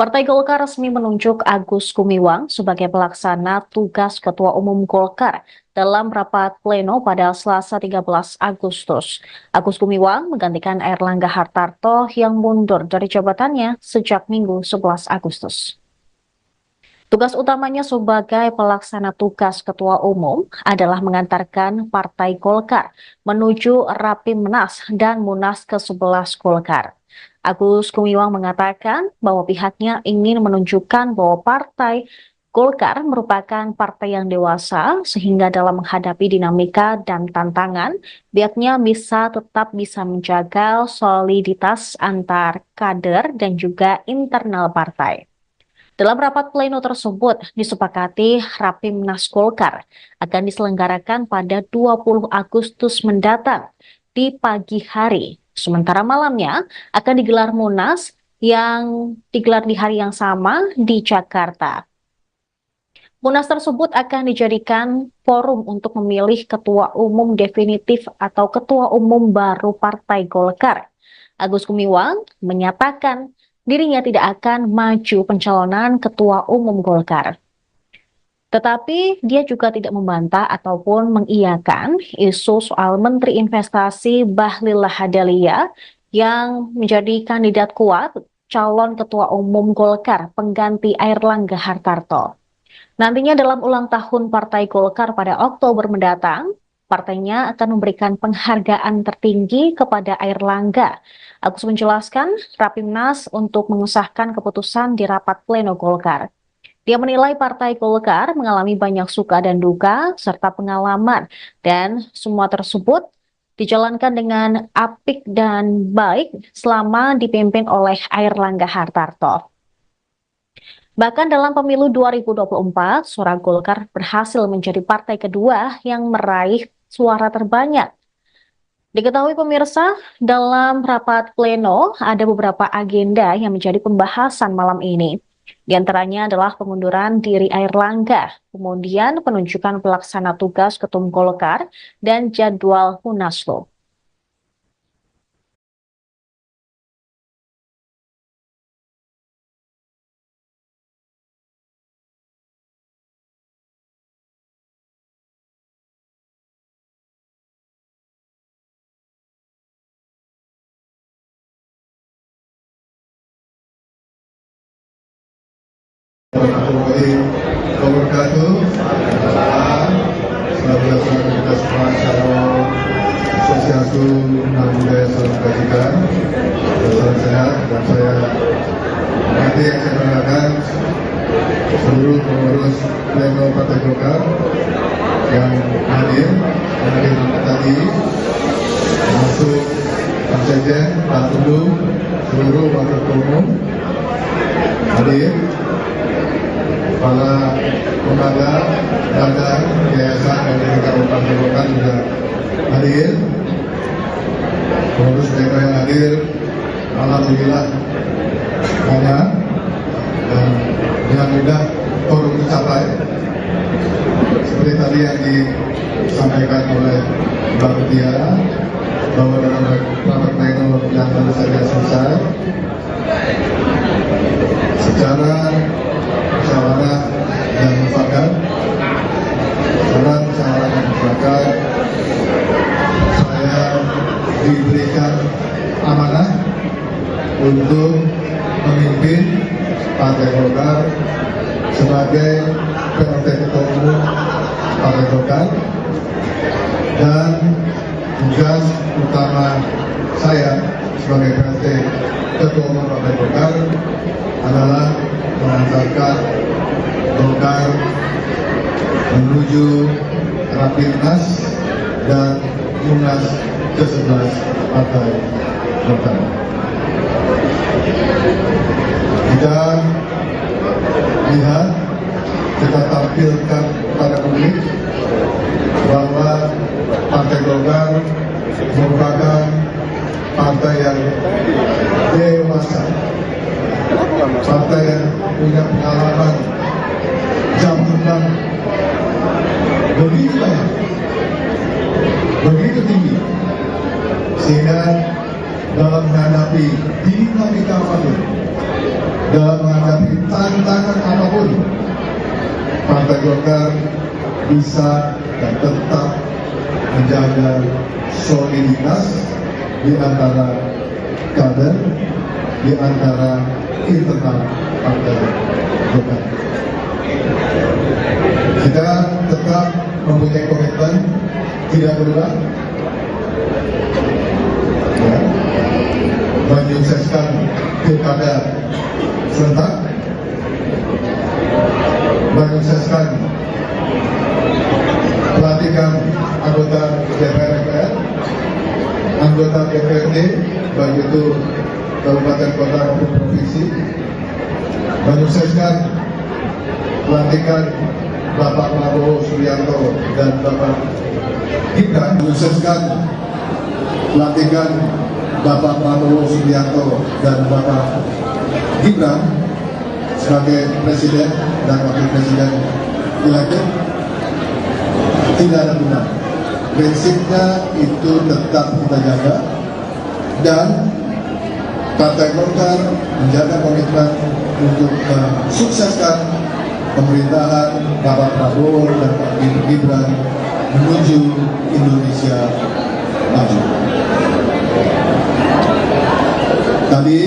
Partai Golkar resmi menunjuk Agus Gumiwang sebagai pelaksana tugas Ketua Umum Golkar dalam rapat pleno pada Selasa 13 Agustus. Agus Gumiwang menggantikan Airlangga Hartarto yang mundur dari jabatannya sejak Minggu 11 Agustus. Tugas utamanya sebagai pelaksana tugas Ketua Umum adalah mengantarkan Partai Golkar menuju Rapimnas dan Munas ke-11 Golkar. Agus Gumiwang mengatakan bahwa pihaknya ingin menunjukkan bahwa Partai Golkar merupakan partai yang dewasa sehingga dalam menghadapi dinamika dan tantangan, pihaknya tetap bisa menjaga soliditas antar kader dan juga internal partai. Dalam rapat pleno tersebut disepakati Rapimnas Golkar akan diselenggarakan pada 20 Agustus mendatang di pagi hari. Sementara malamnya akan digelar Munas yang digelar di hari yang sama di Jakarta. Munas tersebut akan dijadikan forum untuk memilih ketua umum definitif atau ketua umum baru Partai Golkar. Agus Gumiwang menyatakan dirinya tidak akan maju pencalonan ketua umum Golkar. Tetapi dia juga tidak membantah ataupun mengiyakan isu soal Menteri Investasi Bahlil Lahadalia yang menjadi kandidat kuat calon ketua umum Golkar pengganti Airlangga Hartarto. Nantinya dalam ulang tahun Partai Golkar pada Oktober mendatang, partainya akan memberikan penghargaan tertinggi kepada Airlangga. Agus menjelaskan Rapimnas untuk mengesahkan keputusan di rapat pleno Golkar. Dia menilai Partai Golkar mengalami banyak suka dan duka serta pengalaman dan semua tersebut dijalankan dengan apik dan baik selama dipimpin oleh Airlangga Hartarto. Bahkan dalam pemilu 2024, suara Golkar berhasil menjadi partai kedua yang meraih suara terbanyak. Diketahui pemirsa, dalam rapat pleno ada beberapa agenda yang menjadi pembahasan malam ini. Di antaranya adalah pengunduran diri Airlangga, kemudian penunjukan pelaksana tugas Ketum Golkar, dan jadwal Munaslup. Warahmatullahi wabarakatuh. Selamat kita semua Shalom Sosialku Nama Budaya Salam Kebajikan Salam sehat. Dan saya nanti yang saya banggakan seluruh pengurus pleno Partai Golkar yang hadir tadi, termasuk Pak Sekjen, Pak Tumdu, seluruh wakil umum hadir, para lembaga, badan, yayasan dan lingkaran Partai Golkar juga hadir. Pengurus mereka yang hadir, alhamdulillah banyak dan dengan mudah forum tercapai. Seperti tadi yang disampaikan oleh Mbak Mutiara bahwa dalam rapat pleno yang baru saja selesai, secara musyawarah dan mufakat, saya diberikan amanah untuk memimpin Partai Golkar sebagai PLT Ketua Umum Partai Golkar, dan tugas utama saya sebagai PLT Ketua Umum Partai Golkar adalah mengantarkan Golkar menuju Rapimnas dan Munas ke-11 Partai Golkar. Kita lihat, kita tampilkan kepada publik bahwa Partai Golkar merupakan partai yang dewasa, partai yang punya pengalaman jam terbang begitu banyak, begitu tinggi, sehingga dalam menghadapi dinamika apapun dalam menghadapi tantangan apapun, Partai Golkar bisa dan tetap menjaga soliditas di antara kader, di antara internal Partai Golkar. Kita tetap mempunyai komitmen tidak berubah, ya, menyukseskan pilkada serentak, menyukseskan pelantikan anggota DPR MPR, anggota DPRD, baik itu kabupaten, kota maupun provinsi, menyukseskan pelantikan Bapak Prabowo Subianto dan Bapak Gibran, menyukseskan pelantikan Bapak Prabowo Subianto dan Bapak Gibran sebagai presiden dan wakil presiden elected. Tidak ada guna. Prinsipnya itu tetap kita jaga, dan Partai Golkar menjaga komitmen untuk mensukseskan pemerintahan Bapak Prabowo dan Pak Gibran menuju Indonesia maju. Tadi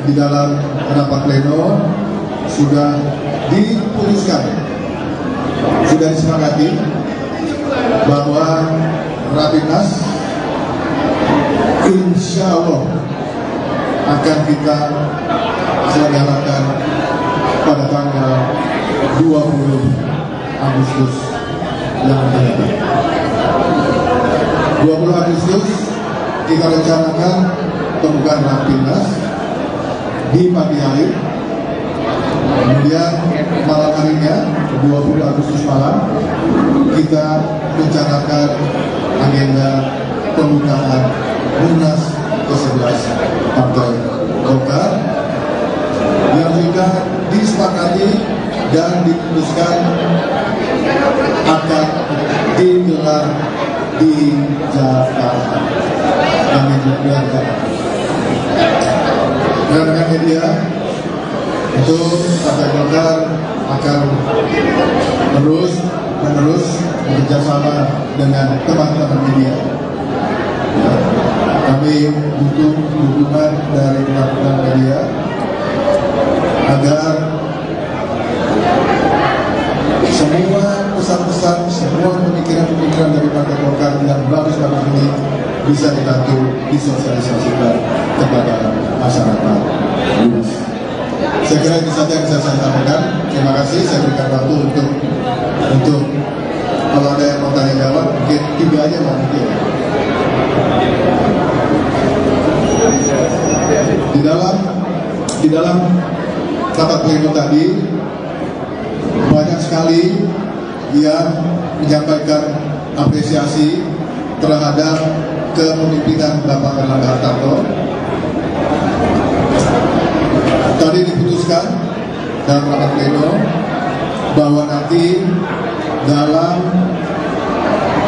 di dalam rapat pleno sudah diputuskan, sudah disepakati bahwa Rapimnas insya Allah akan kita selenggarakan pada tanggal 20 Agustus yang akan datang. 20 Agustus kita rencanakan pembukaan Rapimnas di pagi hari. Kemudian malam harinya 20 Agustus malam kita rencanakan agenda pembukaan Munas ke-11 Partai Golkar yang sudah disepakati dan diputuskan akan digelar di Jakarta. Kami juga rekan-rekan media, itu Partai Golkar akan menerus bekerjasama dengan teman-teman media. Kami butuh dukungan dari teman-teman media agar semua pesan-pesan, semua pemikiran-pemikiran dari Partai Golkar yang bagus-bagus ini bisa dibantu disosialisasikan kepada masyarakat luas. Saya kira itu saja yang bisa saya sampaikan. Terima kasih. Saya berikan waktu untuk kalau ada yang mau tanya jawab, mungkin 3 aja mau mungkin. Di dalam rapat pleno tadi banyak sekali yang menyampaikan apresiasi terhadap kepemimpinan Bapak Erlangga Hartarto. Tadi diputuskan dalam rapat pleno bahwa nanti dalam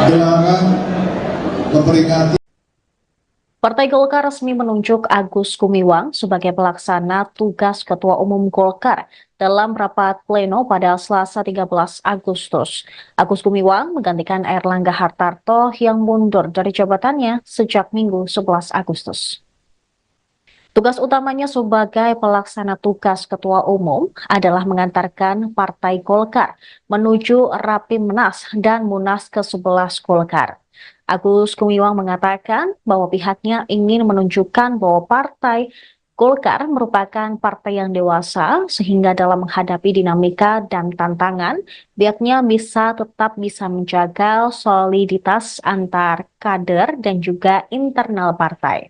gelaran memperingati Partai Golkar resmi menunjuk Agus Gumiwang sebagai pelaksana tugas Ketua Umum Golkar dalam rapat pleno pada Selasa 13 Agustus. Agus Gumiwang menggantikan Erlangga Hartarto yang mundur dari jabatannya sejak Minggu 11 Agustus. Tugas utamanya sebagai pelaksana tugas Ketua Umum adalah mengantarkan Partai Golkar menuju Rapimnas dan Munas ke-11 Golkar. Agus Gumiwang mengatakan bahwa pihaknya ingin menunjukkan bahwa Partai Golkar merupakan partai yang dewasa sehingga dalam menghadapi dinamika dan tantangan, pihaknya tetap bisa menjaga soliditas antar kader dan juga internal partai.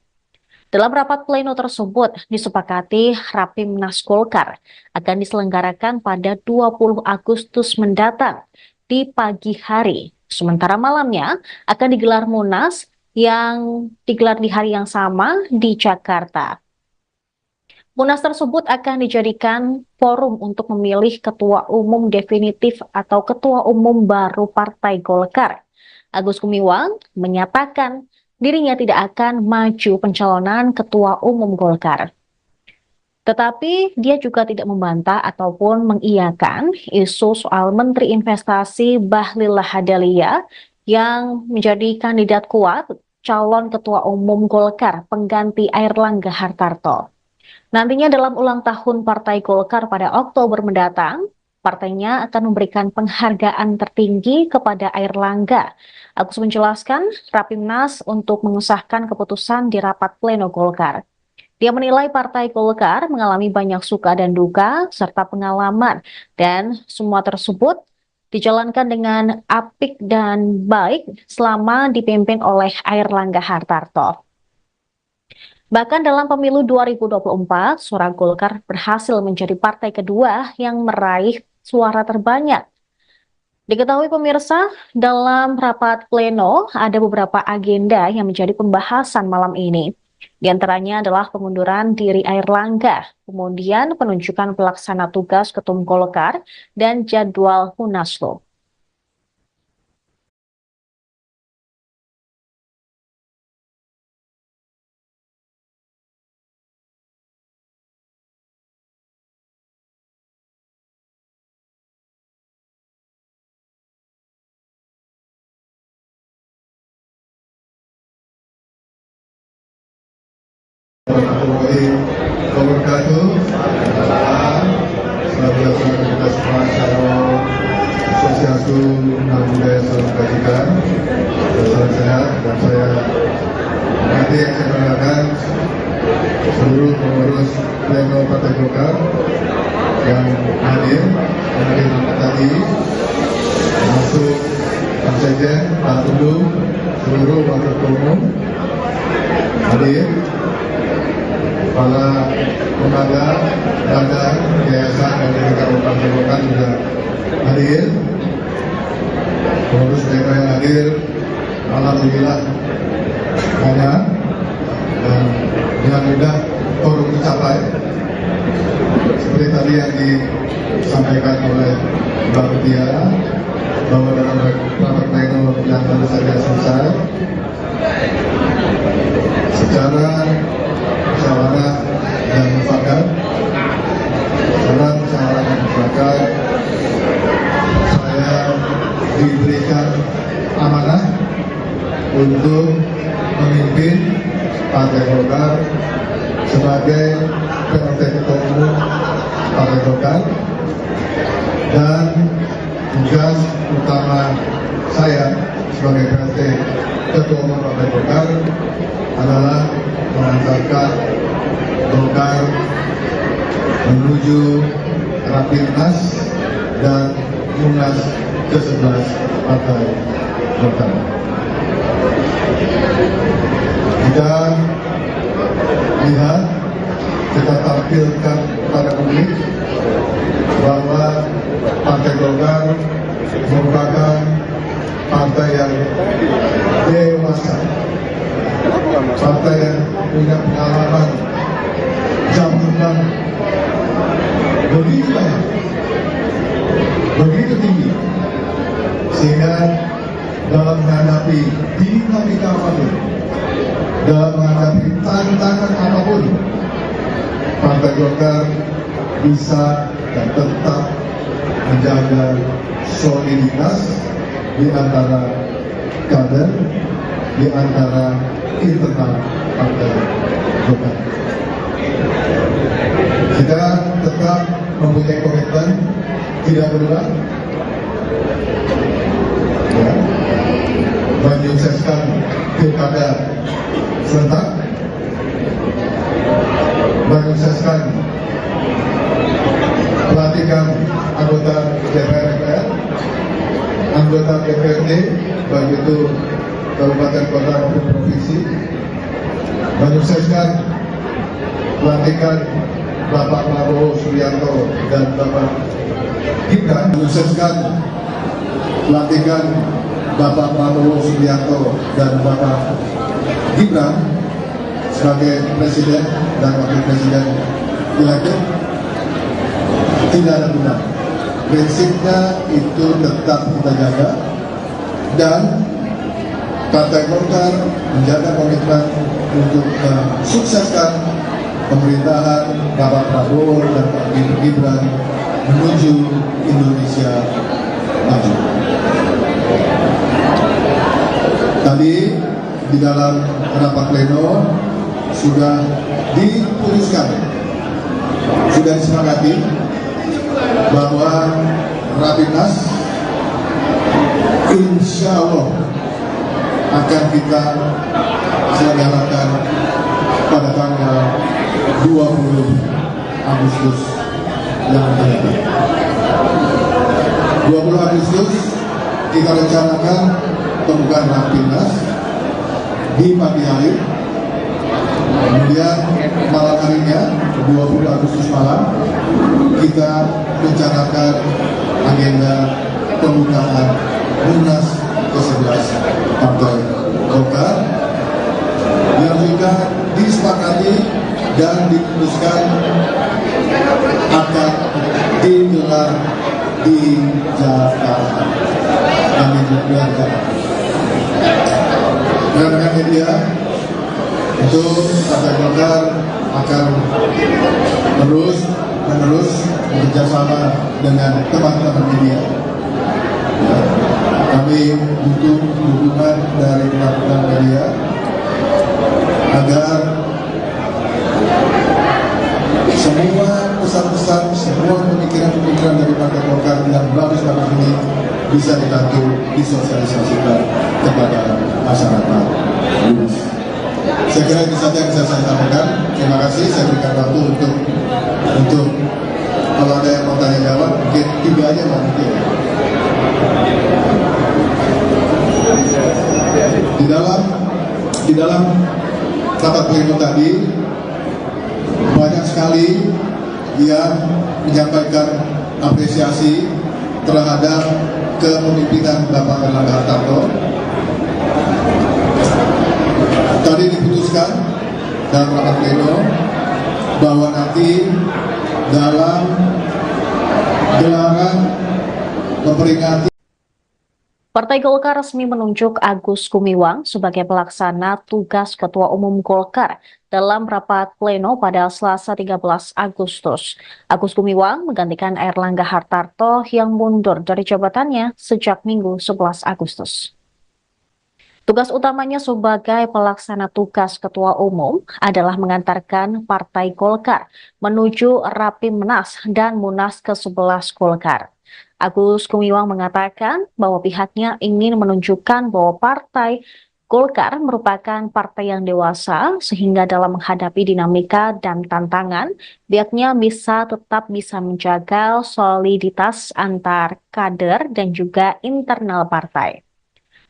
Dalam rapat pleno tersebut disepakati Rapimnas Golkar akan diselenggarakan pada 20 Agustus mendatang di pagi hari. Sementara malamnya akan digelar Munas yang digelar di hari yang sama di Jakarta. Munas tersebut akan dijadikan forum untuk memilih ketua umum definitif atau ketua umum baru Partai Golkar. Agus Gumiwang menyatakan dirinya tidak akan maju pencalonan ketua umum Golkar. Tetapi dia juga tidak membantah ataupun mengiyakan isu soal Menteri Investasi Bahlil Lahadalia yang menjadi kandidat kuat calon Ketua Umum Golkar pengganti Airlangga Hartarto. Nantinya dalam ulang tahun Partai Golkar pada Oktober mendatang, partainya akan memberikan penghargaan tertinggi kepada Airlangga. Agus menjelaskan, Rapimnas untuk mengesahkan keputusan di rapat pleno Golkar. Dia menilai Partai Golkar mengalami banyak suka dan duka serta pengalaman dan semua tersebut dijalankan dengan apik dan baik selama dipimpin oleh Airlangga Hartarto. Bahkan dalam pemilu 2024, suara Golkar berhasil menjadi partai kedua yang meraih suara terbanyak. Diketahui pemirsa, dalam rapat pleno ada beberapa agenda yang menjadi pembahasan malam ini. Di antaranya adalah pengunduran diri Airlangga, kemudian penunjukan pelaksana tugas Ketum Golkar, dan jadwal Munaslup. Warahmatullahi wabarakatuh. Salam kita semua, Shalom, Swastiastu, Namo Buddhaya, Salam Kebajikan, salam sehat. Dan saya nanti yang saya banggakan seluruh pengurus pleno Partai Golkar yang hadir tadi, termasuk Pak Sekjen, Pak Tundu, seluruh wakil umum hadir, para lembaga, badan, yayasan dan lingkaran Partai Golkar juga hadir, pengurus daerah yang hadir, alhamdulillah banyak, dan dengan mudah forum tercapai seperti tadi yang disampaikan oleh Mbak Mutia bahwa dalam rapat pleno yang baru saja selesai secara musyawarah dan mufakat, saya diberikan amanah untuk memimpin Partai Golkar sebagai PLT Ketua Umum Partai Golkar, dan tugas utama saya sebagai PLT Ketua Umum Partai Golkar adalah mengantarkan Golkar menuju Rapimnas dan Munas ke-11 Partai Golkar. Kita lihat, kita tampilkan kepada publik bahwa Partai Golkar merupakan partai yang dewasa, partai yang punya pengalaman jabatan begitu banyak, begitu tinggi, sehingga dalam menghadapi dinamika apapun, dalam menghadapi tantangan apapun, Partai Golkar bisa dan tetap menjaga soliditas di antara kader, di antara internal Partai Golkar. Kita tetap mempunyai komitmen tidak berubah, ya, menyukseskan pilkada serentak, menyukseskan pelantikan anggota DPR MPR, anggota DPRD, baik itu kabupaten, kota maupun provinsi, menyukseskan pelantikan Bapak Prabowo Subianto dan Bapak Gibran, menyukseskan pelantikan Bapak Prabowo Subianto dan Bapak Gibran sebagai Presiden dan Wakil Presiden elected. Tidak ada benar. Prinsipnya itu tetap kita jaga, dan Partai Golkar menjaga komitmen untuk mensukseskan pemerintahan Bapak Prabowo dan Pak Gibran menuju Indonesia maju. Tadi di dalam rapat pleno sudah diputuskan, sudah disepakati bahwa Rapimnas insya Allah akan kita selenggarakan pada tanggal 20 Agustus yang akan datang. 20 Agustus kita rencanakan pembukaan Rapimnas di pagi hari. Kemudian malam harinya 20 Agustus malam kita rencanakan agenda pembukaan Munas ke-11 Partai Golkar yang juga disepakati dan diputuskan akan digelar di Jakarta. Amin. Rekan-rekan media, itu Partai Golkar akan terus bekerjasama dengan teman-teman media. Kami butuh dukungan dari teman-teman media agar semua pesan-pesan, semua pemikiran-pemikiran dari Partai Golkar yang bagus-bagus ini bisa dibantu disosialisasikan kepada masyarakat luas. Saya kira itu saja yang bisa saya sampaikan. Terima kasih. Saya berikan waktu untuk kalau ada yang mau tanya jawab, mungkin 3 aja mungkin. Di dalam rapat pleno tadi banyak sekali yang menyampaikan apresiasi terhadap kepemimpinan Bapak Erlangga Hartarto. Tadi diputuskan dalam rapat pleno bahwa nanti dalam gelaran memperingati Partai Golkar resmi menunjuk Agus Gumiwang sebagai pelaksana tugas Ketua Umum Golkar dalam rapat pleno pada Selasa 13 Agustus. Agus Gumiwang menggantikan Airlangga Hartarto yang mundur dari jabatannya sejak Minggu 11 Agustus. Tugas utamanya sebagai pelaksana tugas Ketua Umum adalah mengantarkan Partai Golkar menuju Rapimnas dan Munas ke-11 Golkar. Agus Gumiwang mengatakan bahwa pihaknya ingin menunjukkan bahwa Partai Golkar merupakan partai yang dewasa sehingga dalam menghadapi dinamika dan tantangan, pihaknya tetap bisa menjaga soliditas antar kader dan juga internal partai.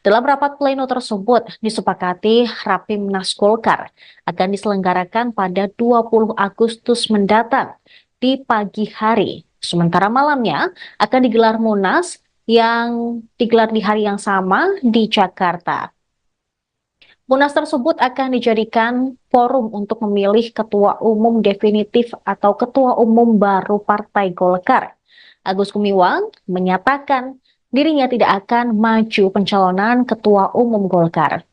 Dalam rapat pleno tersebut disepakati Rapimnas Golkar akan diselenggarakan pada 20 Agustus mendatang di pagi hari. Sementara malamnya akan digelar Munas yang digelar di hari yang sama di Jakarta. Munas tersebut akan dijadikan forum untuk memilih ketua umum definitif atau ketua umum baru Partai Golkar. Agus Gumiwang menyatakan dirinya tidak akan maju pencalonan ketua umum Golkar.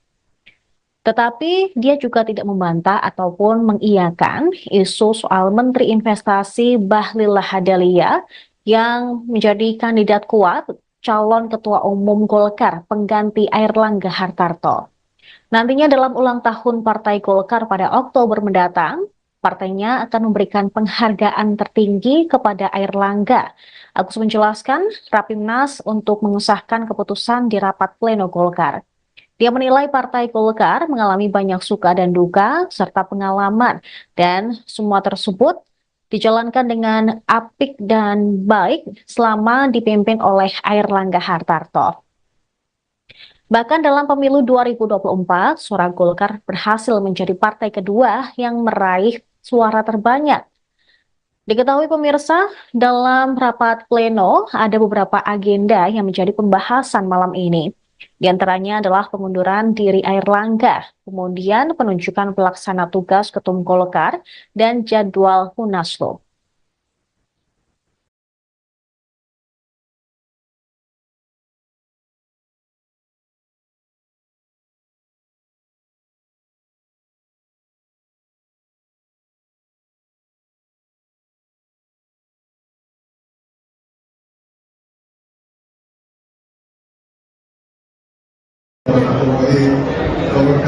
Tetapi dia juga tidak membantah ataupun mengiyakan isu soal Menteri Investasi Bahlil Lahadalia yang menjadi kandidat kuat calon ketua umum Golkar pengganti Airlangga Hartarto. Nantinya dalam ulang tahun Partai Golkar pada Oktober mendatang, partainya akan memberikan penghargaan tertinggi kepada Airlangga. Agus menjelaskan Rapimnas untuk mengesahkan keputusan di rapat pleno Golkar. Dia menilai Partai Golkar mengalami banyak suka dan duka serta pengalaman dan semua tersebut dijalankan dengan apik dan baik selama dipimpin oleh Airlangga Hartarto. Bahkan dalam pemilu 2024, suara Golkar berhasil menjadi partai kedua yang meraih suara terbanyak. Diketahui pemirsa, dalam rapat pleno ada beberapa agenda yang menjadi pembahasan malam ini. Di antaranya adalah pengunduran diri Airlangga, kemudian penunjukan pelaksana tugas Ketum Golkar, dan jadwal Munaslup.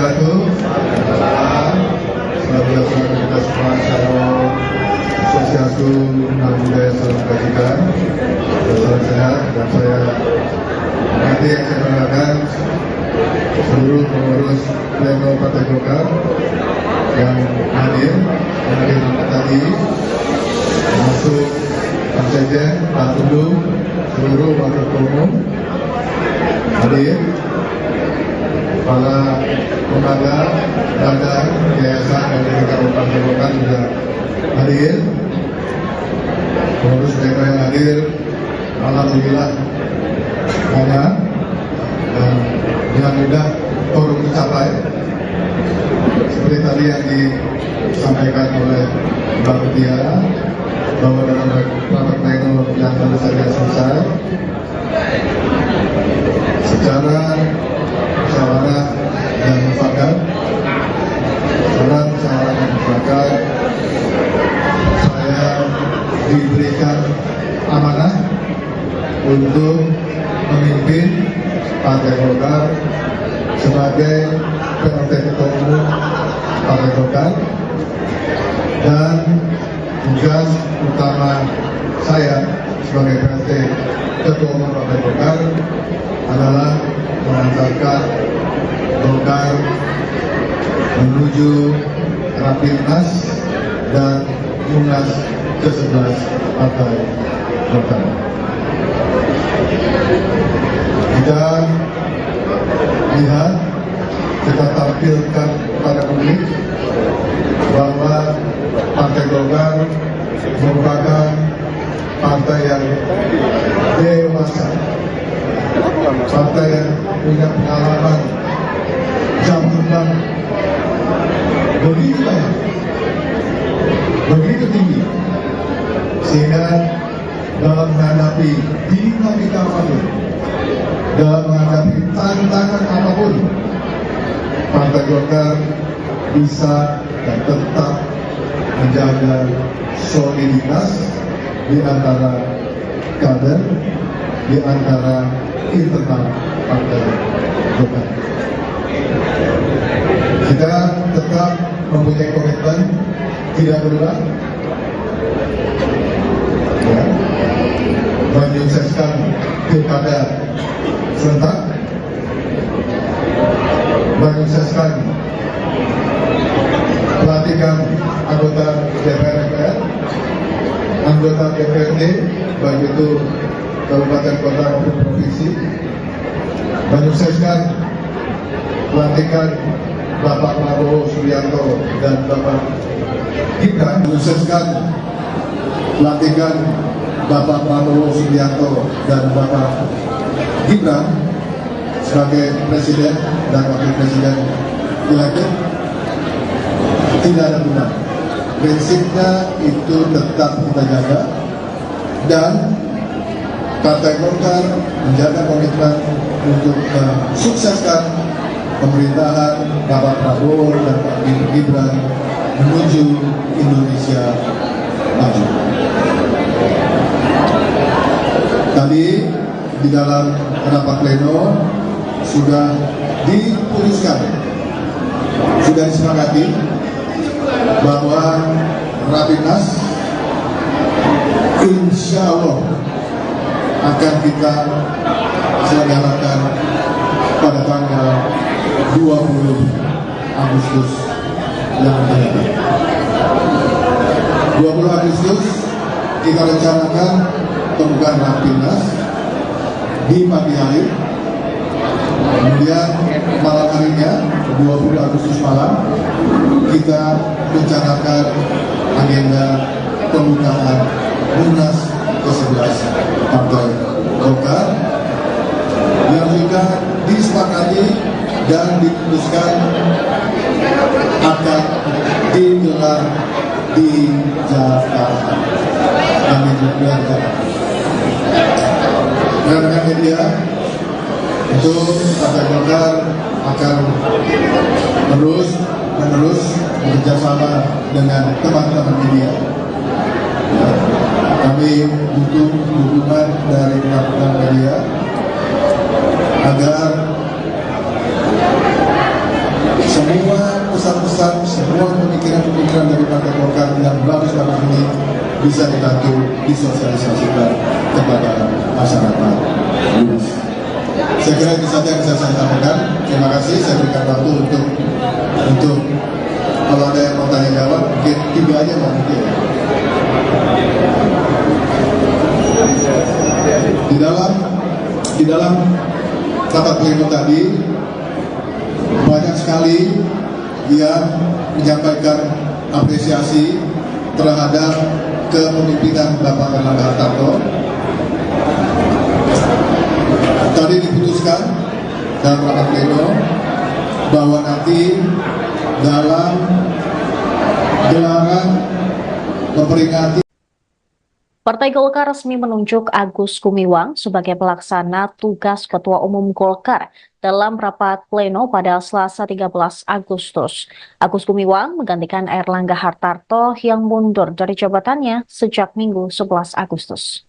wabarakatuh. Selamat kita semua Shalom Swastiastu, Namo Buddhaya, Salam Kebajikan, salam sehat. Dan saya nanti yang saya banggakan seluruh pengurus Pleno Partai Golkar yang hadir tadi, termasuk Pak Sekjen, Pak Tudung, seluruh wakil umum hadir, para lembaga, badan, yayasan dan lingkaran Partai Golkar juga hadir, pengurus mereka yang hadir, alhamdulillah banyak, dan dengan mudah forum tercapai seperti tadi yang disampaikan oleh Mbak Mutia, bahwa dalam rapat pleno yang baru saja selesai secara musyawarah dan mufakat, saya diberikan amanah untuk memimpin Partai Golkar sebagai PLT Ketua Umum Partai Golkar, dan tugas utama saya sebagai PLT Ketua Umum Partai Golkar adalah mengantarkan Golkar menuju Rapimnas dan Munas ke-11 Partai Golkar. Kita lihat, kita tampilkan kepada publik bahwa Partai Golkar merupakan partai yang dewasa, partai yang punya pengalaman jam terbang begitu banyak, begitu tinggi, sehingga dalam menghadapi dinamika apapun, dalam menghadapi tantangan apapun, Partai Golkar bisa dan tetap menjaga soliditas di antara kader, di antara internal Partai Golkar. Kita tetap mempunyai komitmen tidak berubah, ya, menyukseskan pilkada serentak, menyukseskan pelantikan anggota DPR MPR, anggota DPRD, baik itu kabupaten, kota maupun provinsi, menyukseskan pelantikan Bapak Prabowo Subianto dan Bapak Gibran, menyukseskan pelantikan Bapak Prabowo Subianto dan Bapak Gibran sebagai Presiden dan Wakil Presiden elected. Tidak ada guna. Prinsipnya itu tetap kita jaga, dan Partai Golkar menjaga komitmen untuk mensukseskan pemerintahan Bapak Prabowo dan Pak Gibran menuju Indonesia maju. Tadi di dalam rapat pleno sudah diputuskan, sudah disepakati bahwa Rapimnas insya Allah akan kita selenggarakan pada tanggal 20 Agustus yang akan datang. 20 Agustus kita rencanakan pembukaan Rapimnas di pagi hari. Kemudian malam harinya 20 Agustus malam kita rencanakan agenda pembukaan Munas ke-11 Partai Golkar yang juga disepakati dan diputuskan akan digelar di Jakarta. Amin. Rekan-rekan media, untuk Partai Golkar akan terus bekerjasama dengan teman-teman media. Kami butuh dukungan dari teman-teman media agar semua pesan-pesan, semua pemikiran-pemikiran dari Partai Golkar yang bagus-bagus ini bisa dibantu disosialisasikan kepada masyarakat luas. Saya kira itu saja yang bisa saya sampaikan. Terima kasih. Saya berikan waktu untuk kalau ada yang mau tanya jawab, mungkin 3 aja mau mungkin. Di dalam rapat pleno tadi banyak sekali yang menyampaikan apresiasi terhadap kepemimpinan Bapak Erlangga Hartarto. Tadi diputuskan dalam rapat pleno bahwa nanti dalam gelaran memperingati Partai Golkar resmi menunjuk Agus Gumiwang sebagai pelaksana tugas Ketua Umum Golkar dalam rapat pleno pada Selasa 13 Agustus. Agus Gumiwang menggantikan Airlangga Hartarto yang mundur dari jabatannya sejak Minggu 11 Agustus.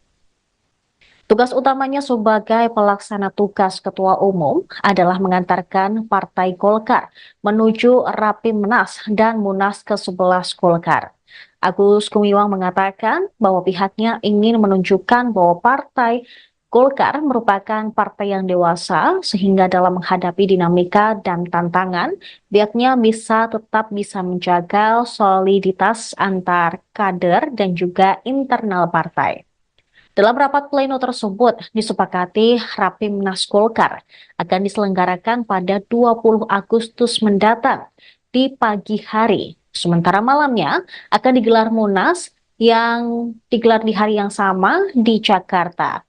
Tugas utamanya sebagai pelaksana tugas Ketua Umum adalah mengantarkan Partai Golkar menuju Rapimnas dan Munas ke-11 Golkar. Agus Gumiwang mengatakan bahwa pihaknya ingin menunjukkan bahwa Partai Golkar merupakan partai yang dewasa sehingga dalam menghadapi dinamika dan tantangan, pihaknya tetap bisa menjaga soliditas antar kader dan juga internal partai. Dalam rapat pleno tersebut disepakati Rapimnas Golkar akan diselenggarakan pada 20 Agustus mendatang di pagi hari. Sementara malamnya akan digelar Munas yang digelar di hari yang sama di Jakarta.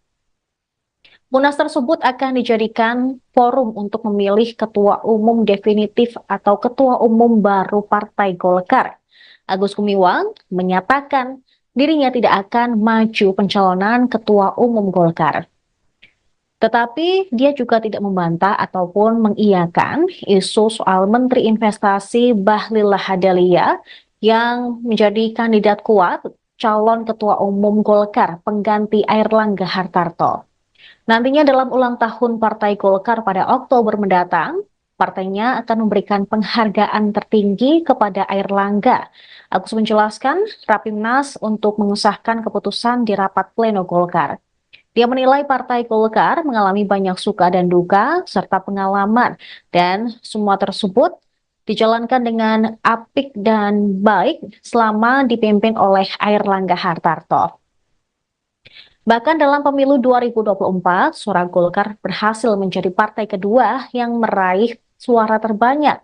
Munas tersebut akan dijadikan forum untuk memilih ketua umum definitif atau ketua umum baru Partai Golkar. Agus Gumiwang menyatakan dirinya tidak akan maju pencalonan ketua umum Golkar. Tetapi dia juga tidak membantah ataupun mengiyakan isu soal Menteri Investasi Bahlil Lahadalia yang menjadi kandidat kuat calon ketua umum Golkar pengganti Airlangga Hartarto. Nantinya dalam ulang tahun Partai Golkar pada Oktober mendatang, partainya akan memberikan penghargaan tertinggi kepada Airlangga. Agus menjelaskan Rapimnas untuk mengesahkan keputusan di rapat pleno Golkar. Dia menilai Partai Golkar mengalami banyak suka dan duka serta pengalaman dan semua tersebut dijalankan dengan apik dan baik selama dipimpin oleh Airlangga Hartarto. Bahkan dalam pemilu 2024, suara Golkar berhasil menjadi partai kedua yang meraih suara terbanyak.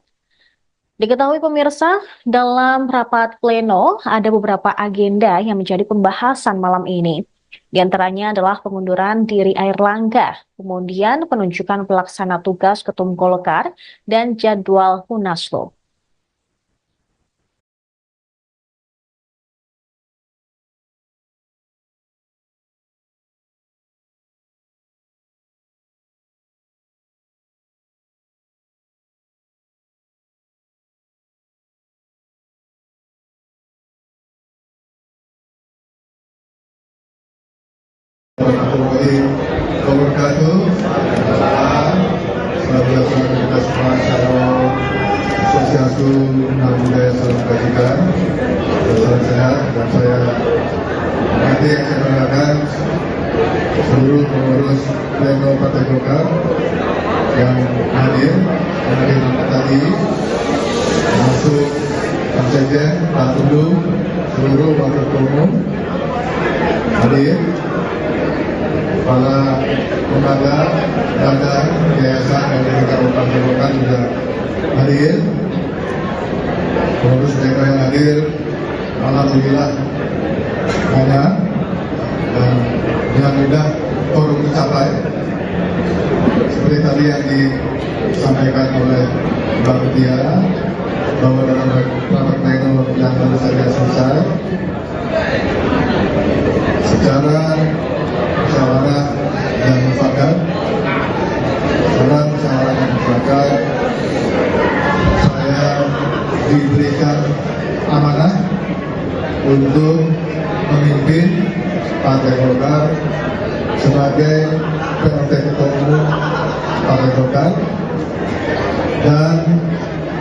Diketahui pemirsa, dalam rapat pleno ada beberapa agenda yang menjadi pembahasan malam ini. Di antaranya adalah pengunduran diri Airlangga, kemudian penunjukan pelaksana tugas Ketum Golkar, dan jadwal Munaslup. Warahmatullahi wabarakatuh. Salam Sosialisasi dan Budaya Salam Kebajikan. Salam sehat dan saya nanti yang saya banggakan seluruh pengurus pleno Partai Golkar yang hadir tadi, termasuk Pak Sekjen, Pak Tundu, seluruh wakil ketua umum hadir. Para lembaga, badan, yayasan dan juga Partai Golkar juga hadir. Pengurus mereka yang hadir, alhamdulillah banyak dan dengan mudah forum tercapai. Seperti tadi yang disampaikan oleh Mbak Mutia bahwa dalam rapat pleno yang baru saja selesai, secara musyawarah dan mufakat, saya diberikan amanah untuk memimpin Partai Golkar sebagai PLT Ketua Umum Partai Golkar dan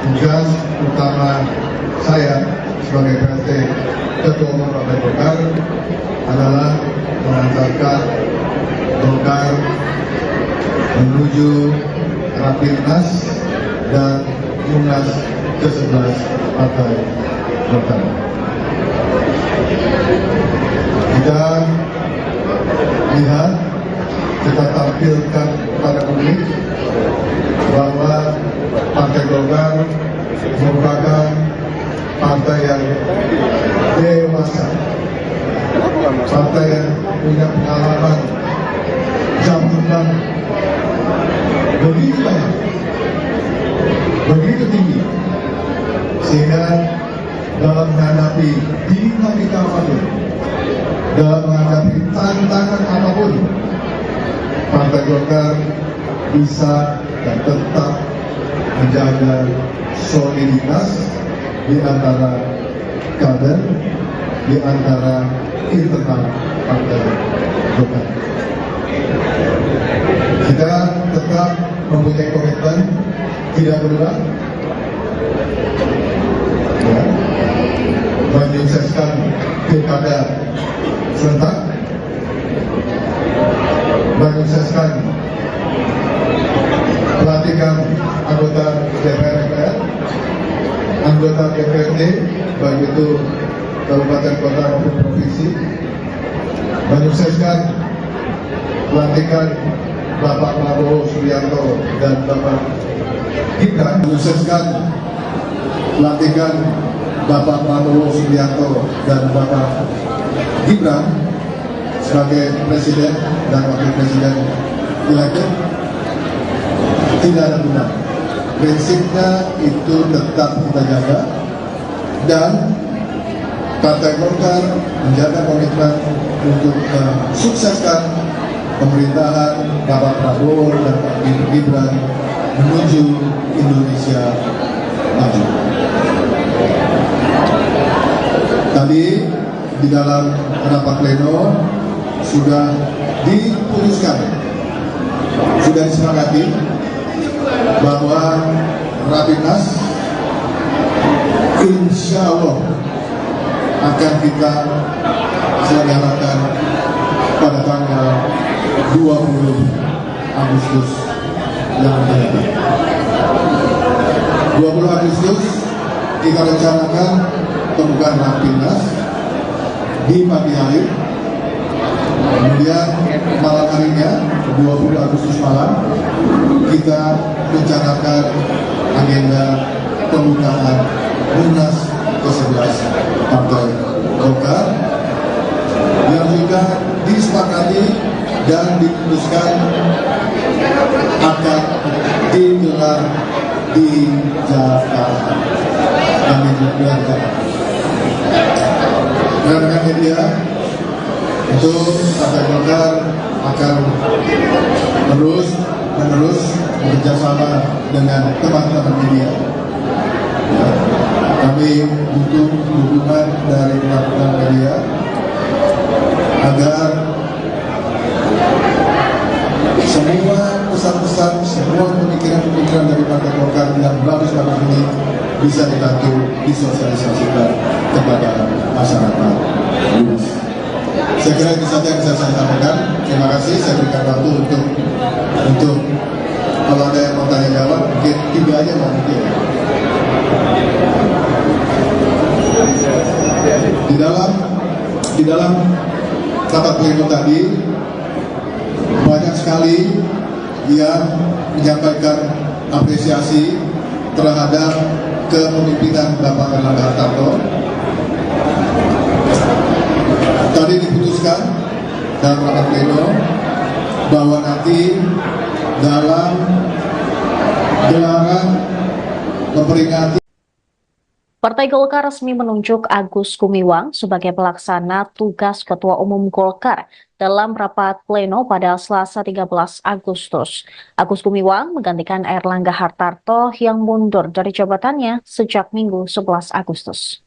tugas utama saya sebagai PLT Ketua Umum Partai Golkar adalah mengantarkan Golkar menuju Rapimnas dan Munas ke-11 Partai Golkar. Kita lihat, kita tampilkan kepada publik bahwa Partai Golkar merupakan partai yang dewasa, partai yang punya pengalaman jam terbang begitu banyak, begitu tinggi, sehingga dalam menghadapi dinamika apapun, dalam menghadapi tantangan apapun, Partai Golkar bisa dan tetap menjaga soliditas di antara kader, di antara internal Partai Golkar. Kita tetap mempunyai komitmen tidak berubah, ya, menyukseskan pilkada serentak, menyukseskan pelantikan anggota DPR MPR, anggota DPRD, baik itu kabupaten, kota maupun provinsi, menyukseskan pelantikan Bapak Prabowo Subianto dan Bapak Gibran, menyukseskan pelantikan Bapak Prabowo Subianto dan Bapak Gibran sebagai Presiden dan Wakil Presiden elected. Tidak ada guna. Prinsipnya itu tetap kita jaga, dan Partai Golkar menjaga komitmen untuk mensukseskan pemerintahan Bapak Prabowo dan Pak Gibran menuju Indonesia maju. Tadi di dalam rapat pleno sudah diputuskan, sudah disepakati bahwa Rapimnas insya Allah akan kita selenggarakan pada tanggal 20 Agustus yang akan datang. 20 Agustus kita rencanakan pembukaan Rapimnas di pagi hari. Kemudian malam harinya 20 Agustus malam kita rencanakan agenda pembukaan Munas ke-11 Partai Golkar yang sudah disepakati dan diputuskan akan digelar di Jakarta. Kami juga rekan-rekan media, itu Partai Golkar akan menerus bekerjasama dengan teman-teman media. Kami butuh dukungan dari teman-teman media agar semua pesan-pesan, semua pemikiran-pemikiran dari Partai Golkar yang bagus-bagus ini bisa dibantu disosialisasikan kepada masyarakat luas. Saya kira itu saja yang bisa saya sampaikan. Terima kasih. Saya berikan waktu untuk kalau ada yang mau tanya jawab, mungkin 3 aja mau mungkin. Di dalam rapat pleno tadi banyak sekali yang menyampaikan apresiasi terhadap kepemimpinan Bapak Erlangga Hartarto. Tadi diputuskan dalam rapat pleno bahwa nanti dalam gelaran memperingati Partai Golkar resmi menunjuk Agus Gumiwang sebagai pelaksana tugas Ketua Umum Golkar dalam rapat pleno pada Selasa 13 Agustus. Agus Gumiwang menggantikan Erlangga Hartarto yang mundur dari jabatannya sejak Minggu 11 Agustus.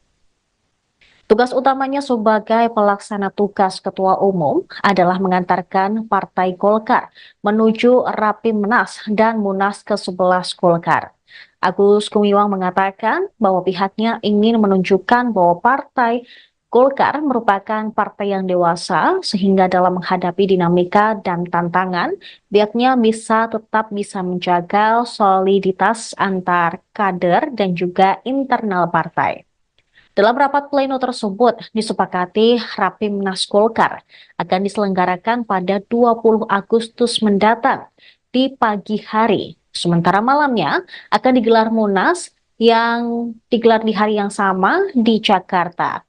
Tugas utamanya sebagai pelaksana tugas Ketua Umum adalah mengantarkan Partai Golkar menuju Rapimnas dan Munas ke-11 Golkar. Agus Gumiwang mengatakan bahwa pihaknya ingin menunjukkan bahwa Partai Golkar merupakan partai yang dewasa sehingga dalam menghadapi dinamika dan tantangan, pihaknya tetap bisa menjaga soliditas antar kader dan juga internal partai. Dalam rapat pleno tersebut, disepakati Rapimnas Golkar akan diselenggarakan pada 20 Agustus mendatang di pagi hari. Sementara malamnya akan digelar Munas yang digelar di hari yang sama di Jakarta.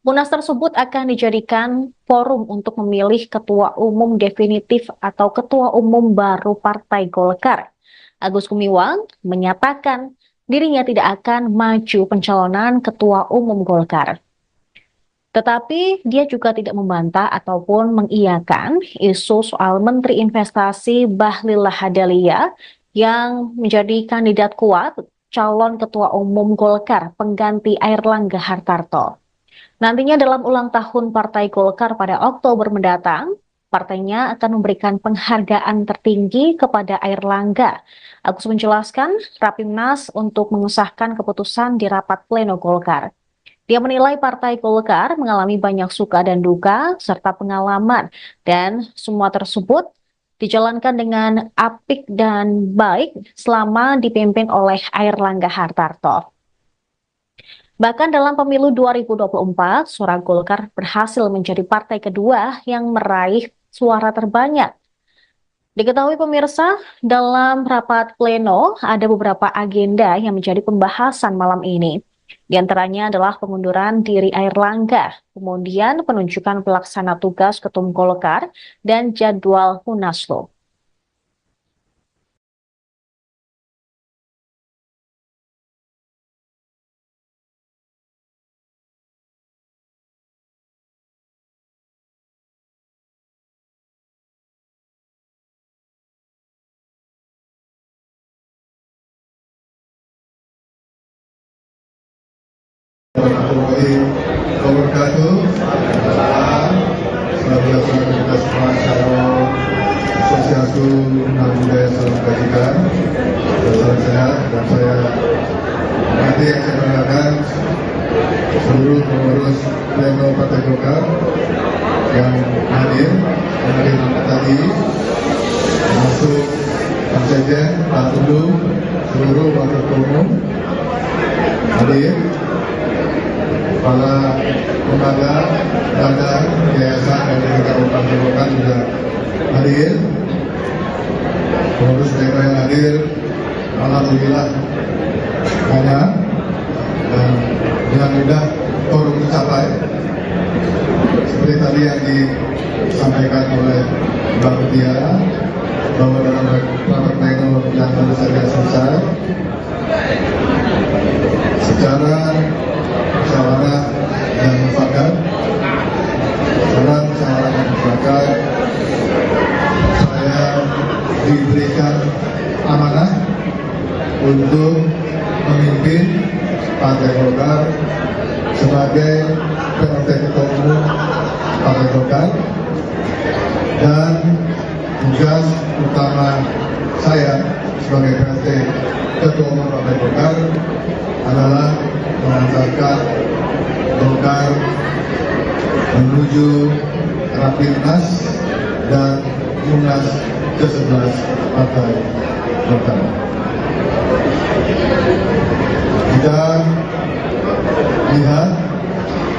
Munas tersebut akan dijadikan forum untuk memilih ketua umum definitif atau ketua umum baru Partai Golkar. Agus Gumiwang menyatakan dirinya tidak akan maju pencalonan ketua umum Golkar. Tetapi dia juga tidak membantah ataupun mengiyakan isu soal Menteri Investasi Bahlil Lahadalia yang menjadi kandidat kuat calon ketua umum Golkar pengganti Airlangga Hartarto. Nantinya dalam ulang tahun Partai Golkar pada Oktober mendatang, partainya akan memberikan penghargaan tertinggi kepada Airlangga. Agus menjelaskan Rapimnas untuk mengesahkan keputusan di rapat pleno Golkar. Dia menilai Partai Golkar mengalami banyak suka dan duka serta pengalaman dan semua tersebut dijalankan dengan apik dan baik selama dipimpin oleh Airlangga Hartarto. Bahkan dalam pemilu 2024, suara Golkar berhasil menjadi partai kedua yang meraih suara terbanyak. Diketahui pemirsa, dalam rapat pleno ada beberapa agenda yang menjadi pembahasan malam ini. Di antaranya adalah pengunduran diri Airlangga, kemudian penunjukan pelaksana tugas Ketum Golkar, dan jadwal Munaslup. Warahmatullahi wabarakatuh. Salam Shalom, Swastiastu, Namo Buddhaya, Salam Kebajikan, salam sehat, dan saya nanti yang saya banggakan seluruh pengurus pleno Partai Golkar yang hadir tadi, termasuk Pak Sekjen, Pak Tundu, seluruh wakil ketua umum hadir, para lembaga, badan, yayasan, dan juga Partai Golkar juga hadir. Pengurus daerah yang hadir, alhamdulillah banyak, dan dengan mudah forum tercapai. Seperti tadi yang disampaikan oleh Mbak Mutiara, bahwa dalam rapat pleno yang baru saja selesai, secara musyawarah dan mufakat, saya diberikan amanah untuk memimpin Partai Golkar sebagai PLT Ketua Umum Partai Golkar, dan tugas utama saya sebagai PLT Ketua Umum Partai Golkar adalah mengantarkan Golkar menuju Rapimnas dan Munas ke-11 Partai Golkar. Kita lihat,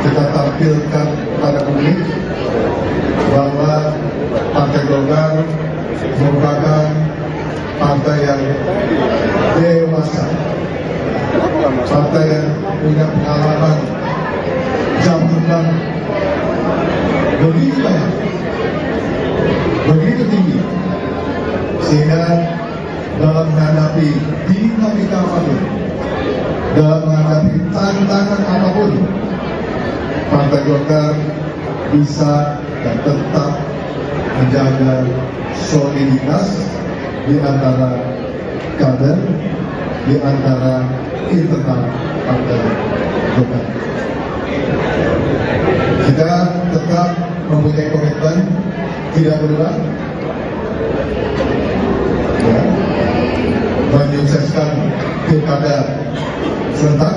kita tampilkan pada publik bahwa Partai Golkar merupakan partai yang dewasa, partai yang punya pengalaman jam terbang begitu banyak, begitu tinggi, sehingga dalam menghadapi dinamika apapun, dalam menghadapi tantangan apapun, Partai Golkar bisa dan tetap menjaga soliditas di antara kader, di antara internal Partai Golkar. Kita tetap mempunyai komitmen tidak berubah, ya, menyukseskan pilkada serentak,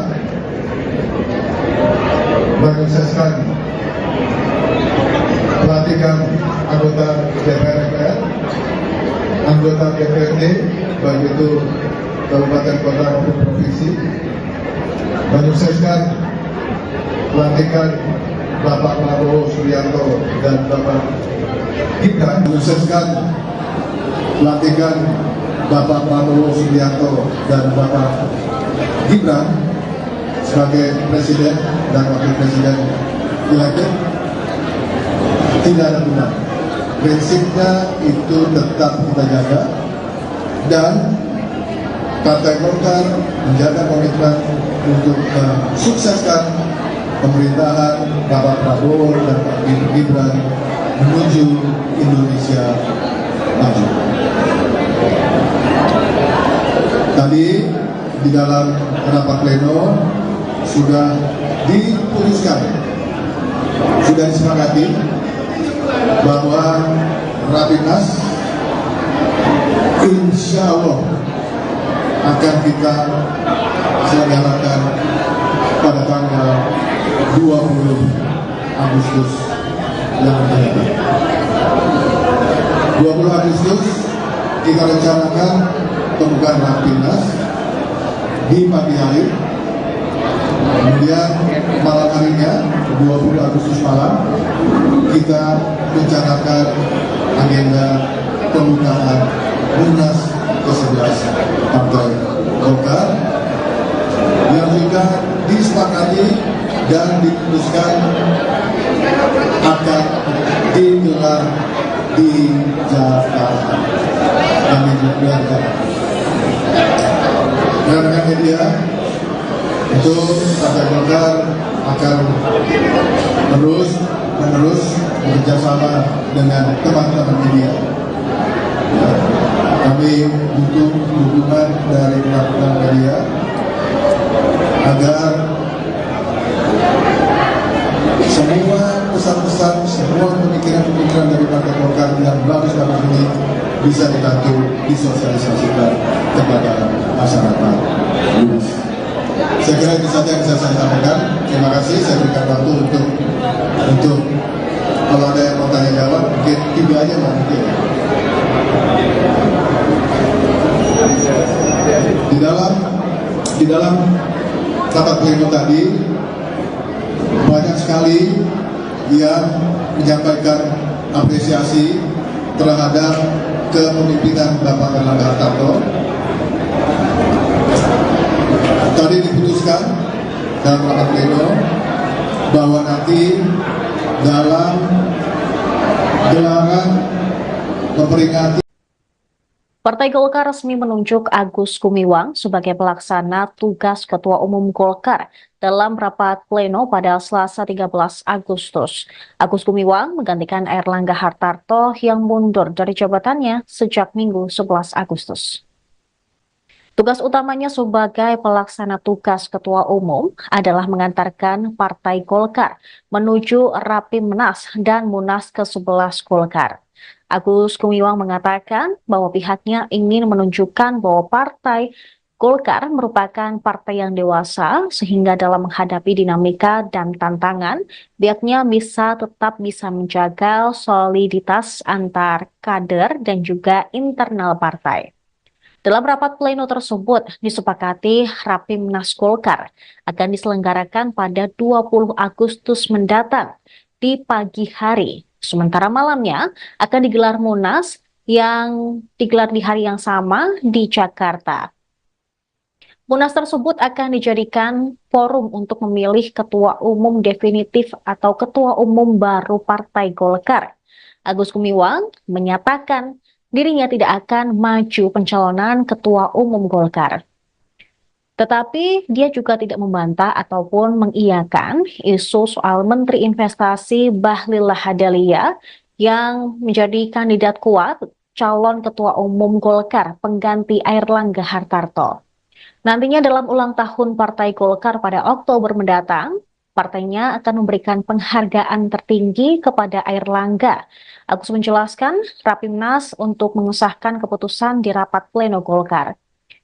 menyukseskan pelantikan anggota DPR, anggota DPRD, baik itu kabupaten, kota, maupun provinsi, menyukseskan pelantikan Bapak Prabowo Subianto dan Bapak Gibran, menyukseskan pelantikan Bapak Prabowo Subianto dan Bapak Gibran sebagai Presiden dan Wakil Presiden elected. Tidak ada guna. Prinsipnya itu tetap kita jaga, dan Partai Golkar menjaga komitmen untuk mensukseskan pemerintahan Bapak Prabowo dan Pak Gibran menuju Indonesia maju. Tadi di dalam rapat pleno sudah diputuskan, sudah disepakati bahwa Rapimnas insya Allah akan kita selenggarakan pada tanggal 20 Agustus yang akan datang. 20 Agustus kita rencanakan pembukaan Rapimnas di pagi hari. Kemudian malam harinya 20 Agustus malam kita rencanakan agenda pembukaan Munas ke-11 Partai Golkar yang sudah disepakati dan diputuskan akan digelar di Jakarta. Kami juga rekan-rekan media, itu Partai Golkar akan terus bekerjasama dengan teman-teman media. Kami butuh dukungan dari teman-teman media agar semua pesan-pesan, semua pemikiran-pemikiran dari Partai Golkar yang bagus-bagus ini bisa dibantu disosialisasikan kepada masyarakat luas. Saya kira itu saja yang bisa saya sampaikan. Terima kasih. Saya berikan waktu untuk kalau ada yang mau tanya jawab, mungkin 3 aja lah mungkin. Di dalam rapat pleno tadi banyak sekali yang menyampaikan apresiasi terhadap kepemimpinan Bapak Erlangga Hartarto. Tadi diputuskan dalam rapat pleno bahwa nanti dalam gelaran memperingati Partai Golkar resmi menunjuk Agus Gumiwang sebagai pelaksana tugas Ketua Umum Golkar dalam rapat pleno pada Selasa 13 Agustus. Agus Gumiwang menggantikan Erlangga Hartarto yang mundur dari jabatannya sejak Minggu 11 Agustus. Tugas utamanya sebagai pelaksana tugas Ketua Umum adalah mengantarkan Partai Golkar menuju Rapimnas dan Munas ke-11 Golkar. Agus Gumiwang mengatakan bahwa pihaknya ingin menunjukkan bahwa Partai Golkar merupakan partai yang dewasa sehingga dalam menghadapi dinamika dan tantangan, pihaknya tetap bisa menjaga soliditas antar kader dan juga internal partai. Dalam rapat pleno tersebut disepakati Rapimnas Golkar akan diselenggarakan pada 20 Agustus mendatang di pagi hari. Sementara malamnya akan digelar Munas yang digelar di hari yang sama di Jakarta. Munas tersebut akan dijadikan forum untuk memilih ketua umum definitif atau ketua umum baru Partai Golkar. Agus Gumiwang menyatakan dirinya tidak akan maju pencalonan ketua umum Golkar. Tetapi dia juga tidak membantah ataupun mengiyakan isu soal Menteri Investasi Bahlil Lahadalia yang menjadi kandidat kuat calon ketua umum Golkar pengganti Erlangga Hartarto. Nantinya dalam ulang tahun Partai Golkar pada Oktober mendatang, partainya akan memberikan penghargaan tertinggi kepada Erlangga. Agus menjelaskan Rapimnas untuk mengesahkan keputusan di rapat pleno Golkar.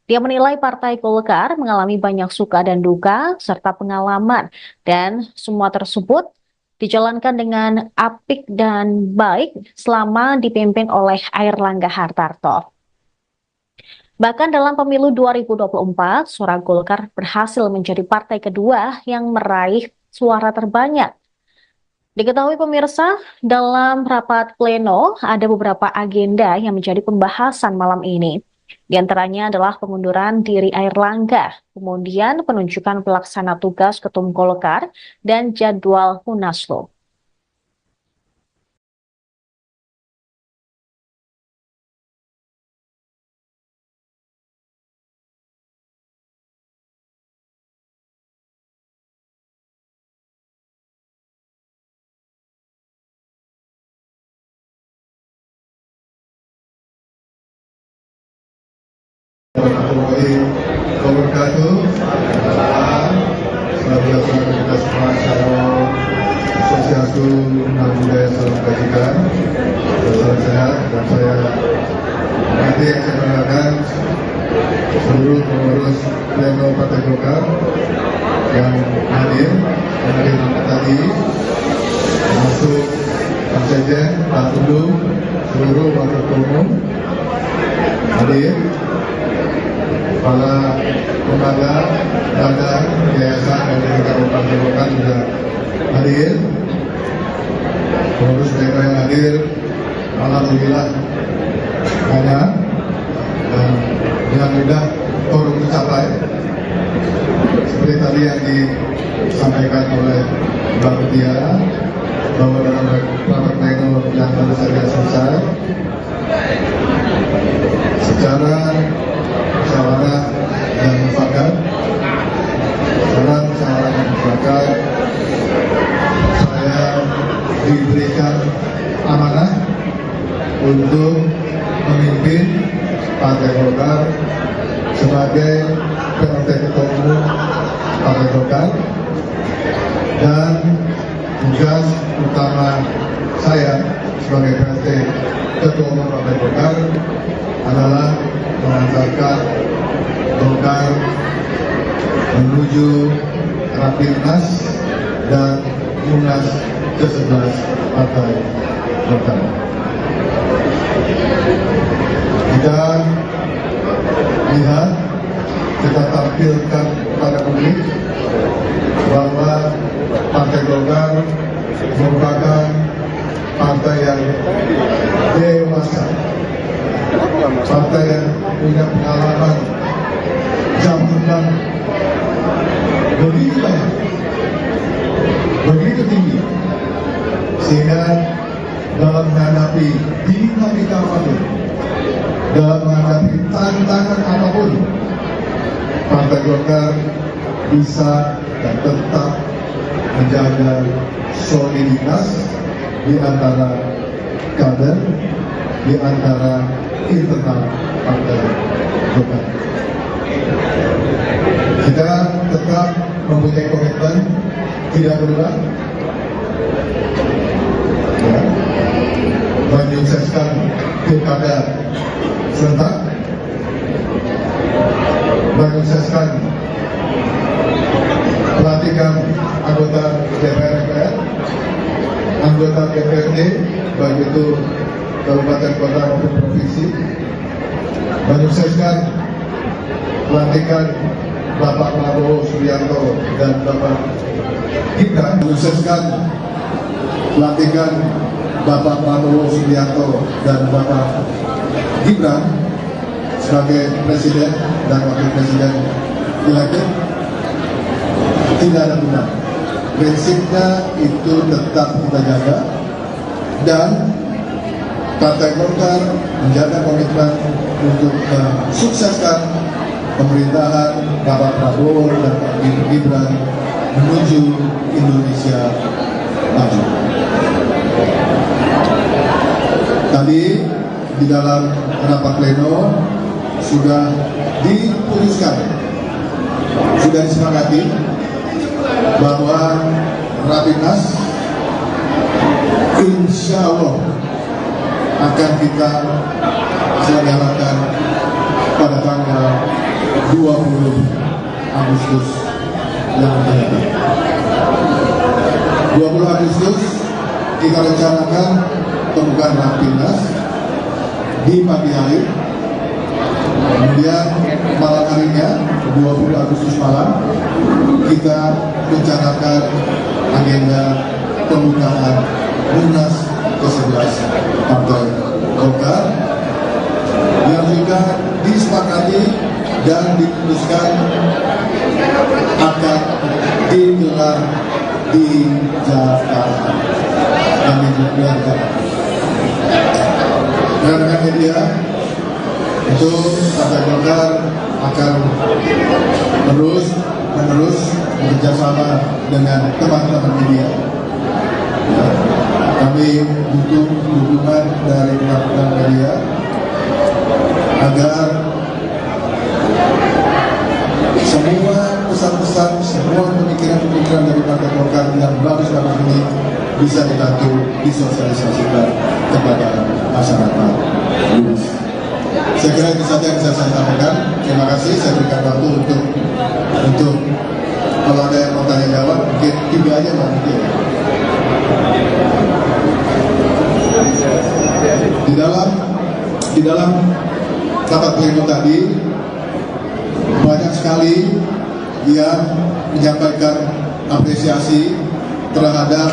Dia menilai Partai Golkar mengalami banyak suka dan duka serta pengalaman dan semua tersebut dijalankan dengan apik dan baik selama dipimpin oleh Airlangga Hartarto. Bahkan dalam pemilu 2024, suara Golkar berhasil menjadi partai kedua yang meraih suara terbanyak. Diketahui pemirsa, dalam rapat pleno ada beberapa agenda yang menjadi pembahasan malam ini. Di antaranya adalah pengunduran diri Airlangga, kemudian penunjukan pelaksana tugas Ketum Golkar, dan jadwal Munaslup. Warahmatullahi wabarakatuh. Selamat kita semua Shalom, Swastiastu, Namo Buddhaya, Salam Kebajikan, salam sehat. Dan saya nanti yang saya perkenalkan seluruh pengurus pleno Partai Golkar yang hadir tadi, termasuk Pak Sekjen, Pak Tundu, seluruh wakil ketua umum hadir, para lembaga, badan, yayasan dan juga Partai Golkar juga hadir. Pengurus mereka yang hadir, alhamdulillah banyak dan dengan mudah forum tercapai. Seperti tadi yang disampaikan oleh Mbak Mutiara, bahwa dalam rapat pleno yang baru saja selesai, secara musyawarah dan mufakat, saya diberikan amanah untuk memimpin Partai Golkar sebagai PLT Ketua Umum Partai Golkar, dan tugas utama saya sebagai PLT Ketua Umum Partai Golkar adalah mengantarkan Golkar menuju Rapimnas dan Munas ke-11 Partai Golkar. Kita lihat, kita tampilkan kepada publik bahwa Partai Golkar merupakan partai yang dewasa, partai yang punya pengalaman jabatan begitu banyak, begitu tinggi, sehingga dalam menghadapi dinamika apapun, dalam menghadapi tantangan apapun, Partai Golkar bisa dan tetap menjaga soliditas di antara kader, di antara internal Partai Golkar. Kita tetap mempunyai komitmen tidak berubah, ya, menyukseskan pilkada serentak, menyukseskan pelantikan anggota DPR MPR, anggota DPRD, baik itu kabupaten, kota maupun provinsi, menyukseskan pelantikan Bapak Prabowo Subianto dan Bapak Gibran, menyukseskan pelantikan Bapak Prabowo Subianto dan Bapak Gibran sebagai Presiden dan Wakil Presiden elected. Tidak ada guna. Prinsipnya itu tetap kita jaga, dan Partai Golkar menjaga komitmen untuk mensukseskan pemerintahan Bapak Prabowo dan Pak Gibran menuju Indonesia maju. Tadi di dalam rapat pleno sudah diputuskan, sudah disepakati bahwa Rapimnas insya Allah akan kita selenggarakan pada tanggal 20 Agustus yang akan datang. 20 Agustus kita rencanakan pembukaan Rapimnas di pagi hari. Kemudian malam harinya 20 Agustus malam kita rencanakan agenda pembukaan Munas ke-11 Partai Golkar yang sudah disepakati dan diputuskan akan digelar di Jakarta. Kami juga rekan-rekan media, itu Partai Golkar akan terus bekerjasama dengan teman-teman media. Kami butuh dukungan dari teman-teman media agar semua pesan-pesan, semua pemikiran-pemikiran dari Partai Golkar yang bagus-bagus ini bisa dibantu disosialisasikan kepada masyarakat luas. Saya kira itu saja yang bisa saya sampaikan. Terima kasih. Saya berikan waktu untuk kalau ada yang mau tanya jawab, mungkin 3 aja lah mungkin. Di dalam rapat pleno tadi banyak sekali yang menyampaikan apresiasi terhadap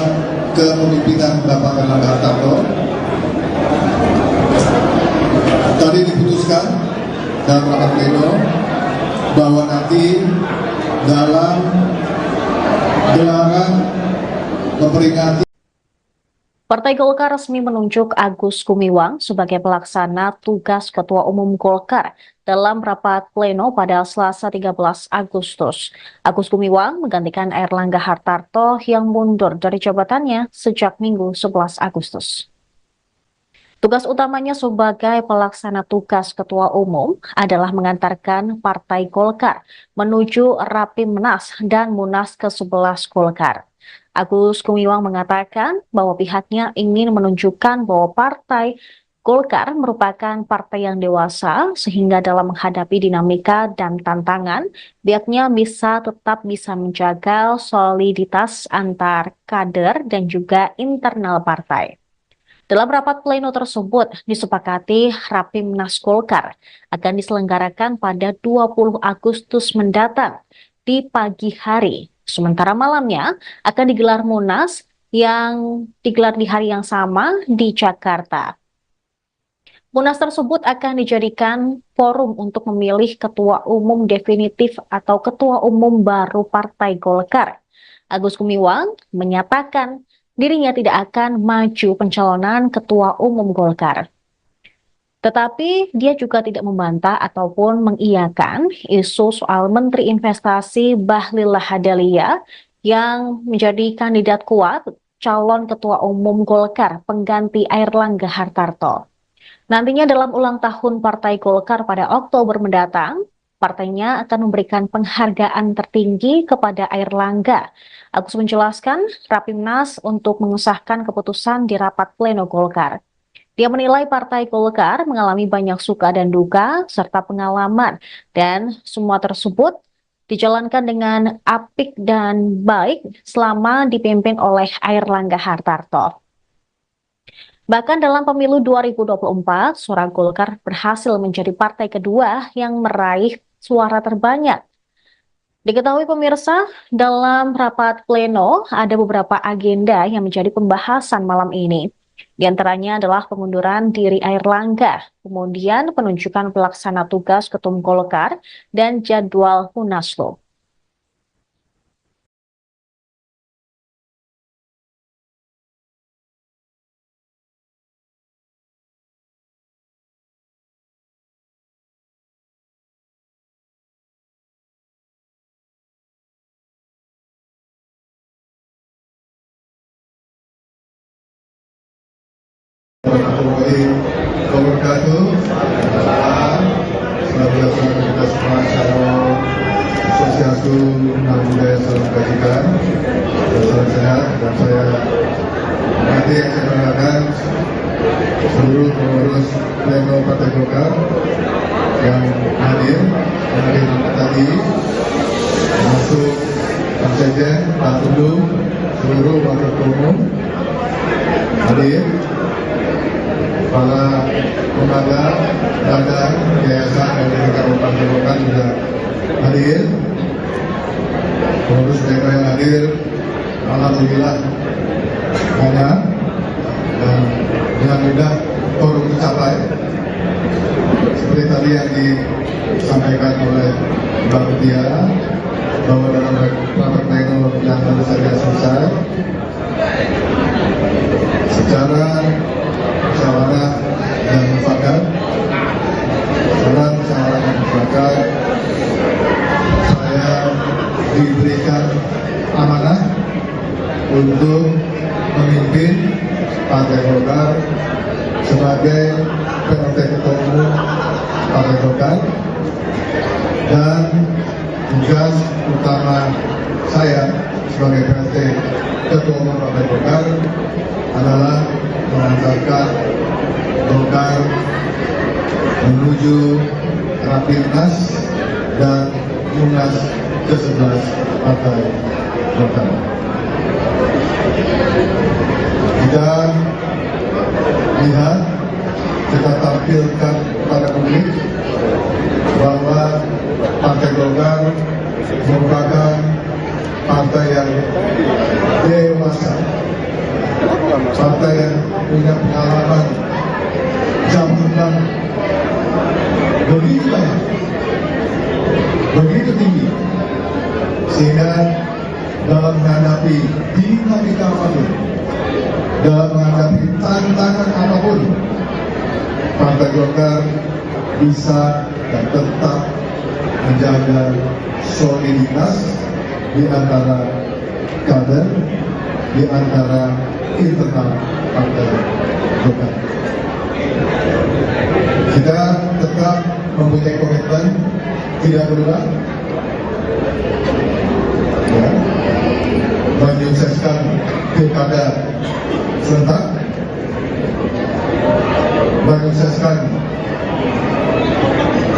kepemimpinan Bapak Erlangga Hartarto. Tadi diputuskan dalam rapat pleno bahwa nanti dalam gelaran memperingati Partai Golkar resmi menunjuk Agus Gumiwang sebagai pelaksana tugas Ketua Umum Golkar dalam rapat pleno pada Selasa 13 Agustus. Agus Gumiwang menggantikan Erlangga Hartarto yang mundur dari jabatannya sejak Minggu 11 Agustus. Tugas utamanya sebagai pelaksana tugas Ketua Umum adalah mengantarkan Partai Golkar menuju Rapimnas dan Munas ke-11 Golkar. Agus Gumiwang mengatakan bahwa pihaknya ingin menunjukkan bahwa Partai Golkar merupakan partai yang dewasa sehingga dalam menghadapi dinamika dan tantangan, pihaknya tetap bisa menjaga soliditas antar kader dan juga internal partai. Dalam rapat pleno tersebut disepakati Rapimnas Golkar akan diselenggarakan pada 20 Agustus mendatang di pagi hari. Sementara malamnya akan digelar Munas yang digelar di hari yang sama di Jakarta. Munas tersebut akan dijadikan forum untuk memilih ketua umum definitif atau ketua umum baru Partai Golkar. Agus Gumiwang menyatakan dirinya tidak akan maju pencalonan ketua umum Golkar. Tetapi dia juga tidak membantah ataupun mengiyakan isu soal Menteri Investasi Bahlil Lahadalia yang menjadi kandidat kuat calon ketua umum Golkar pengganti Erlangga Hartarto. Nantinya dalam ulang tahun Partai Golkar pada Oktober mendatang, partainya akan memberikan penghargaan tertinggi kepada Erlangga. Agus menjelaskan Rapimnas untuk mengesahkan keputusan di rapat pleno Golkar. Dia menilai Partai Golkar mengalami banyak suka dan duka serta pengalaman dan semua tersebut dijalankan dengan apik dan baik selama dipimpin oleh Erlangga Hartarto. Bahkan dalam pemilu 2024, suara Golkar berhasil menjadi partai kedua yang meraih suara terbanyak. Diketahui pemirsa, dalam rapat pleno ada beberapa agenda yang menjadi pembahasan malam ini. Di antaranya adalah pengunduran diri Erlangga, kemudian penunjukan pelaksana tugas Ketum Golkar, dan jadwal Munaslup. Warahmatullahi wabarakatuh. Senantiasa kita semua salam swastiastu, namo buddhaya, salam kebajikan, salam sehat. Dan saya nanti yang saya banggakan seluruh pengurus pleno Partai Golkar yang hadir tadi, termasuk Pak Sekjen, Pak Tudung, seluruh wakil ketua umum hadir, para lembaga, badan, yayasan dan kabupaten Golkar juga hadir, pengurus daerah yang hadir, alhamdulillah banyak, dan dengan mudah forum tercapai seperti tadi yang disampaikan oleh Mbak Mutiara, bahwa dalam rapat pleno yang baru saja selesai secara musyawarah dan mufakat, saya diberikan amanah untuk memimpin Partai Golkar sebagai PLT Ketua Umum Partai Golkar, dan tugas utama saya sebagai PLT Ketua Umum Partai Golkar adalah mengantarkan Golkar menuju Rapimnas dan Munas ke-11 Partai Golkar. Kita lihat, kita tampilkan pada publik bahwa Partai Golkar merupakan partai yang dewasa, partai yang punya pengalaman jabatan begitu banyak, begitu tinggi, sehingga dalam menghadapi dinamika apapun, dalam menghadapi tantangan apapun, Partai Golkar bisa dan tetap menjaga soliditas di antara kader, di antara internal Partai Golkar. Kita tetap mempunyai komitmen tidak berubah, ya, menyukseskan pilkada serentak, menyukseskan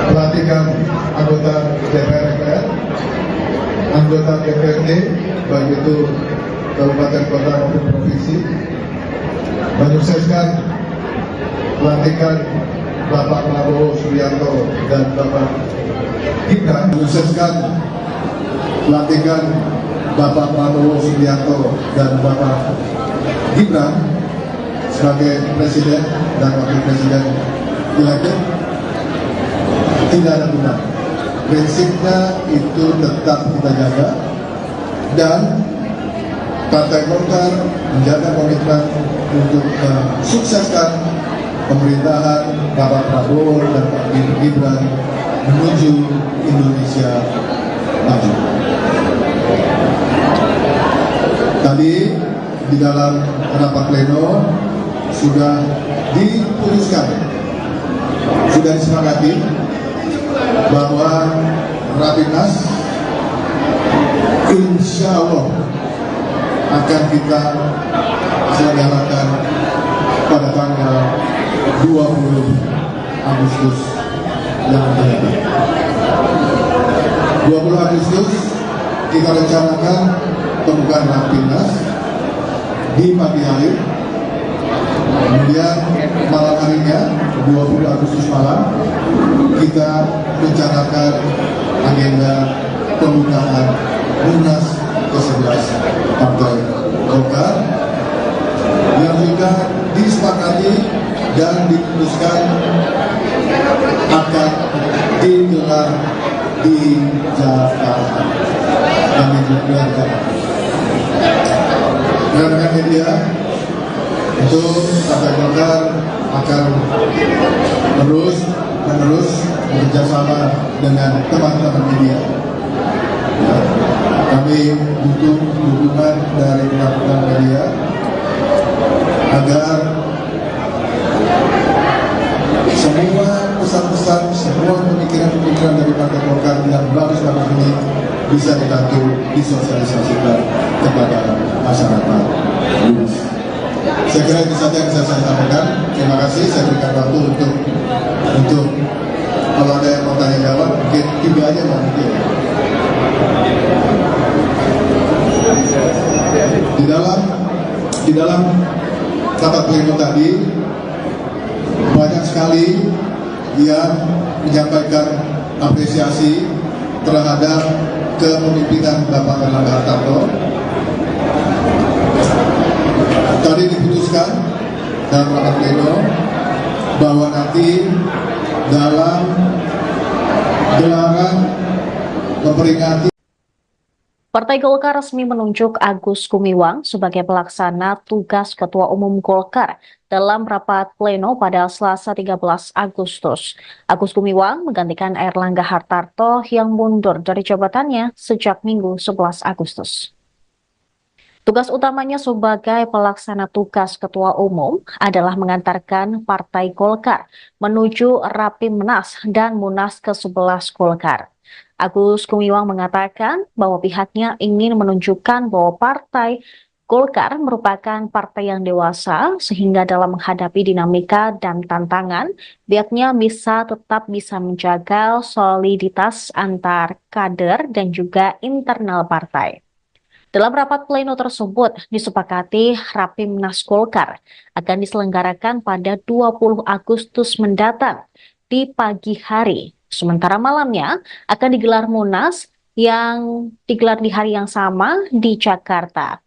pelantikan anggota DPR, anggota DPRD, baik itu kabupaten, kota maupun provinsi, menyukseskan pelantikan Bapak Prabowo Subianto dan Bapak Gibran, menyukseskan pelantikan Bapak Prabowo Subianto dan Bapak Gibran sebagai presiden dan wakil presiden elected. Tidak ada guna. Prinsipnya itu tetap kita jaga, dan Partai Golkar menjaga komitmen untuk mensukseskan pemerintahan Bapak Prabowo dan Pak Gibran menuju Indonesia maju. Tadi di dalam rapat pleno sudah diputuskan, sudah disepakati bahwa Rapimnas insya Allah akan kita selenggarakan pada tanggal 20 Agustus yang akan datang. 20 Agustus kita rencanakan pembukaan Rapimnas di pagi hari. Kemudian malam harinya 20 Agustus malam kita rencanakan agenda pembukaan Munas ke-11 Partai Golkar yang juga disepakati dan diputuskan akan digelar di Jakarta. Rekan-rekan media, itu Partai Golkar akan menerus bekerjasama dengan teman-teman media. Kami butuh dukungan dari teman-teman media agar semua pesan-pesan, semua pemikiran-pemikiran dari Partai Golkar yang bagus-bagus ini bisa dibantu disosialisasikan kepada masyarakat luas. Saya kira itu saja yang bisa saya sampaikan. Terima kasih. Saya berikan waktu untuk Kalau ada yang mau tanya jawab, mungkin 3 aja mau mungkin. Di dalam rapat pleno tadi banyak sekali yang menyampaikan apresiasi terhadap kepemimpinan Bapak Erlangga Hartarto. Tadi diputuskan dalam rapat pleno bahwa nanti dalam gelaran memperingati Partai Golkar resmi menunjuk Agus Gumiwang sebagai pelaksana tugas Ketua Umum Golkar dalam rapat pleno pada Selasa 13 Agustus. Agus Gumiwang menggantikan Airlangga Hartarto yang mundur dari jabatannya sejak Minggu 11 Agustus. Tugas utamanya sebagai pelaksana tugas Ketua Umum adalah mengantarkan Partai Golkar menuju Rapimnas dan Munas ke-11 Golkar. Agus Gumiwang mengatakan bahwa pihaknya ingin menunjukkan bahwa Partai Golkar merupakan partai yang dewasa sehingga dalam menghadapi dinamika dan tantangan, pihaknya tetap bisa menjaga soliditas antar kader dan juga internal partai. Dalam rapat pleno tersebut disepakati Rapimnas Golkar akan diselenggarakan pada 20 Agustus mendatang di pagi hari. Sementara malamnya akan digelar Munas yang digelar di hari yang sama di Jakarta.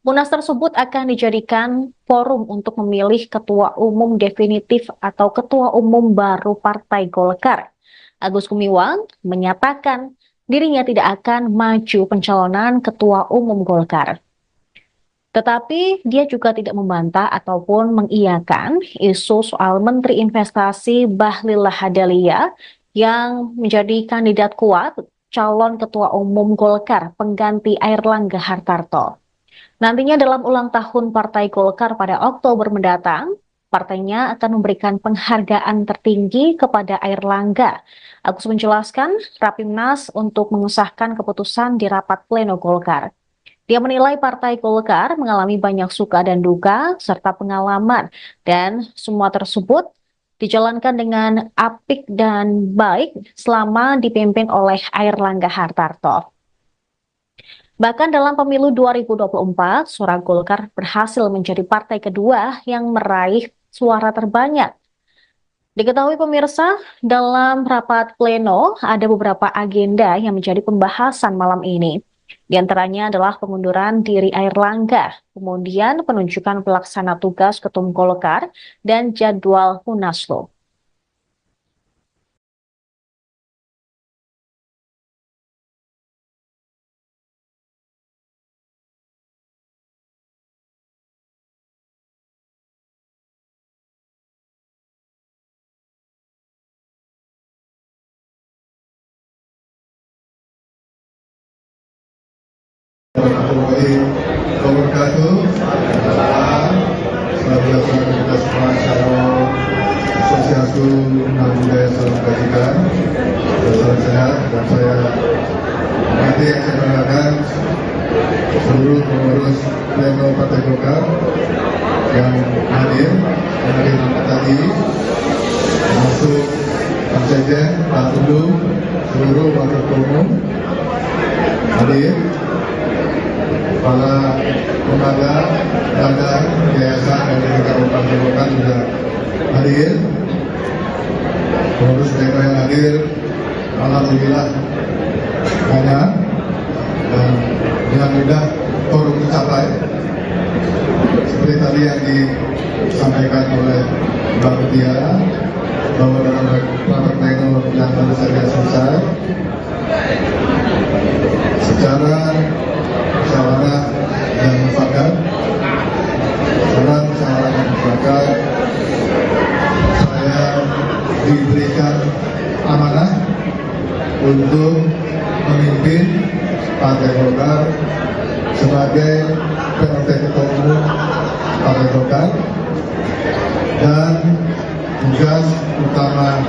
Munas tersebut akan dijadikan forum untuk memilih ketua umum definitif atau ketua umum baru Partai Golkar. Agus Gumiwang menyatakan dirinya tidak akan maju pencalonan ketua umum Golkar. Tetapi dia juga tidak membantah ataupun mengiyakan isu soal Menteri Investasi Bahlil Lahadalia yang menjadi kandidat kuat calon ketua umum Golkar pengganti Airlangga Hartarto. Nantinya dalam ulang tahun Partai Golkar pada Oktober mendatang, partainya akan memberikan penghargaan tertinggi kepada Airlangga. Agus menjelaskan Rapimnas untuk mengesahkan keputusan di rapat pleno Golkar. Dia menilai Partai Golkar mengalami banyak suka dan duka serta pengalaman dan semua tersebut dijalankan dengan apik dan baik selama dipimpin oleh Airlangga Hartarto. Bahkan dalam pemilu 2024, suara Golkar berhasil menjadi partai kedua yang meraih suara terbanyak. Diketahui pemirsa, dalam rapat pleno ada beberapa agenda yang menjadi pembahasan malam ini. Di antaranya adalah pengunduran diri Airlangga, kemudian penunjukan pelaksana tugas Ketum Golkar, dan jadwal Munaslup. Warahmatullahi wabarakatuh. Salam kita semua, Shalom, Swastiastu, Namo Buddhaya, Salam Kebajikan, salam sehat. Dan saya nanti yang saya banggakan seluruh pengurus pleno Partai Golkar yang hadir tadi, termasuk Pak Sekjen, Pak Tundu, seluruh wakil ketua umum hadir, para lembaga, badan, yayasan, dan lingkungan Partai Golkar juga hadir. Pengurus mereka yang hadir, alhamdulillah banyak, dan dengan mudah forum tercapai. Seperti tadi yang disampaikan oleh Mbak Mutiara, bahwa dalam rapat pleno yang baru saja selesai, secara musyawarah dan mufakat, saya diberikan amanah untuk memimpin Partai Golkar sebagai PLT Ketua Umum Partai Golkar, dan tugas utama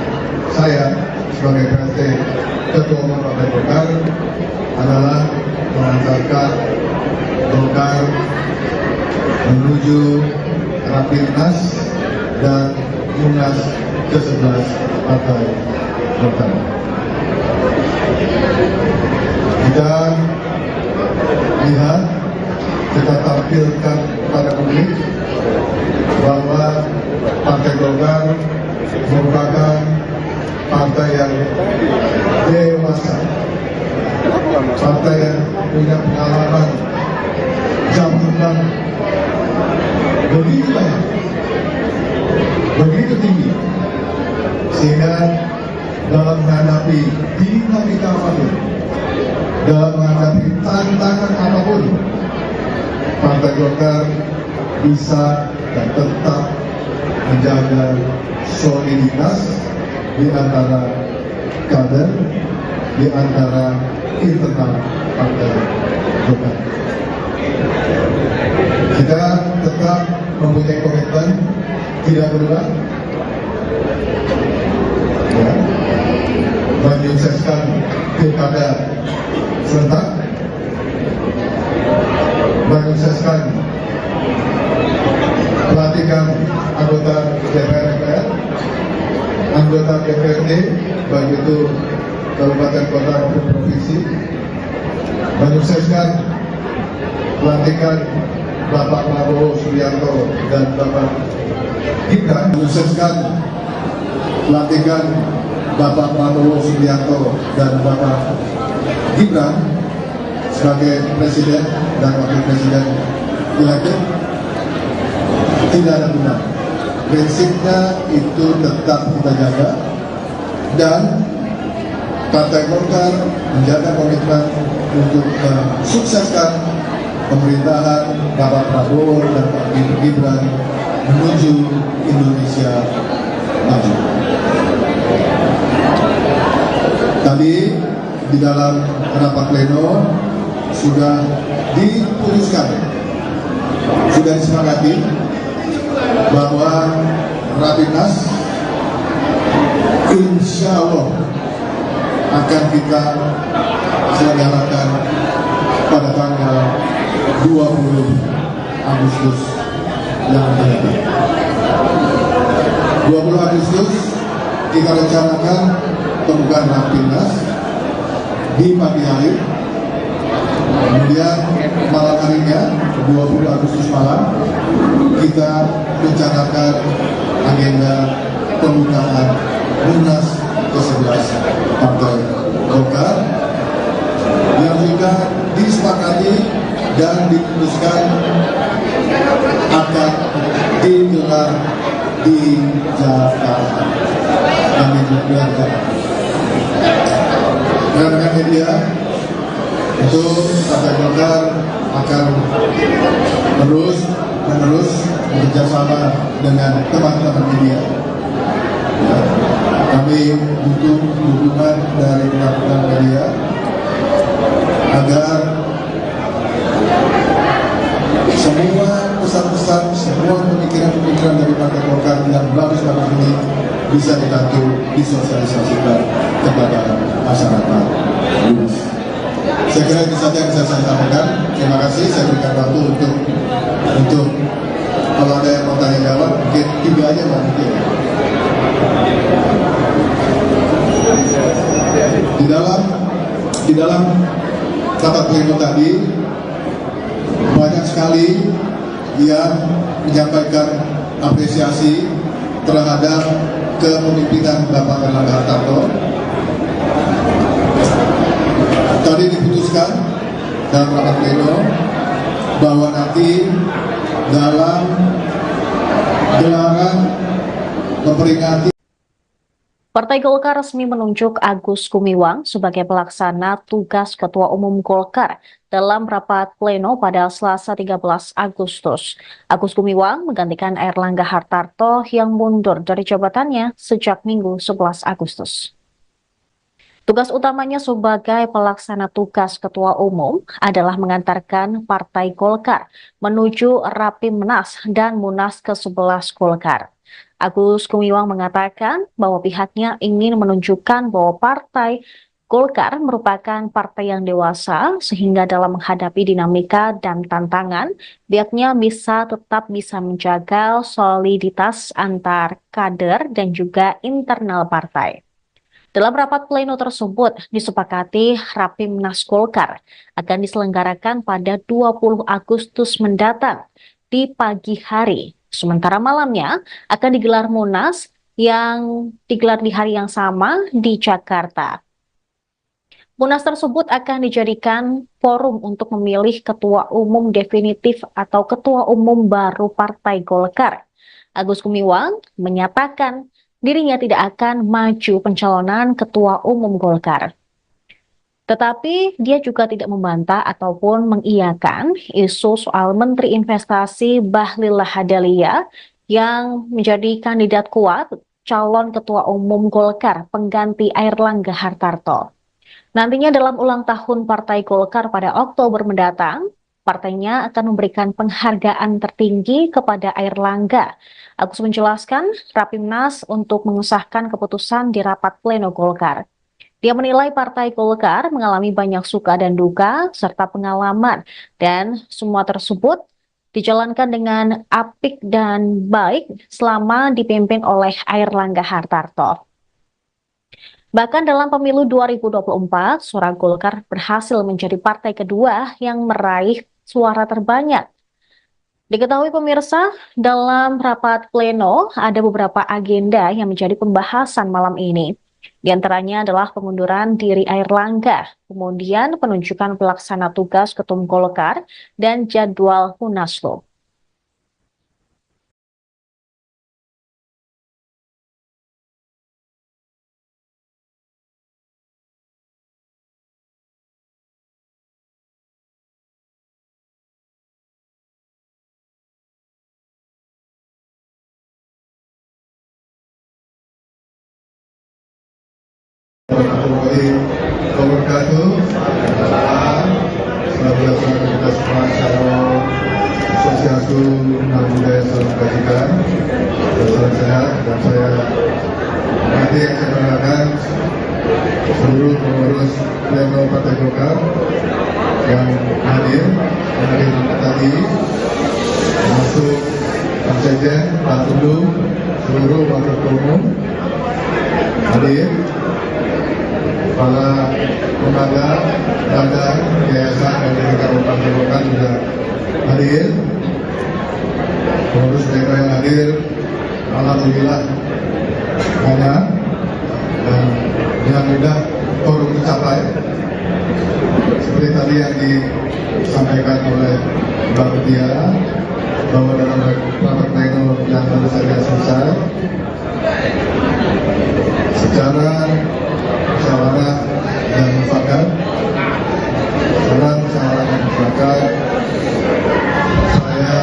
saya sebagai PLT Ketua Umum Partai Golkar adalah mengantarkan Golkar menuju Rapimnas dan Munas ke-11 Partai Golkar. Kita lihat, kita tampilkan kepada publik bahwa Partai Golkar merupakan partai yang dewasa, partai yang punya pengalaman jam terbang begitu banyak, begitu tinggi, sehingga dalam menghadapi dinamika apapun, dalam menghadapi tantangan apapun, Partai Golkar bisa dan tetap menjaga soliditas di antara kader, di antara internal Partai Golkar. Kita tetap mempunyai komitmen tidak berubah, ya, menyukseskan pilkada serentak, menyukseskan pelantikan anggota DPR MPR, anggota DPRD, baik itu kabupaten, kota maupun provinsi, menyukseskan pelantikan Bapak Prabowo Subianto dan Bapak Gibran, menyukseskan pelantikan Bapak Prabowo Subianto dan Bapak Gibran sebagai presiden dan wakil presiden elected. Tidak ada guna. Prinsipnya itu tetap kita jaga, dan Partai Golkar menjaga komitmen untuk mensukseskan pemerintahan Bapak Prabowo dan Pak Gibran menuju Indonesia maju. Tadi di dalam rapat pleno sudah diputuskan, sudah disepakati bahwa Rapimnas insya Allah akan kita selenggarakan pada tanggal 20 Agustus yang akan datang. 20 Agustus kita rencanakan pembukaan Rapimnas di pagi hari. Kemudian malam harinya 20 Agustus malam kita rencanakan agenda pembukaan Munas ke-11 Partai Golkar yang sudah disepakati dan diputuskan akan digelar di Jakarta. Kami juga rekan-rekan media, itu Partai Golkar akan menerus bekerjasama dengan teman-teman media. Ya, kami butuh dukungan dari teman-teman media agar semua pesan-pesan, semua pemikiran-pemikiran dari Partai Golkar yang bagus-bagus ini bisa dibantu disosialisasikan kepada masyarakat luas. Saya kira itu saja yang bisa saya sampaikan. Terima kasih. Saya berikan waktu untuk kalau ada yang mau tanya jawab, mungkin 3 aja Mbak, mungkin. Di dalam rapat pleno tadi banyak sekali yang menyampaikan apresiasi terhadap kepemimpinan Bapak Erlangga Hartarto. Tadi diputuskan dalam rapat pleno bahwa nanti dalam gelaran memperingati Partai Golkar resmi menunjuk Agus Gumiwang sebagai pelaksana tugas Ketua Umum Golkar dalam rapat pleno pada Selasa 13 Agustus. Agus Gumiwang menggantikan Erlangga Hartarto yang mundur dari jabatannya sejak Minggu 11 Agustus. Tugas utamanya sebagai pelaksana tugas Ketua Umum adalah mengantarkan Partai Golkar menuju Rapimnas dan Munas ke-11 Golkar. Agus Gumiwang mengatakan bahwa pihaknya ingin menunjukkan bahwa partai Golkar merupakan partai yang dewasa sehingga dalam menghadapi dinamika dan tantangan, pihaknya tetap bisa menjaga soliditas antar kader dan juga internal partai. Dalam rapat pleno tersebut, disepakati Rapimnas Golkar akan diselenggarakan pada 20 Agustus mendatang di pagi hari. Sementara malamnya akan digelar Munas yang digelar di hari yang sama di Jakarta. Munas tersebut akan dijadikan forum untuk memilih ketua umum definitif atau ketua umum baru Partai Golkar. Agus Gumiwang menyatakan dirinya tidak akan maju pencalonan ketua umum Golkar. Tetapi dia juga tidak membantah ataupun mengiyakan isu soal Menteri Investasi Bahlil Lahadalia yang menjadi kandidat kuat calon ketua umum Golkar pengganti Airlangga Hartarto. Nantinya dalam ulang tahun Partai Golkar pada Oktober mendatang, partainya akan memberikan penghargaan tertinggi kepada Airlangga. Agus menjelaskan Rapimnas untuk mengesahkan keputusan di rapat pleno Golkar. Dia menilai Partai Golkar mengalami banyak suka dan duka serta pengalaman dan semua tersebut dijalankan dengan apik dan baik selama dipimpin oleh Airlangga Hartarto. Bahkan dalam pemilu 2024, suara Golkar berhasil menjadi partai kedua yang meraih suara terbanyak. Diketahui pemirsa, dalam rapat pleno ada beberapa agenda yang menjadi pembahasan malam ini. Di antaranya adalah pengunduran diri Airlangga, kemudian penunjukan pelaksana tugas Ketum Golkar, dan jadwal Munaslup. Warahmatullahi wabarakatuh. Selamat datang kita semua Shalom Swastiastu, Namo Buddhaya, Salam Kebajikan, salam sehat. Dan saya nanti yang saya banggakan seluruh pengurus pleno Partai Golkar yang hadir tadi, termasuk Pak Sekjen, Pak Tundu, seluruh wakil umum hadir, para lembaga, badan, yayasan dan delegasi Partai Golkar juga hadir. Pengurus daerah yang hadir, alhamdulillah banyak dan dengan mudah forum tercapai. Seperti tadi yang disampaikan oleh Mbak Mutia, bahwa dalam rapat pleno yang baru saja selesai, secara musyawarah dan mufakat, saya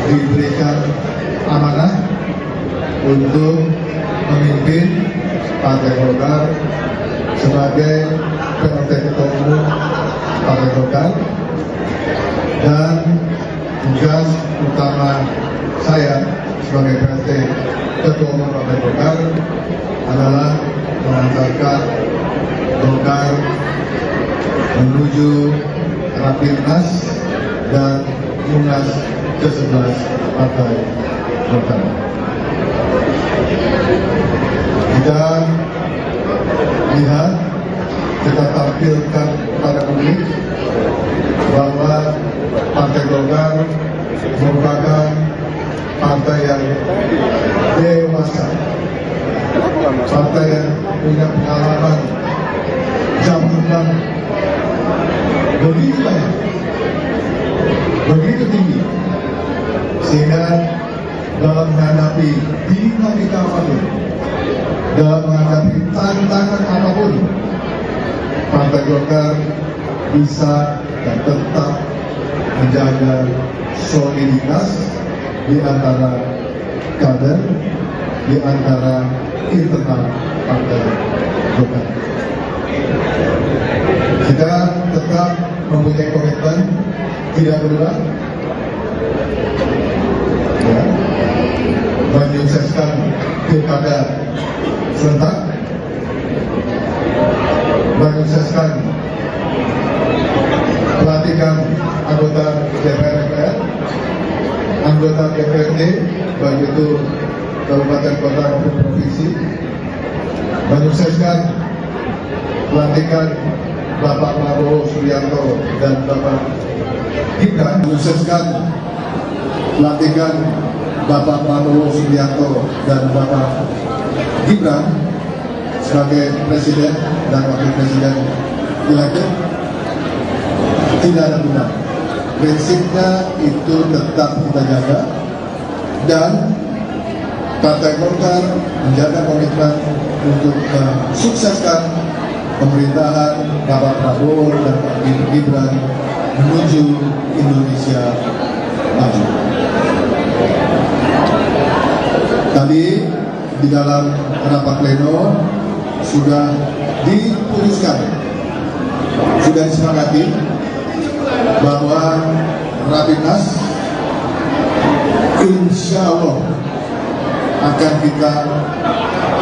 diberikan amanah untuk memimpin Partai Golkar sebagai PLT Ketua Umum Partai Golkar, dan tugas utama saya sebagai PLT Ketua Umum Partai Golkar adalah mengantarkan Golkar menuju Rapimnas dan Munas ke-11 Partai Golkar. Kita lihat, kita tampilkan kepada publik bahwa Partai Golkar merupakan partai yang dewasa, partai yang punya pengalaman jabatan begitu banyak, begitu tinggi, sehingga dalam menghadapi dinamika apapun, dalam menghadapi tantangan apapun, Partai Golkar bisa dan tetap menjaga soliditas di antara kader, di antara internal Partai Golkar. Kita tetap mempunyai komitmen tidak berubah, ya, menyukseskan pilkada serentak, menyukseskan pelantikan anggota DPR MPR, anggota DPRD, baik itu kabupaten, kota maupun provinsi, menyukseskan pelantikan Bapak Prabowo Subianto dan Bapak Gibran, menyukseskan pelantikan Bapak Prabowo Subianto dan Bapak Gibran sebagai Presiden dan Wakil Presiden elected. Tidak ada benar. Prinsipnya itu tetap kita jaga, dan Partai Golkar menjaga komitmen untuk mensukseskan pemerintahan Bapak Prabowo dan Pak Gibran menuju Indonesia maju. Tadi di dalam rapat pleno sudah diputuskan, sudah disepakati bahwa Rapimnas insya Allah akan kita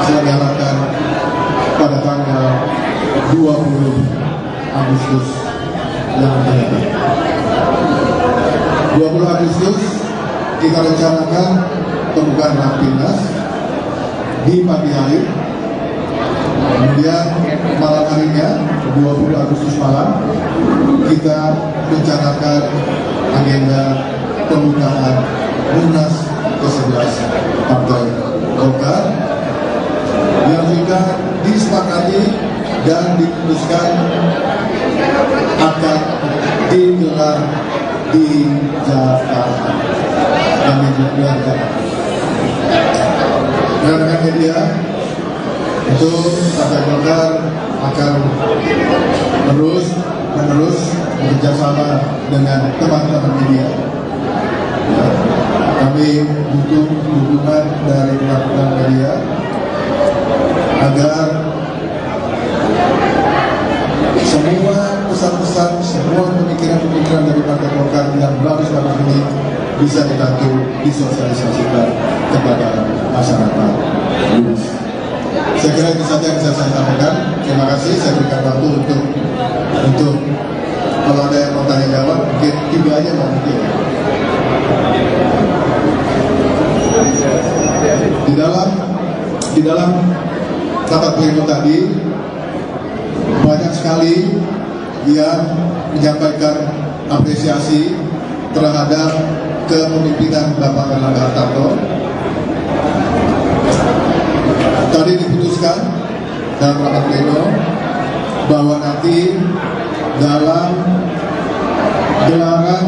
selenggarakan pada tanggal 20 Agustus yang akan datang. 20 Agustus kita rencanakan pembukaan Rapimnas di pagi hari. Kemudian malam harinya 20 Agustus malam kita rencanakan agenda pembukaan Munas ke-11 Partai Golkar yang sudah disepakati dan diputuskan akan digelar di Jakarta. Kami juga rekan-rekan media, itu Partai Golkar akan menerus bekerjasama dengan teman-teman media. Kami butuh dukungan dari teman-teman media agar semua pesan-pesan, semua pemikiran-pemikiran dari Partai Golkar yang bagus-bagus ini bisa dibantu disosialisasikan kepada masyarakat luas. Saya kira itu saja yang bisa saya sampaikan. Terima kasih. Saya berikan waktu untuk kalau ada yang mau tanya jawab, mungkin 3 aja mau mungkin. Di dalam rapat pleno tadi banyak sekali yang menyampaikan apresiasi terhadap kepemimpinan Bapak Erlangga Hartarto. Tadi diputuskan dalam rapat pleno bahwa nanti dalam gelaran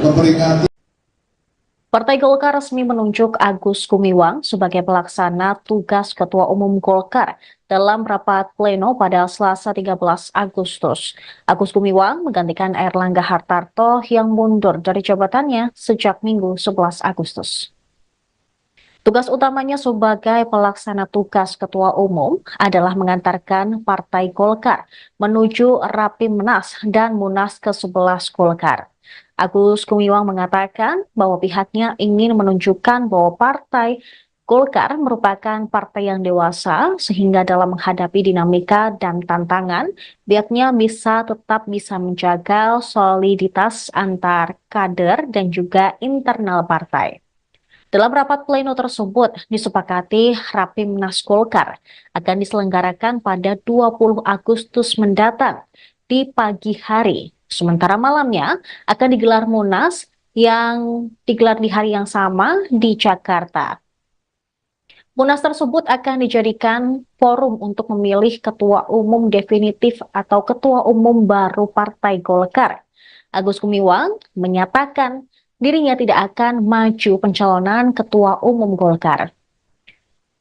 memperingati Partai Golkar resmi menunjuk Agus Gumiwang sebagai pelaksana tugas Ketua Umum Golkar dalam rapat pleno pada Selasa 13 Agustus. Agus Gumiwang menggantikan Erlangga Hartarto yang mundur dari jabatannya sejak Minggu 11 Agustus. Tugas utamanya sebagai pelaksana tugas Ketua Umum adalah mengantarkan Partai Golkar menuju Rapimnas dan Munas ke-11 Golkar. Agus Gumiwang mengatakan bahwa pihaknya ingin menunjukkan bahwa Partai Golkar merupakan partai yang dewasa sehingga dalam menghadapi dinamika dan tantangan, pihaknya tetap bisa menjaga soliditas antar kader dan juga internal partai. Dalam rapat pleno tersebut disepakati Rapimnas Golkar akan diselenggarakan pada 20 Agustus mendatang di pagi hari. Sementara malamnya akan digelar Munas yang digelar di hari yang sama di Jakarta. Munas tersebut akan dijadikan forum untuk memilih ketua umum definitif atau ketua umum baru Partai Golkar. Agus Gumiwang menyatakan dirinya tidak akan maju pencalonan ketua umum Golkar.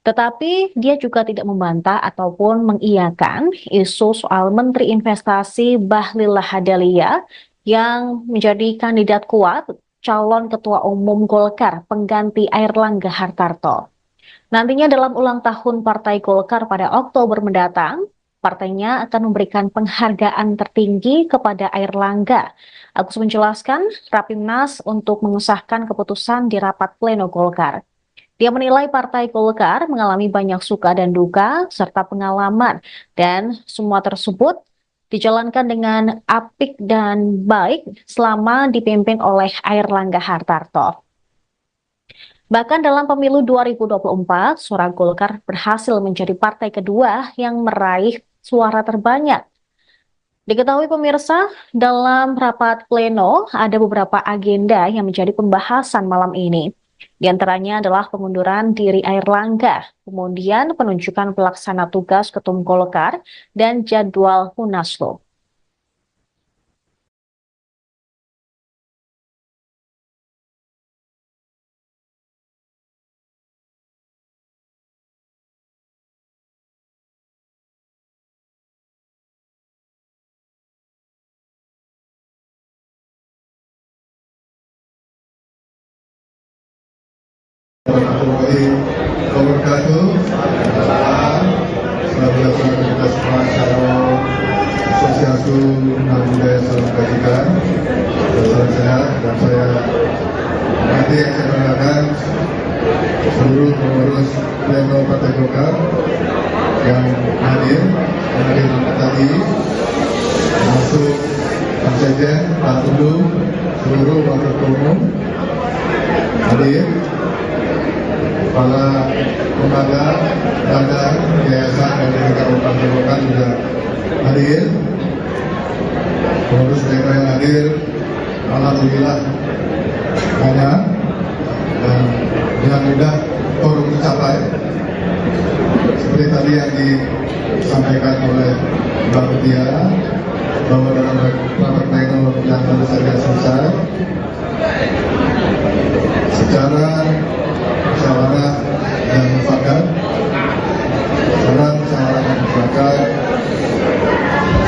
Tetapi dia juga tidak membantah ataupun mengiyakan isu soal Menteri Investasi Bahlil Lahadalia yang menjadi kandidat kuat calon ketua umum Golkar pengganti Erlangga Hartarto. Nantinya dalam ulang tahun Partai Golkar pada Oktober mendatang, partainya akan memberikan penghargaan tertinggi kepada Erlangga. Agus menjelaskan Rapimnas untuk mengesahkan keputusan di rapat pleno Golkar. Dia menilai Partai Golkar mengalami banyak suka dan duka serta pengalaman dan semua tersebut dijalankan dengan apik dan baik selama dipimpin oleh Airlangga Hartarto. Bahkan dalam pemilu 2024, suara Golkar berhasil menjadi partai kedua yang meraih suara terbanyak. Diketahui pemirsa, dalam rapat pleno ada beberapa agenda yang menjadi pembahasan malam ini. Di antaranya adalah pengunduran diri Airlangga, kemudian penunjukan pelaksana tugas Ketum Golkar, dan jadwal Munaslup. Warahmatullahi wabarakatuh. Selamat aktivitas masyarakat Asosiasi Anak Budaya Salam Kebajikan. Salam sehat, dan saya nanti yang saya banggakan seluruh pengurus pleno Partai Golkar yang hadir tadi, termasuk Pak Sekjen, Pak Tudung, seluruh wakil umum hadir, para lembaga, badan, yayasan dan lembaga Partai Golkar juga hadir. Pengurus mereka yang hadir, alhamdulillah banyak dan dengan mudah forum tercapai. Seperti tadi yang disampaikan oleh Mbak Mutia, bahwa dalam rapat pleno yang baru saja selesai, secara musyawarah dan mufakat,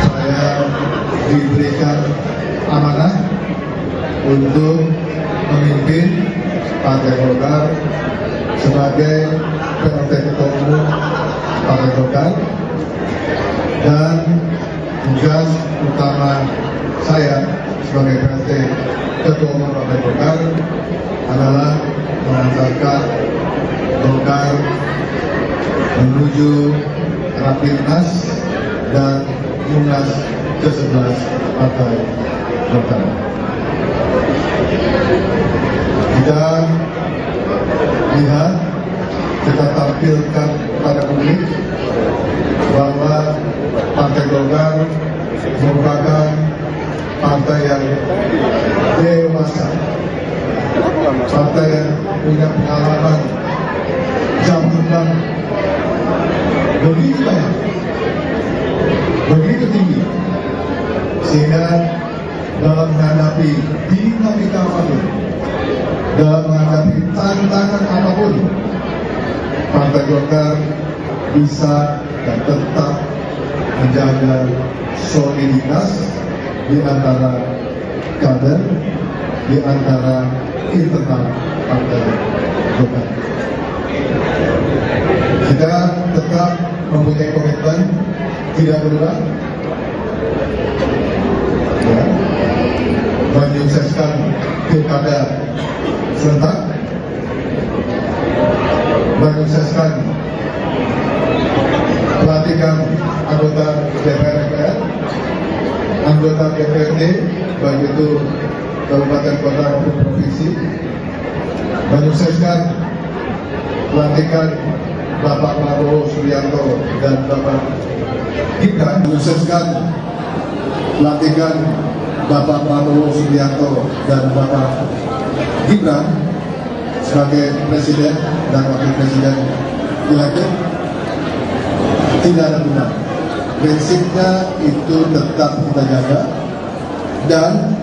saya diberikan amanah untuk memimpin Partai Golkar sebagai PLT Ketua Umum Partai Golkar, dan tugas utama saya sebagai PLT Ketua Umum Partai Golkar adalah mengantarkan Golkar menuju Rapimnas dan Munas ke-11 Partai Golkar. Kita lihat, kita tampilkan kepada publik bahwa Partai Golkar merupakan partai yang dewasa, partai yang punya pengalaman jabatan begitu banyak, begitu tinggi, sehingga dalam menghadapi dinamika apapun, dalam menghadapi tantangan apapun, Partai Golkar bisa dan tetap menjaga soliditas di antara kader, di antara internal Partai Golkar. Kita tetap mempunyai komitmen tidak berubah, ya, menyukseskan pilkada serentak, menyukseskan pelantikan anggota DPR MPR, anggota DPRD, baik itu kabupaten, kota maupun provinsi, menyukseskan pelantikan Bapak Prabowo Subianto dan Bapak Gibran, menyukseskan pelantikan Bapak Prabowo Subianto dan Bapak Gibran sebagai Presiden dan Wakil Presiden elected. Tidak ada benar. Prinsipnya itu tetap kita jaga, dan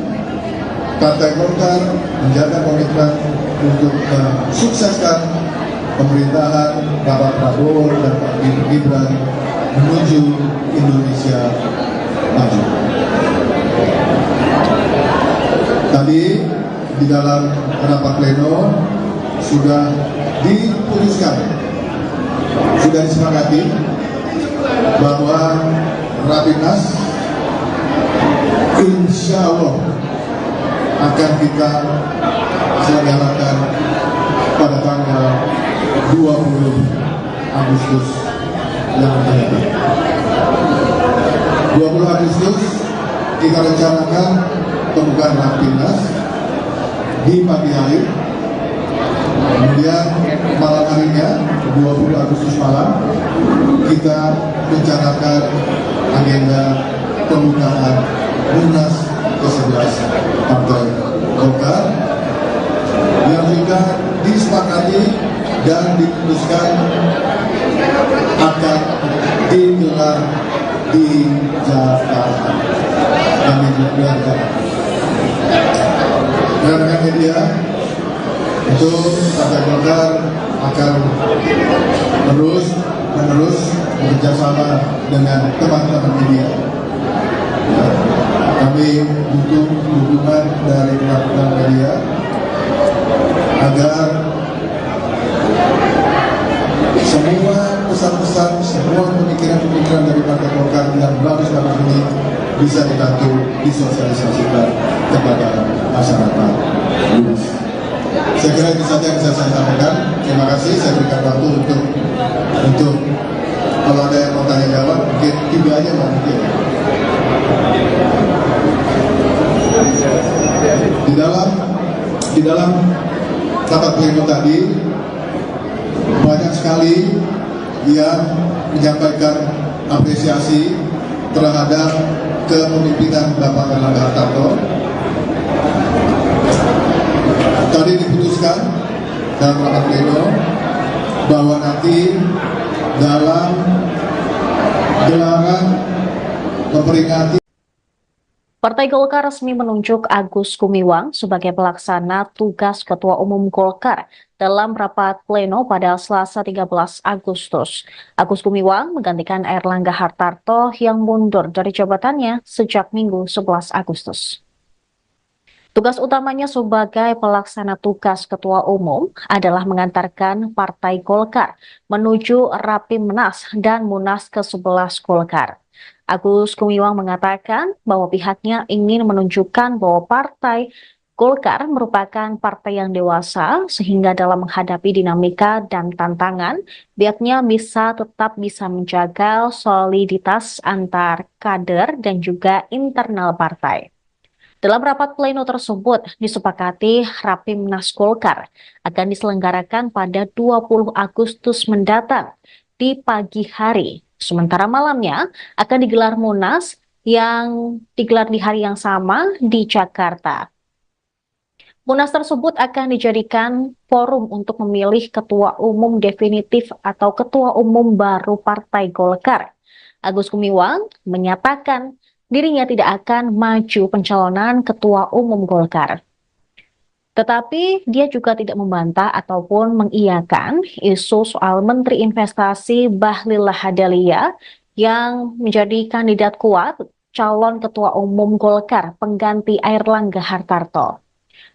Partai Golkar menjaga komitmen untuk mensukseskan pemerintahan Bapak Prabowo dan Pak Gibran menuju Indonesia maju. Tadi di dalam rapat pleno sudah diputuskan, sudah disepakati bahwa Rapimnas insya Allah akan kita selenggarakan pada tanggal 20 Agustus yang akan datang. 20 Agustus kita rencanakan pembukaan Rapimnas di pagi hari. Kemudian malam harinya 20 Agustus malam kita rencanakan agenda pembukaan Munas ke-11 Partai Golkar yang juga disepakati dan diputuskan akan digelar di Jakarta. Kami juga rekan-rekan media, itu Partai Golkar akan terus bekerjasama dengan teman-teman media. Kami butuh dukungan dari teman-teman media agar semua pesan-pesan, semua pemikiran-pemikiran dari Partai Golkar yang bagus-bagus ini bisa dibantu disosialisasikan kepada masyarakat luas. Saya kira itu saja yang bisa saya sampaikan. Terima kasih. Saya berikan waktu untuk kalau ada yang mau tanya jawab, mungkin 3 aja lah mungkin. Di dalam rapat pleno tadi banyak sekali yang menyampaikan apresiasi terhadap kepemimpinan Bapak Erlangga Hartarto. Tadi diputuskan dalam rapat pleno bahwa nanti dalam gelaran memperingati Partai Golkar resmi menunjuk Agus Gumiwang sebagai pelaksana tugas Ketua Umum Golkar dalam rapat pleno pada Selasa 13 Agustus. Agus Gumiwang menggantikan Erlangga Hartarto yang mundur dari jabatannya sejak Minggu 11 Agustus. Tugas utamanya sebagai pelaksana tugas Ketua Umum adalah mengantarkan Partai Golkar menuju Rapimnas dan Munas ke-11 Golkar. Agus Gumiwang mengatakan bahwa pihaknya ingin menunjukkan bahwa Partai Golkar merupakan partai yang dewasa sehingga dalam menghadapi dinamika dan tantangan, pihaknya tetap bisa menjaga soliditas antar kader dan juga internal partai. Dalam rapat pleno tersebut disepakati Rapimnas Golkar akan diselenggarakan pada 20 Agustus mendatang di pagi hari. Sementara malamnya akan digelar Munas yang digelar di hari yang sama di Jakarta. Munas tersebut akan dijadikan forum untuk memilih ketua umum definitif atau ketua umum baru Partai Golkar. Agus Gumiwang menyatakan dirinya tidak akan maju pencalonan ketua umum Golkar. Tetapi dia juga tidak membantah ataupun mengiyakan isu soal Menteri Investasi Bahlil Lahadalia yang menjadi kandidat kuat calon ketua umum Golkar pengganti Erlangga Hartarto.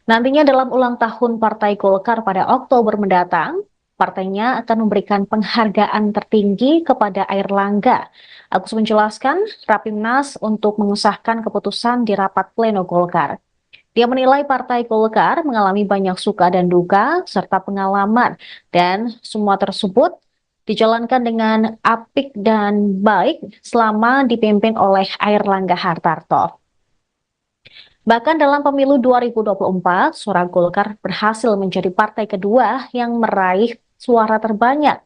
Nantinya dalam ulang tahun Partai Golkar pada Oktober mendatang, partainya akan memberikan penghargaan tertinggi kepada Erlangga. Agus menjelaskan Rapimnas untuk mengesahkan keputusan di rapat pleno Golkar. Dia menilai Partai Golkar mengalami banyak suka dan duka serta pengalaman dan semua tersebut dijalankan dengan apik dan baik selama dipimpin oleh Erlangga Hartarto. Bahkan dalam pemilu 2024, suara Golkar berhasil menjadi partai kedua yang meraih suara terbanyak.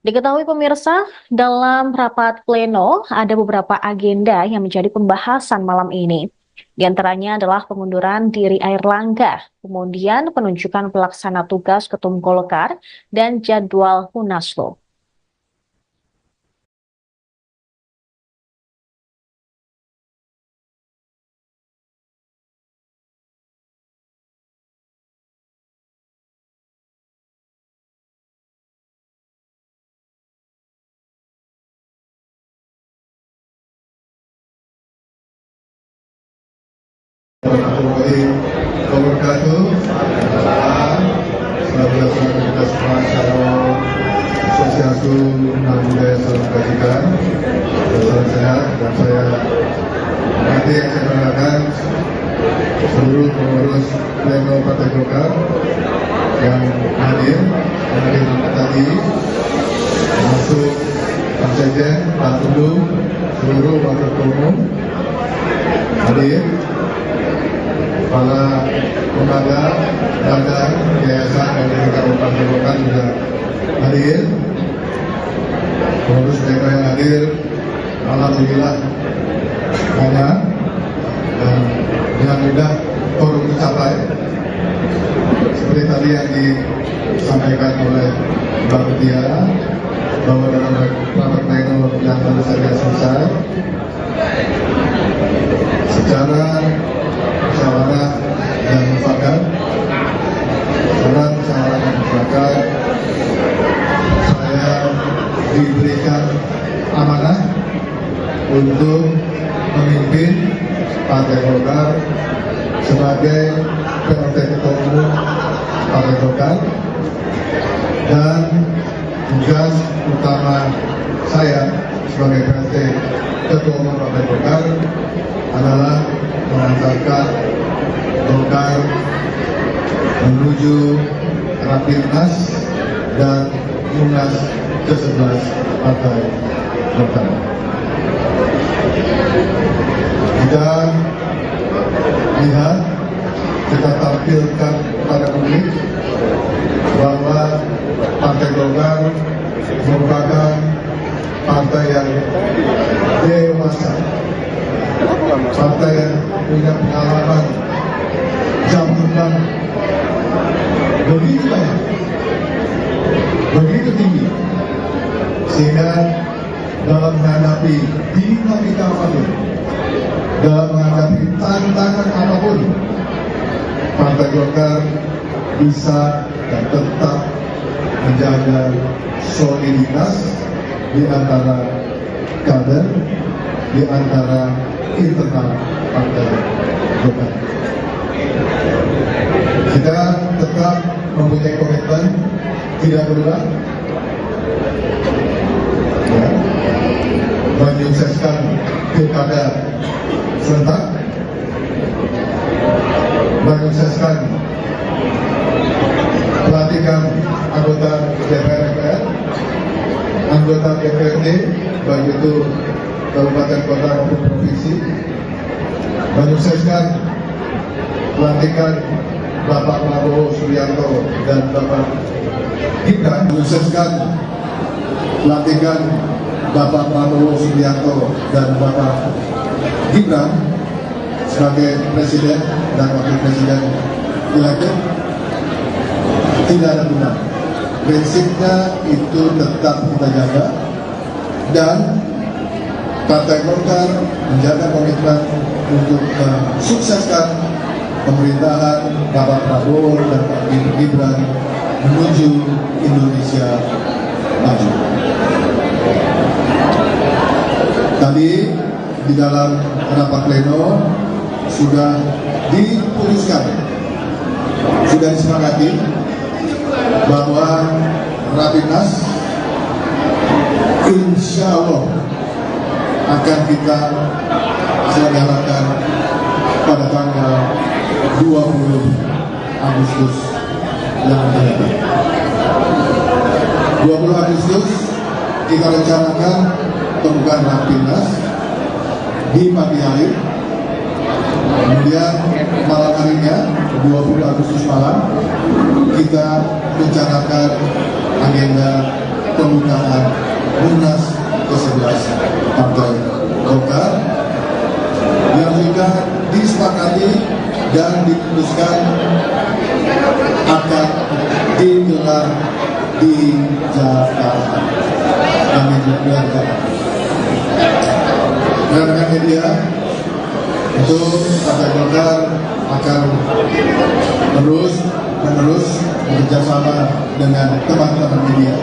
Diketahui pemirsa, dalam rapat pleno ada beberapa agenda yang menjadi pembahasan malam ini. Di antaranya adalah pengunduran diri Erlangga, kemudian penunjukan pelaksana tugas Ketum Golkar, dan jadwal Munaslup. Warahmatullahi wabarakatuh. Salam Shalom, Swastiastu, Namo Buddhaya, Salam Kebajikan, salam sehat. Dan saya nanti yang saya perkenalkan seluruh pengurus pleno Partai Golkar yang hadir tadi, termasuk Pak Sekjen, Pak Tudung, seluruh wakil ketua umum hadir, para lembaga, badan, yayasan dan juga Partai Golkar juga hadir, pengurus mereka yang hadir, alhamdulillah banyak dan dengan mudah forum tercapai seperti tadi yang disampaikan oleh Mbak Mutia bahwa dalam rapat pleno yang baru saja selesai secara musyawarah dan mufakat saya diberikan amanah untuk memimpin Partai Golkar sebagai PLT Ketua Umum Partai Golkar, dan tugas utama saya sebagai PLT Ketua Umum Partai Golkar adalah mengantarkan Golkar menuju Rapimnas dan Munas ke-11 Partai Golkar. Kita lihat, kita tampilkan kepada publik bahwa Partai Golkar merupakan partai yang dewasa, partai yang punya pengalaman jam terbang begitu banyak, begitu tinggi, sehingga dalam menghadapi dinamika apapun, dalam menghadapi tantangan apapun, Partai Golkar bisa dan tetap menjaga soliditas di antara kader, di antara internal Partai Golkar. Kita tetap mempunyai komitmen tidak berulang, ya, menyukseskan pilkada serentak, menyukseskan pelantikan anggota DPR MPR, anggota DPRD, baik itu kabupaten, kota maupun provinsi, menyukseskan pelantikan Bapak Prabowo Subianto dan Bapak Gibran, menyukseskan pelantikan Bapak Prabowo Subianto dan Bapak Gibran sebagai Presiden dan Wakil Presiden elected. Tidak ada guna. Prinsipnya itu tetap kita jaga, dan Partai Golkar menjaga komitmen untuk mensukseskan pemerintahan Bapak Prabowo dan Pak Gibran menuju Indonesia maju. Tadi di dalam rapat pleno sudah diputuskan, sudah disepakati bahwa Rapimnas insya Allah akan kita selenggarakan pada tanggal 20 Agustus yang akan datang. 20 Agustus kita rencanakan pembukaan Rapimnas di pagi hari. Kemudian malam harinya 20 Agustus malam kita rencanakan agenda pembukaan Munas ke-11 Partai Golkar yang sudah disepakati dan diputuskan akan digelar di Jakarta. Kami juga rekan-rekan media, untuk Partai Golkar akan terus bekerjasama dengan teman-teman media.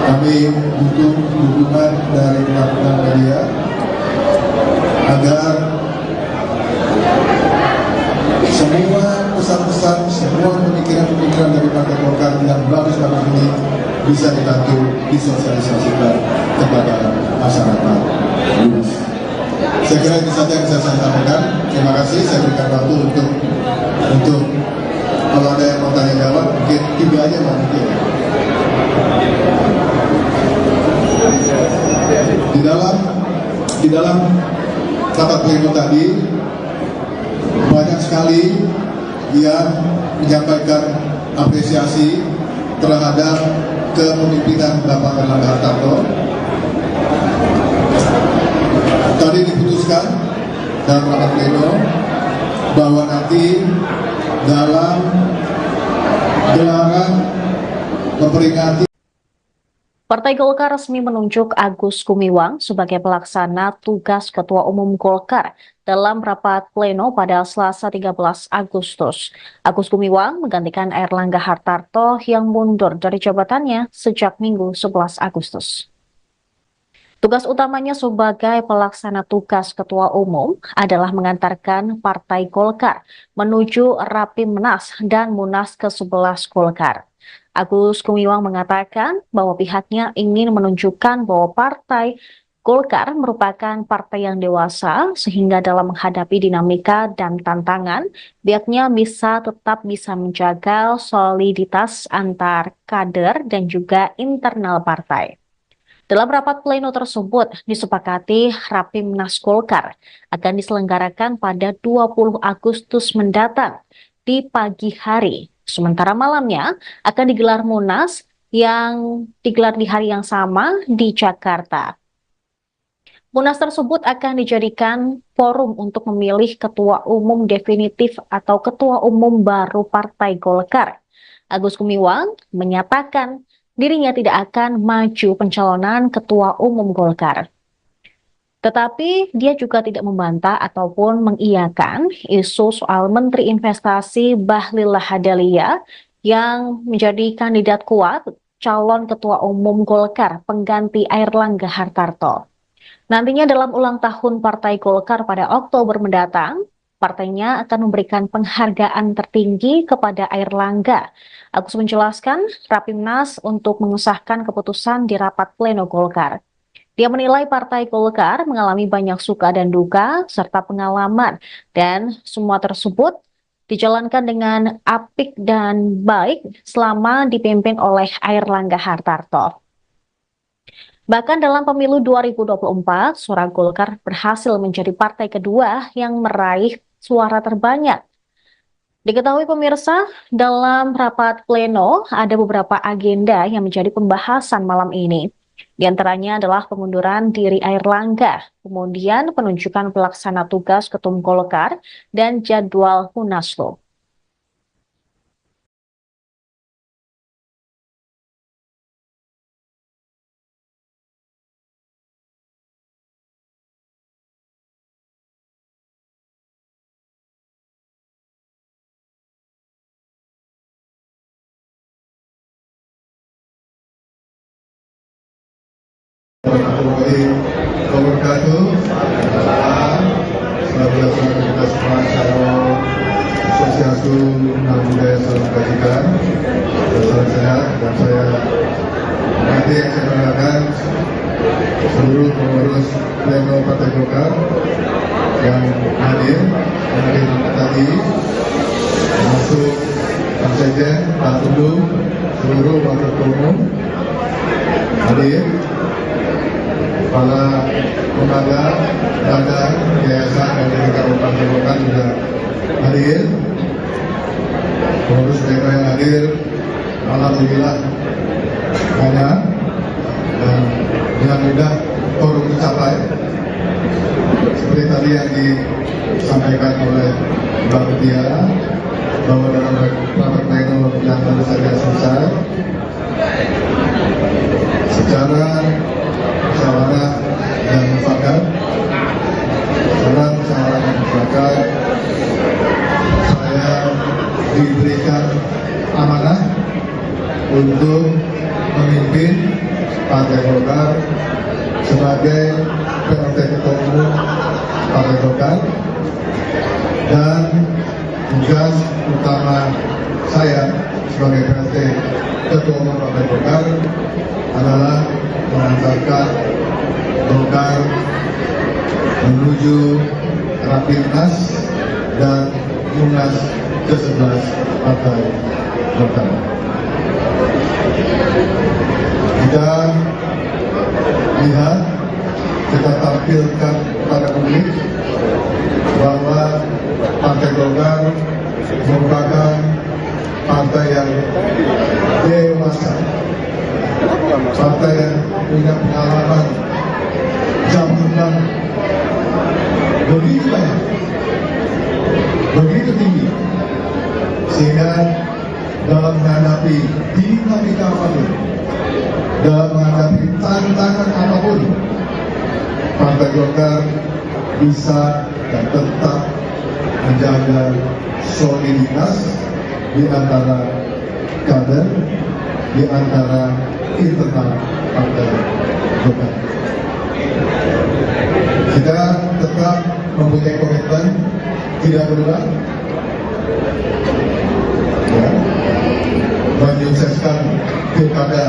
Kami butuh dukungan dari teman-teman media agar semua pesan-pesan, semua pemikiran-pemikiran dari Partai Golkar yang bagus-bagus ini bisa dibantu disosialisasikan kepada masyarakat luas. Saya kira itu saja yang bisa saya sampaikan. Terima kasih. Saya berikan waktu untuk Kalau ada yang mau tanya jawab, mungkin 3 aja Mbak, mungkin. Di dalam rapat pleno tadi banyak sekali yang menyampaikan apresiasi terhadap kepemimpinan Bapak Erlangga Hartarto. Tadi diputuskan dalam rapat pleno bahwa nanti dalam gelaran memperingati Partai Golkar resmi menunjuk Agus Gumiwang sebagai pelaksana tugas Ketua Umum Golkar dalam rapat pleno pada Selasa 13 Agustus. Agus Gumiwang menggantikan Airlangga Hartarto yang mundur dari jabatannya sejak Minggu 11 Agustus. Tugas utamanya sebagai pelaksana tugas Ketua Umum adalah mengantarkan Partai Golkar menuju Rapimnas dan Munas ke-11 Golkar. Agus Gumiwang mengatakan bahwa pihaknya ingin menunjukkan bahwa Partai Golkar merupakan partai yang dewasa sehingga dalam menghadapi dinamika dan tantangan, pihaknya tetap bisa menjaga soliditas antar kader dan juga internal partai. Dalam rapat pleno tersebut disepakati Rapimnas Golkar akan diselenggarakan pada 20 Agustus mendatang di pagi hari. Sementara malamnya akan digelar Munas yang digelar di hari yang sama di Jakarta. Munas tersebut akan dijadikan forum untuk memilih ketua umum definitif atau ketua umum baru Partai Golkar. Agus Gumiwang menyatakan dirinya tidak akan maju pencalonan ketua umum Golkar. Tetapi dia juga tidak membantah ataupun mengiyakan isu soal Menteri Investasi Bahlil Lahadalia yang menjadi kandidat kuat calon ketua umum Golkar pengganti Airlangga Hartarto. Nantinya dalam ulang tahun Partai Golkar pada Oktober mendatang, partainya akan memberikan penghargaan tertinggi kepada Airlangga. Agus menjelaskan Rapimnas untuk mengesahkan keputusan di rapat pleno Golkar. Dia menilai Partai Golkar mengalami banyak suka dan duka serta pengalaman dan semua tersebut dijalankan dengan apik dan baik selama dipimpin oleh Airlangga Hartarto. Bahkan dalam pemilu 2024, suara Golkar berhasil menjadi partai kedua yang meraih suara terbanyak. Diketahui pemirsa, dalam rapat pleno ada beberapa agenda yang menjadi pembahasan malam ini. Di antaranya adalah pengunduran diri Airlangga, kemudian penunjukan pelaksana tugas Ketum Golkar, dan jadwal Munaslup. Warahmatullahi wabarakatuh. Salam Salam Sosiasu Nam Budaya Salam Kebajikan. Salam sehat dan saya nanti yang saya kenalkan seluruh pengurus pleno Partai Golkar yang hadir tadi, termasuk Pak Sekjen, Pak Tudu, seluruh wakil ketua umum hadir. Kepala lembaga, badan, yayasan dan lembaga Partai Golkar juga hadir. Pengurus daerah yang hadir, alhamdulillah banyak dan dengan mudah forum tercapai. Seperti tadi yang disampaikan oleh Mbak Mutia bahwa dalam rapat pleno yang baru saja selesai, secara musyawarah dan mufakat, saya diberikan amanah untuk memimpin Partai Golkar sebagai PLT Ketua Umum Partai Golkar, dan tugas utama saya sebagai PLT Ketua Umum Partai Golkar adalah mengantarkan Golkar menuju Rapimnas dan Munas ke-11 Partai Golkar. Kita lihat, kita tampilkan pada publik bahwa Partai Golkar merupakan partai yang dewasa, partai yang punya pengalaman jabatan begitu banyak, begitu tinggi, sehingga dalam menghadapi dinamika apapun, dalam menghadapi tantangan apapun, Partai Golkar bisa dan tetap menjaga soliditas di antara kader, di antara internal Partai Golkar. Kita tetap mempunyai komitmen tidak berubah, ya, menyukseskan pilkada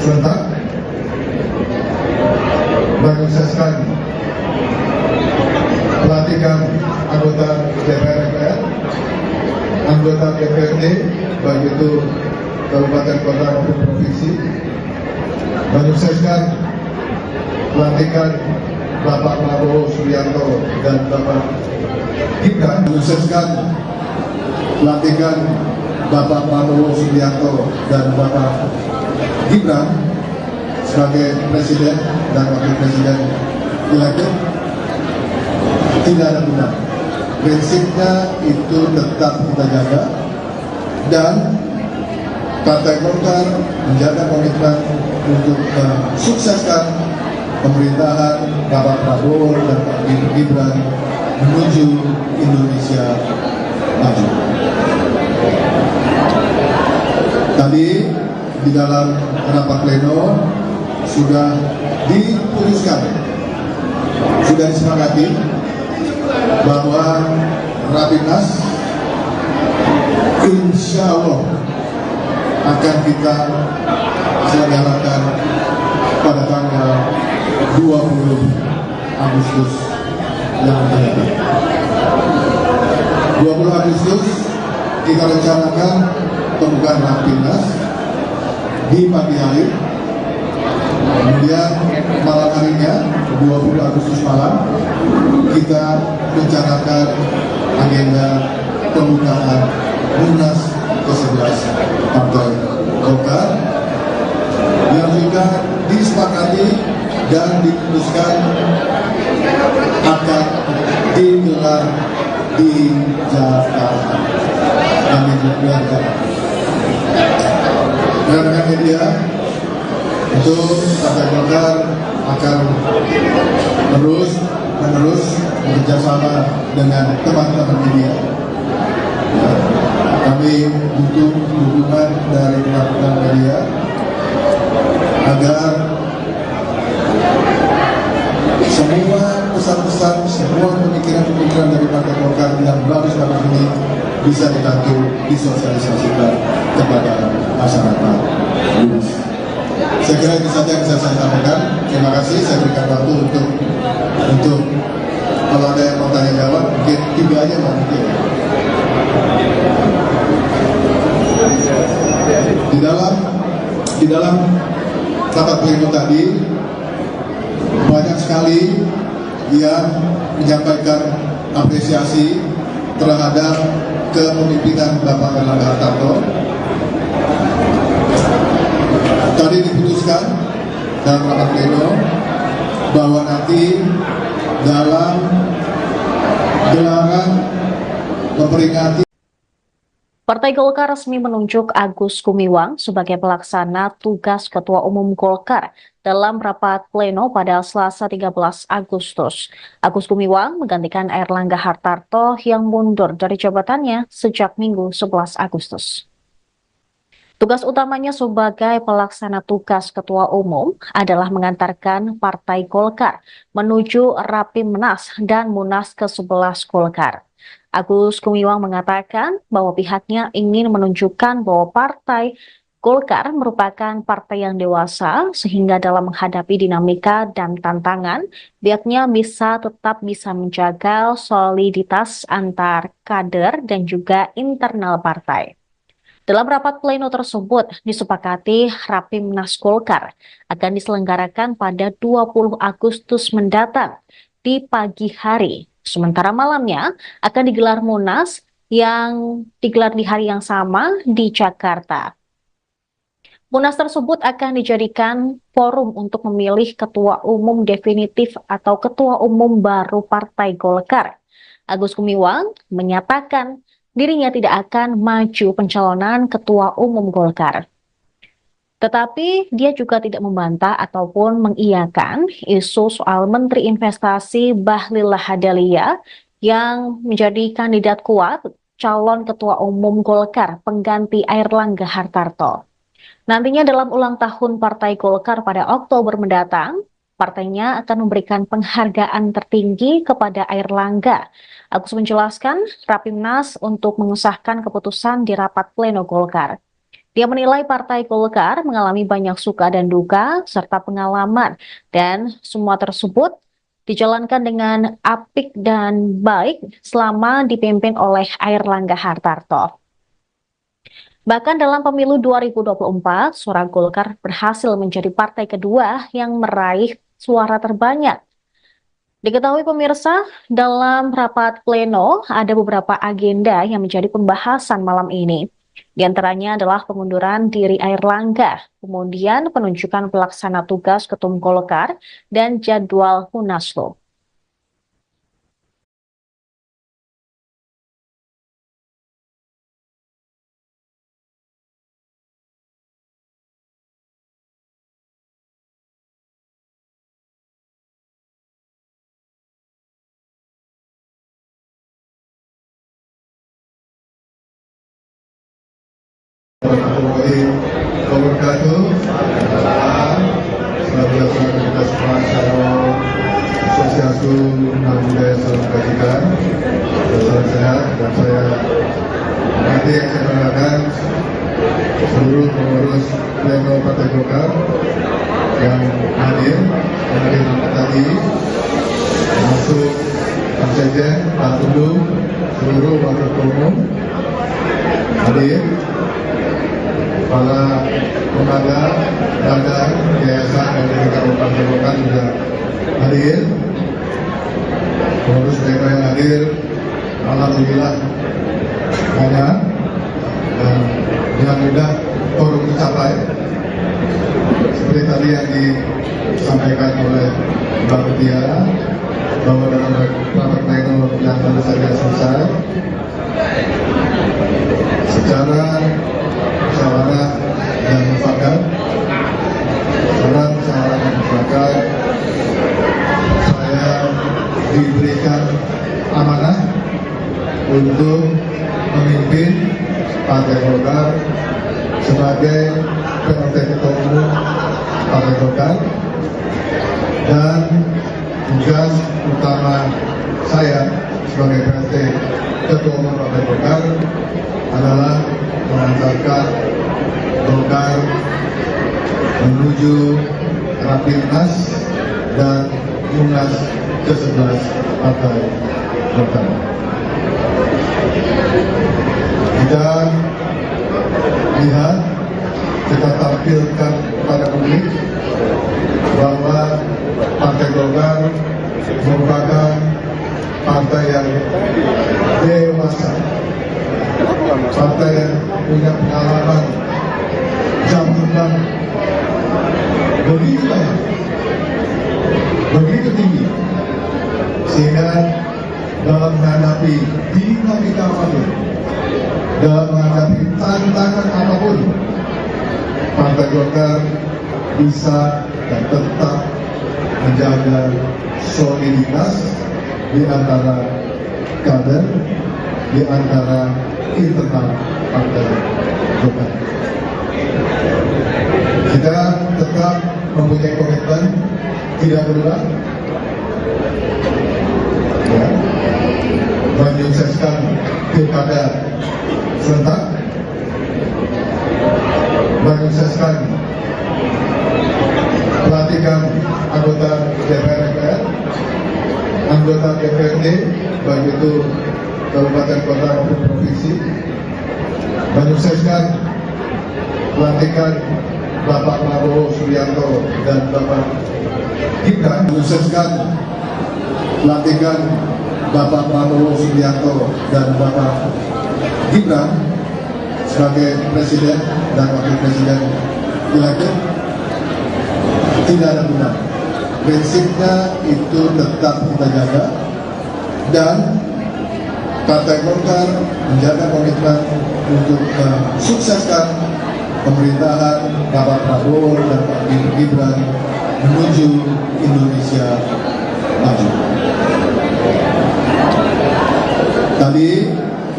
serentak, menyukseskan pelantikan anggota DPR, anggota DPRD, baik itu kabupaten, kota maupun provinsi, menyukseskan pelantikan Bapak Prabowo Subianto dan Bapak Gibran, menyukseskan pelantikan Bapak Prabowo Subianto dan Bapak Gibran sebagai Presiden dan Wakil Presiden elected. Tidak ada guna. Prinsipnya itu tetap kita jaga, dan Partai Golkar menjaga komitmen untuk mensukseskan pemerintahan Bapak Prabowo dan Pak Gibran menuju Indonesia maju. Tadi di dalam rapat pleno sudah diputuskan, sudah disepakati bahwa Rapimnas insya Allah akan kita selenggarakan pada tanggal 20 Agustus yang akan datang. 20 Agustus kita rencanakan pembukaan Rapimnas di pagi hari. Kemudian malam harinya 20 Agustus malam kita rencanakan agenda pembukaan Munas ke-11 Partai Golkar yang juga disepakati dan diputuskan akan digelar di Jakarta. Amin. Rekan-rekan media, itu Partai Golkar akan menerus bekerjasama dengan teman-teman media. Kami butuh dukungan dari teman-teman media agar semua pesan-pesan, semua pemikiran-pemikiran dari Partai Golkar yang bagus-bagus ini bisa dibantu disosialisasikan kepada masyarakat luas. Saya kira itu saja yang bisa saya sampaikan. Terima kasih. Saya berikan waktu untuk kalau ada yang mau tanya jawab, mungkin 3 aja mungkin. Di dalam rapat pleno tadi banyak sekali yang menyampaikan apresiasi terhadap kepemimpinan Bapak Erlangga Hartarto. Tadi diputuskan dalam rapat pleno bahwa nanti dalam gelaran memperingati Partai Golkar resmi menunjuk Agus Gumiwang sebagai pelaksana tugas Ketua Umum Golkar dalam rapat pleno pada Selasa 13 Agustus. Agus Gumiwang menggantikan Erlangga Hartarto yang mundur dari jabatannya sejak Minggu 11 Agustus. Tugas utamanya sebagai pelaksana tugas Ketua Umum adalah mengantarkan Partai Golkar menuju Rapimnas dan Munas ke-11 Golkar. Agus Gumiwang mengatakan bahwa pihaknya ingin menunjukkan bahwa partai Golkar merupakan partai yang dewasa sehingga dalam menghadapi dinamika dan tantangan, pihaknya bisa menjaga soliditas antar kader dan juga internal partai. Dalam rapat pleno tersebut, disepakati Rapimnas Golkar akan diselenggarakan pada 20 Agustus mendatang di pagi hari. Sementara malamnya akan digelar Munas yang digelar di hari yang sama di Jakarta. Munas tersebut akan dijadikan forum untuk memilih ketua umum definitif atau ketua umum baru Partai Golkar. Agus Gumiwang menyatakan dirinya tidak akan maju pencalonan ketua umum Golkar. Tetapi dia juga tidak membantah ataupun mengiyakan isu soal Menteri Investasi Bahlil Lahadalia yang menjadi kandidat kuat calon ketua umum Golkar pengganti Airlangga Hartarto. Nantinya dalam ulang tahun Partai Golkar pada Oktober mendatang, partainya akan memberikan penghargaan tertinggi kepada Airlangga. Agus menjelaskan Rapimnas untuk mengesahkan keputusan di rapat pleno Golkar. Dia menilai Partai Golkar mengalami banyak suka dan duka serta pengalaman dan semua tersebut dijalankan dengan apik dan baik selama dipimpin oleh Airlangga Hartarto. Bahkan dalam pemilu 2024, suara Golkar berhasil menjadi partai kedua yang meraih suara terbanyak. Diketahui pemirsa, dalam rapat pleno ada beberapa agenda yang menjadi pembahasan malam ini. Di antaranya adalah pengunduran diri Airlangga, kemudian penunjukan pelaksana tugas Ketum Golkar, dan jadwal Munaslup. Warahmatullahi wabarakatuh. Senantiasa kita semua Shalom, Swastiastu, Namo Buddhaya, Salam Kebajikan, salam sehat. Dan saya nanti yang saya banggakan seluruh pengurus pleno Partai Golkar yang hadir tadi, termasuk Pak Sekjen, Pak Tundu, seluruh wakil ketua umum hadir, para lembaga, badan, yayasan dan lingkungan Partai Golkar juga hadir. Pengurus mereka yang hadir, alhamdulillah banyak dan dengan mudah forum tercapai. Seperti tadi yang disampaikan oleh Mbak Mutiara, bahwa dalam rapat pleno yang baru saja selesai, secara musyawarah dan mufakat, saya diberikan amanah untuk memimpin Partai Golkar sebagai PLT Ketua Umum Partai Golkar, dan tugas utama saya sebagai PLT Ketua Umum Partai Golkar adalah mengantarkan Golkar menuju Rapimnas dan Munas ke-11 Partai Golkar. Kita lihat, kita tampilkan kepada publik bahwa Partai Golkar merupakan partai yang dewasa, partai yang punya pengalaman zaman begitu banyak, begitu tinggi, sehingga dalam menghadapi dinamika apapun, dalam menghadapi tantangan apapun, Partai Golkar bisa dan tetap menjaga soliditas di antara kader, di antara internal Partai Golkar. Kita tetap mempunyai komitmen tidak berubah, ya, menyukseskan pilkada serentak, menyukseskan pelantikan anggota DPR MPR, anggota DPRD, baik itu kabupaten, kota maupun provinsi, menyukseskan pelantikan Bapak Prabowo Subianto dan Bapak Gibran, menyukseskan pelantikan Bapak Prabowo Subianto dan Bapak Gibran sebagai Presiden dan Wakil Presiden elected. Tidak ada guna. Prinsipnya itu tetap kita jaga, dan Partai Golkar menjaga komitmen untuk mensukseskan pemerintahan Bapak Prabowo dan Pak Gibran menuju Indonesia maju. Tadi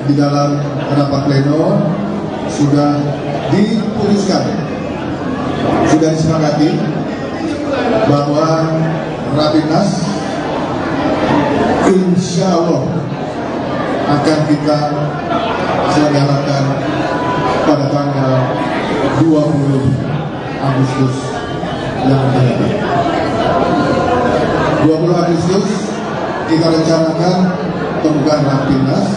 di dalam rapat pleno sudah diputuskan, sudah disepakati bahwa Rapimnas insya Allah akan kita selenggarakan pada tanggal 20 Agustus yang akan datang. 20 Agustus kita rencanakan pembukaan Rapimnas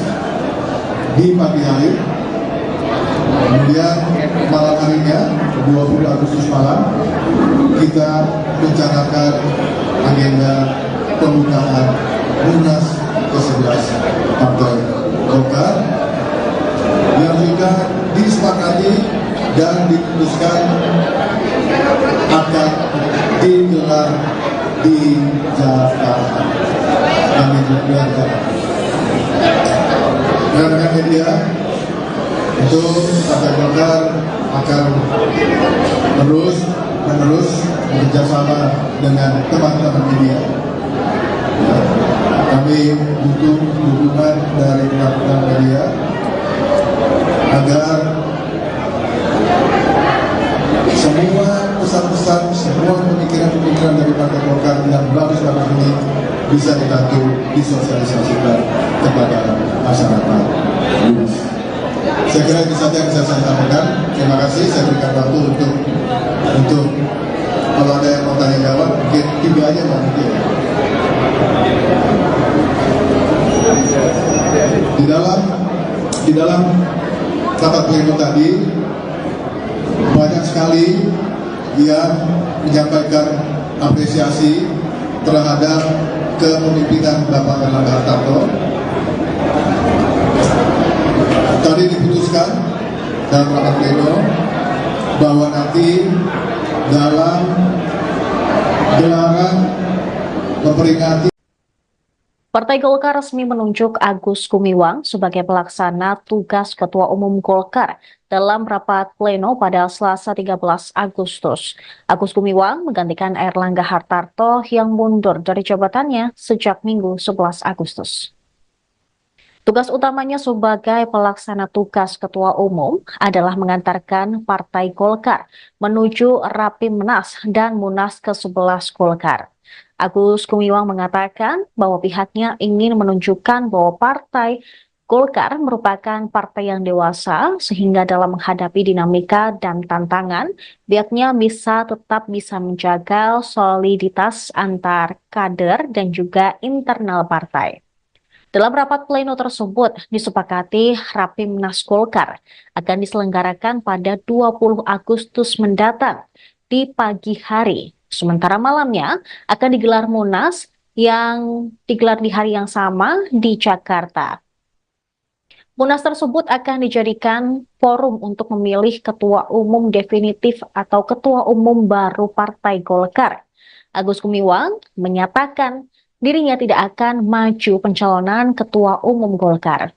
di pagi hari. Kemudian malam harinya 20 Agustus malam kita rencanakan agenda pembukaan Munas ke-11 Partai Golkar yang juga disepakati dan diputuskan akan digelar di Jakarta. Amin. Rekan-rekan media, itu Partai Golkar akan menerus bekerjasama dengan teman-teman media. Kami butuh dukungan dari teman-teman media agar semua pesan-pesan, semua pemikiran-pemikiran dari Partai Golkar yang bagus-bagus ini bisa dibantu disosialisasikan kepada masyarakat luas. Saya kira itu saja yang bisa saya sampaikan. Terima kasih. Saya berikan waktu untuk kalau ada yang mau tanya jawab, mungkin 3 aja mungkin. Di dalam rapat pleno tadi banyak sekali yang menyampaikan apresiasi terhadap kepemimpinan Bapak Erlangga Hartarto. Tadi diputuskan dalam rapat pleno bahwa nanti dalam gelaran memperingati Partai Golkar resmi menunjuk Agus Gumiwang sebagai pelaksana tugas Ketua Umum Golkar dalam rapat pleno pada Selasa 13 Agustus. Agus Gumiwang menggantikan Erlangga Hartarto yang mundur dari jabatannya sejak Minggu 11 Agustus. Tugas utamanya sebagai pelaksana tugas Ketua Umum adalah mengantarkan Partai Golkar menuju Rapimnas dan Munas ke-11 Golkar. Agus Gumiwang mengatakan bahwa pihaknya ingin menunjukkan bahwa Partai Golkar merupakan partai yang dewasa sehingga dalam menghadapi dinamika dan tantangan, pihaknya tetap bisa menjaga soliditas antar kader dan juga internal partai. Dalam rapat pleno tersebut disepakati Rapimnas Golkar akan diselenggarakan pada 20 Agustus mendatang di pagi hari. Sementara malamnya akan digelar Munas yang digelar di hari yang sama di Jakarta. Munas tersebut akan dijadikan forum untuk memilih ketua umum definitif atau ketua umum baru Partai Golkar. Agus Gumiwang menyatakan dirinya tidak akan maju pencalonan ketua umum Golkar.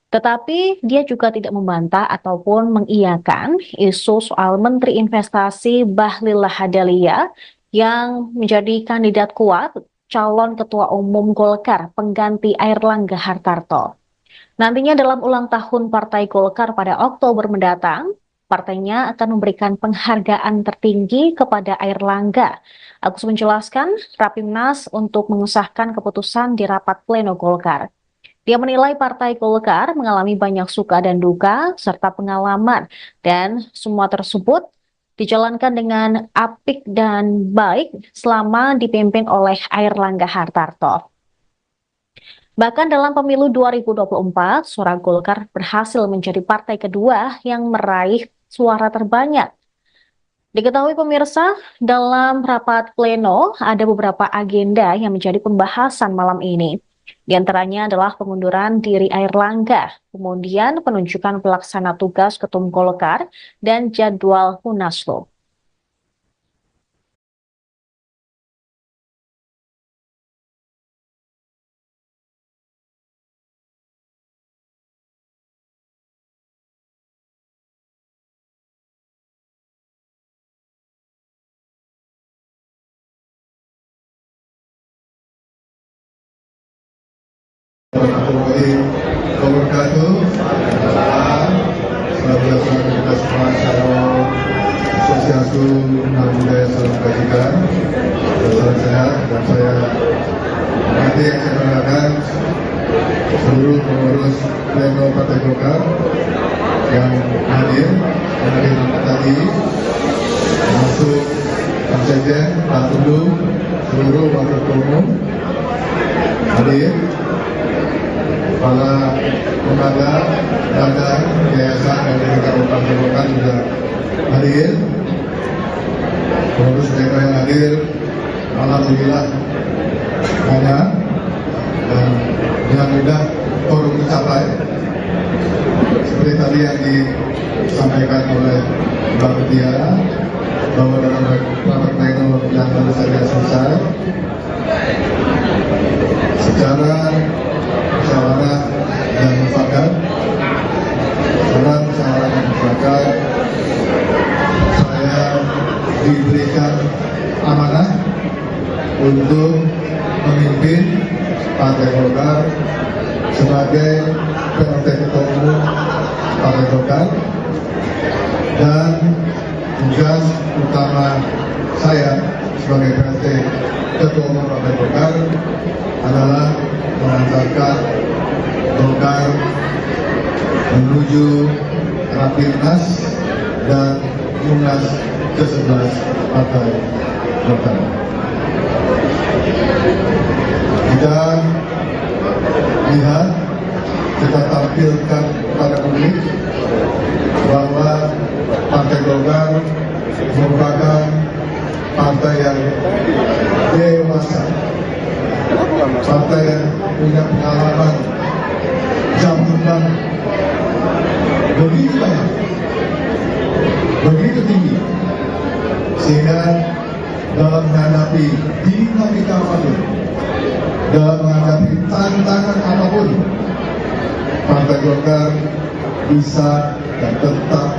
Tetapi dia juga tidak membantah ataupun mengiyakan isu soal Menteri Investasi Bahlil Lahadalia yang menjadi kandidat kuat calon ketua umum Golkar pengganti Airlangga Hartarto. Nantinya dalam ulang tahun Partai Golkar pada Oktober mendatang, partainya akan memberikan penghargaan tertinggi kepada Airlangga. Agus menjelaskan Rapimnas untuk mengesahkan keputusan di rapat pleno Golkar. Dia menilai Partai Golkar mengalami banyak suka dan duka serta pengalaman dan semua tersebut dijalankan dengan apik dan baik selama dipimpin oleh Airlangga Hartarto. Bahkan dalam pemilu 2024, suara Golkar berhasil menjadi partai kedua yang meraih suara terbanyak. Diketahui pemirsa, dalam rapat pleno ada beberapa agenda yang menjadi pembahasan malam ini. Di antaranya adalah pengunduran diri Airlangga, kemudian penunjukan pelaksana tugas Ketum Golkar, dan jadwal Munaslup. Warahmatullahi wabarakatuh. Senantiasa kita semua Shalom, Swastiastu, Namo Buddhaya, Salam Kebajikan, dan salam sehat. Dan saya nanti yang saya banggakan seluruh pengurus pleno Partai Golkar yang hadir tadi, termasuk Pak Sekjen, Pak Tundu, seluruh wakil umum hadir, para lembaga, badan, yayasan dan lingkaran Partai Golkar juga hadir. Pengurus mereka yang hadir, alhamdulillah banyak dan dengan mudah forum tercapai. Seperti tadi yang disampaikan oleh Mbak Mutiara, bahwa dalam rapat pleno yang baru saja selesai, secara musyawarah dan mufakat, saya diberikan amanah untuk memimpin Partai Golkar sebagai PLT Ketua Umum Partai Golkar, dan tugas utama saya sebagai PLT Ketua Umum Partai Golkar adalah mengantarkan Golkar menuju Rapimnas dan Munas ke-11 Partai Golkar. Kita lihat, kita tampilkan kepada publik bahwa Partai Golkar merupakan partai yang dewasa, partai yang punya pengalaman zaman begitu banyak, begitu tinggi, sehingga dalam menghadapi dinamika apapun, dalam menghadapi tantangan apapun, Partai Golkar bisa dan tetap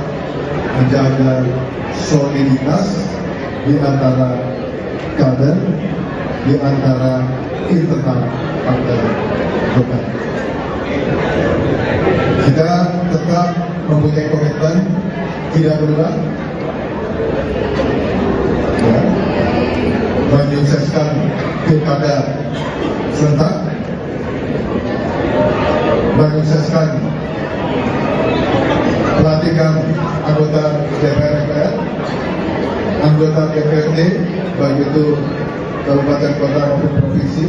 menjaga soliditas di antara kader, di antara internal Partai Golkar. Kita tetap mempunyai komitmen tidak berubah, ya, menyukseskan pilkada serentak, menyukseskan pelantikan anggota DPR MPR, anggota DPRD, baik itu kabupaten kota maupun provinsi,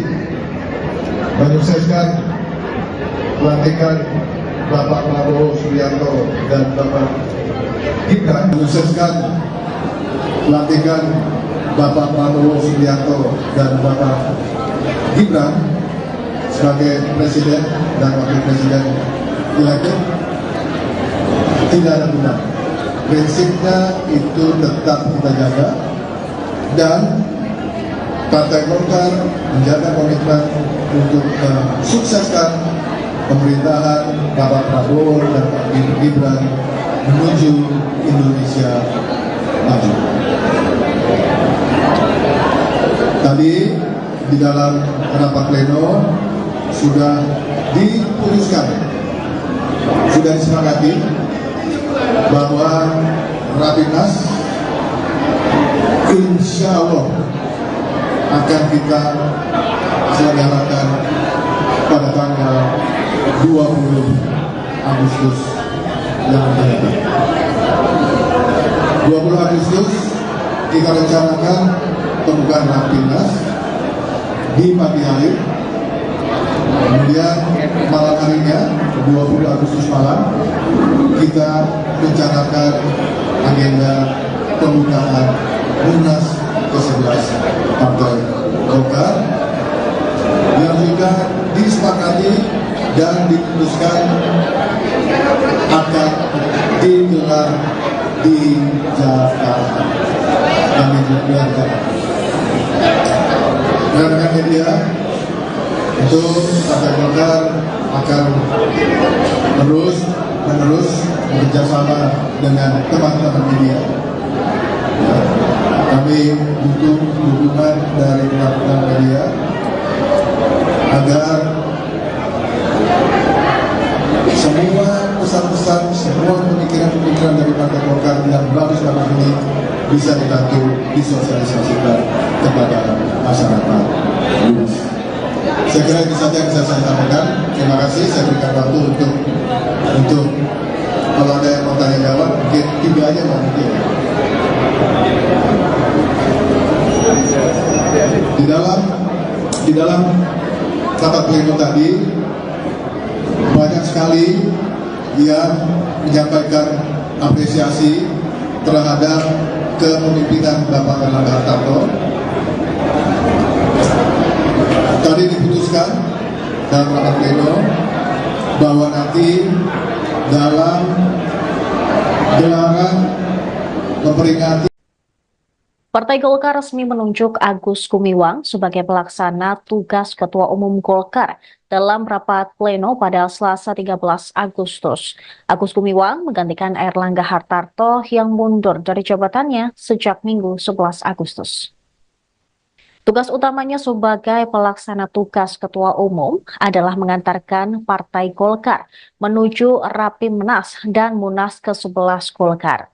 menyukseskan pelantikan Bapak Prabowo Subianto dan Bapak Gibran, menyukseskan pelantikan Bapak Prabowo Subianto dan Bapak Gibran sebagai Presiden dan Wakil Presiden elected. Tidak ada guna. Prinsipnya itu tetap kita jaga, dan Partai Golkar menjaga komitmen untuk mensukseskan pemerintahan Bapak Prabowo dan Pak Gibran menuju Indonesia maju. Tadi di dalam rapat pleno sudah diputuskan, sudah disepakati bahwa Rapimnas insya Allah akan kita selenggarakan pada tanggal 20 Agustus yang akan datang. 20 Agustus kita rencanakan pembukaan Rapimnas di pagi hari. Kemudian malam harinya 20 Agustus malam kita rencanakan agenda pembukaan Munas ke-11 Partai Golkar yang sudah disepakati dan diputuskan akan digelar di Jakarta. Kami juga rekan-rekan media, itu Partai Golkar akan menerus bekerjasama dengan teman-teman media. Kami butuh dukungan dari teman-teman media agar semua pesan-pesan, semua pemikiran-pemikiran dari Partai Golkar yang bagus-bagus ini bisa dibantu disosialisasikan kepada masyarakat luas. Saya kira itu saja yang bisa saya sampaikan. Terima kasih. Saya berikan waktu untuk kalau ada yang mau tanya jawab, mungkin 3 aja mungkin. Di dalam rapat pleno tadi banyak sekali yang menyampaikan apresiasi terhadap kepemimpinan Bapak Erlangga Hartarto. Tadi diputuskan dalam rapat pleno bahwa nanti dalam gelaran memperingati Partai Golkar resmi menunjuk Agus Gumiwang sebagai pelaksana tugas Ketua Umum Golkar dalam rapat pleno pada Selasa 13 Agustus. Agus Gumiwang menggantikan Erlangga Hartarto yang mundur dari jabatannya sejak Minggu 11 Agustus. Tugas utamanya sebagai pelaksana tugas Ketua Umum adalah mengantarkan Partai Golkar menuju Rapimnas dan Munas ke-11 Golkar.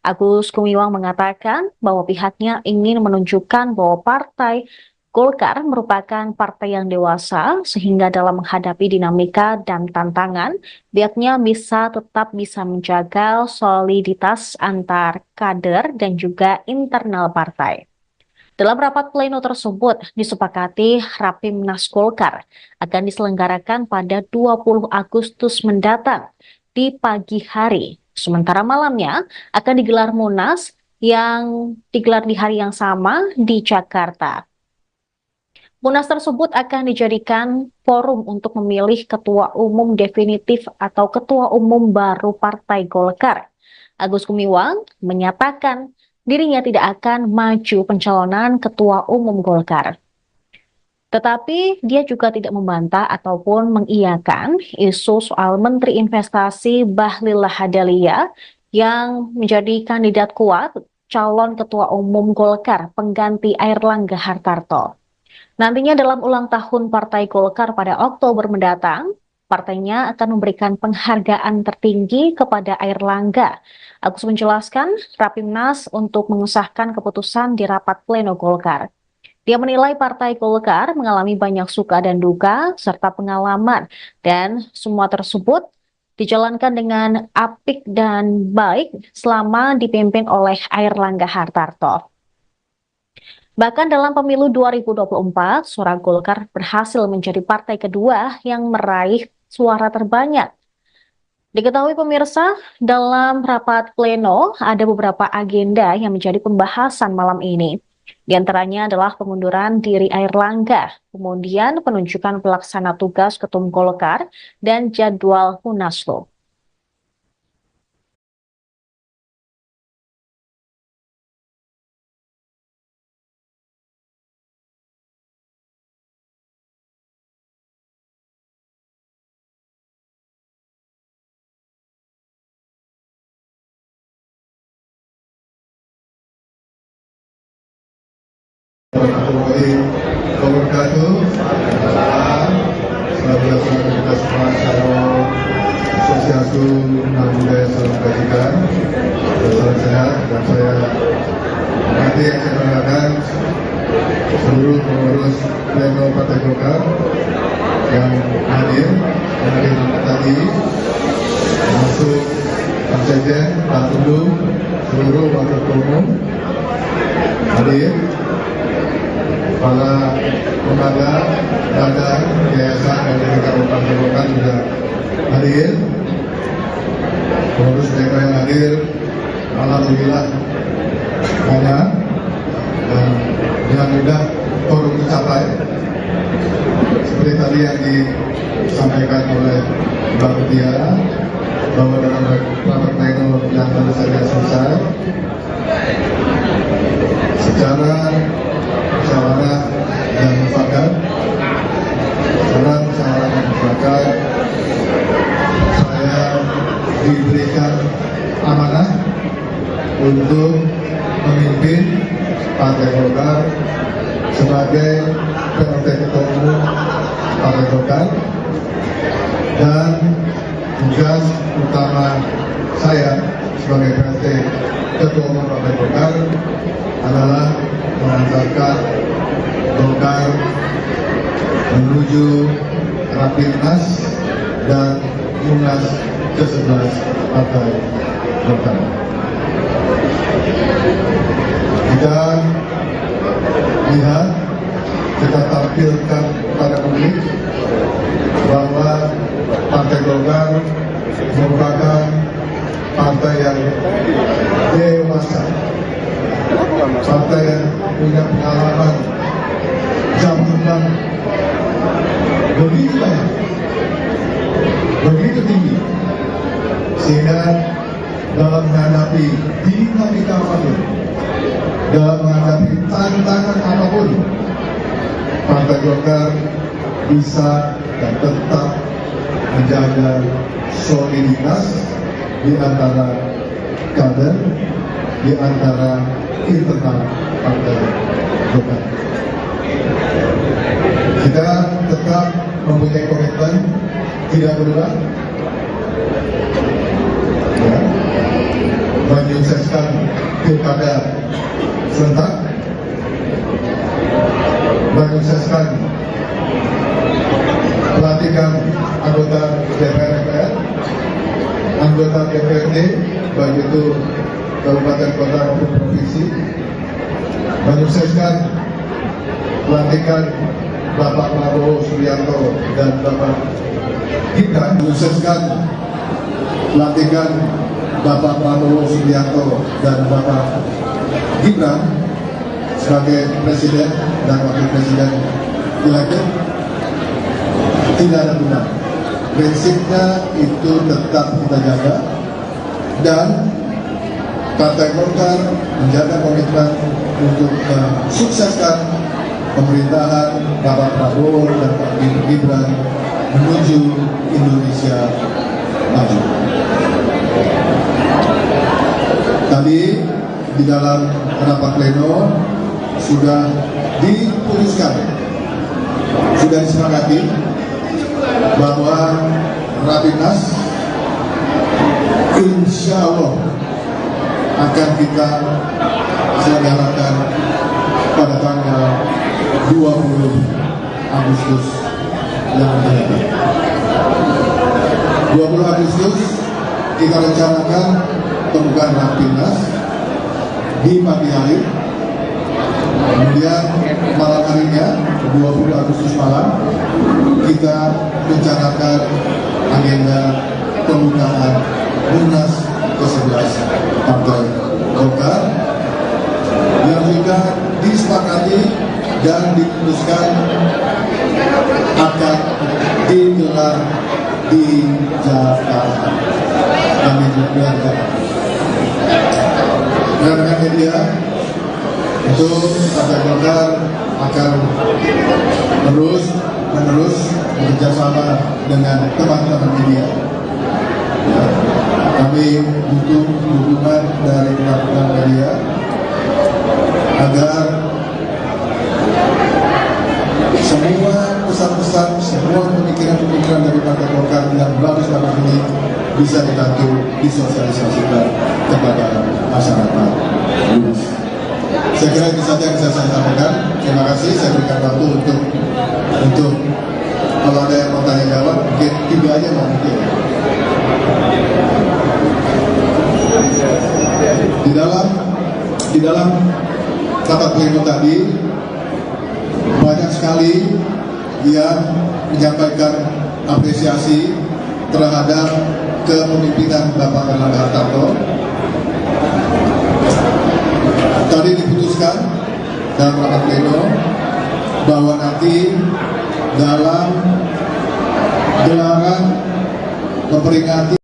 Agus Gumiwang mengatakan bahwa pihaknya ingin menunjukkan bahwa Partai Golkar merupakan partai yang dewasa sehingga dalam menghadapi dinamika dan tantangan, pihaknya tetap bisa menjaga soliditas antar kader dan juga internal partai. Dalam rapat pleno tersebut disepakati Rapimnas Golkar akan diselenggarakan pada 20 Agustus mendatang di pagi hari. Sementara malamnya akan digelar Munas yang digelar di hari yang sama di Jakarta. Munas tersebut akan dijadikan forum untuk memilih ketua umum definitif atau ketua umum baru Partai Golkar. Agus Gumiwang menyatakan dirinya tidak akan maju pencalonan ketua umum Golkar. Tetapi dia juga tidak membantah ataupun mengiyakan isu soal Menteri Investasi Bahlil Lahadalia yang menjadi kandidat kuat calon ketua umum Golkar pengganti Erlangga Hartarto. Nantinya dalam ulang tahun Partai Golkar pada Oktober mendatang, partainya akan memberikan penghargaan tertinggi kepada Erlangga. Agus menjelaskan Rapimnas untuk mengesahkan keputusan di rapat pleno Golkar. Dia menilai Partai Golkar mengalami banyak suka dan duka serta pengalaman dan semua tersebut dijalankan dengan apik dan baik selama dipimpin oleh Erlangga Hartarto. Bahkan dalam pemilu 2024, suara Golkar berhasil menjadi partai kedua yang meraih suara terbanyak. Diketahui pemirsa, dalam rapat pleno ada beberapa agenda yang menjadi pembahasan malam ini. Di antaranya adalah pengunduran diri Erlangga, kemudian penunjukan pelaksana tugas Ketum Golkar, dan jadwal Munaslup. Warahmatullahi wabarakatuh. Salam kita semua, Shalom, Swastiastu, Namo Buddhaya, Salam Kebajikan, salam sehat. Dan saya nanti yang saya banggakan seluruh pengurus pleno Partai Golkar yang hadir tadi, termasuk Pak Sekjen, Pak Tundung, seluruh wakil ketua umum hadir, para lembaga, badan, yayasan dan lembaga Partai Golkar juga hadir, pengurus DPR yang hadir, alhamdulillah banyak, dan dengan mudah forum tercapai seperti tadi yang disampaikan oleh Mbak Mutia, bahwa dalam rapat pleno yang baru saja selesai secara musyawarah dan mufakat, saya diberikan amanah untuk memimpin Partai Golkar sebagai PLT Ketua Umum Partai Golkar, dan tugas utama saya sebagai PLT Ketua Umum Partai Golkar adalah mengantarkan Golkar menuju Rapimnas dan Munas ke-11 Partai Golkar. Kita lihat, kita tampilkan kepada publik bahwa Partai Golkar merupakan partai yang dewasa, partai yang punya pengalaman jabatan begitu banyak, begitu tinggi, sehingga dalam menghadapi dinamika apapun, dalam menghadapi tantangan apapun, Partai Golkar bisa dan tetap menjaga soliditas di antara kader, di antara internal Partai Golkar. Kita tetap mempunyai komitmen tidak berubah, ya, menyukseskan pilkada serentak, menyukseskan pelantikan anggota DPR MPR, anggota DPRD, baik itu kabupaten, kota maupun provinsi, menyukseskan pelantikan Bapak Prabowo Subianto dan Bapak Gibran, menyukseskan pelantikan Bapak Prabowo Subianto dan Bapak Gibran sebagai Presiden dan Wakil Presiden elected. Tidak ada guna. Prinsipnya itu tetap kita jaga, dan Partai Golkar menjaga komitmen untuk mensukseskan pemerintahan Bapak Prabowo dan Pak Gibran menuju Indonesia maju. Tadi di dalam rapat pleno sudah diputuskan, sudah disepakati bahwa Rapimnas insya Allah akan kita selenggarakan pada tanggal 20 Agustus yang akan datang. 20 Agustus kita rencanakan pembukaan Rapimnas di pagi hari. Kemudian malam harinya 20 Agustus malam kita rencanakan agenda pembukaan Munas ke-11 Partai Golkar yang juga disepakati dan diputuskan akan digelar di Jakarta. Kami juga rekan-rekan media, untuk Partai Golkar akan terus bekerjasama dengan teman-teman media. Ya, kami butuh dukungan dari teman-teman media agar semua pesan-pesan, semua pemikiran-pemikiran dari Partai Golkar yang bagus-bagus ini bisa dibantu disosialisasikan kepada masyarakat luas. Saya kira itu saja yang bisa saya sampaikan. Terima kasih. Saya berikan waktu untuk Kalau ada yang mau tanya jawab, mungkin 3 aja mau mungkin. Di dalam rapat pleno tadi banyak sekali yang menyampaikan apresiasi terhadap kepemimpinan Bapak Erlangga Hartarto. Tadi diputuskan dalam rapat pleno bahwa nanti dalam gelaran memperingati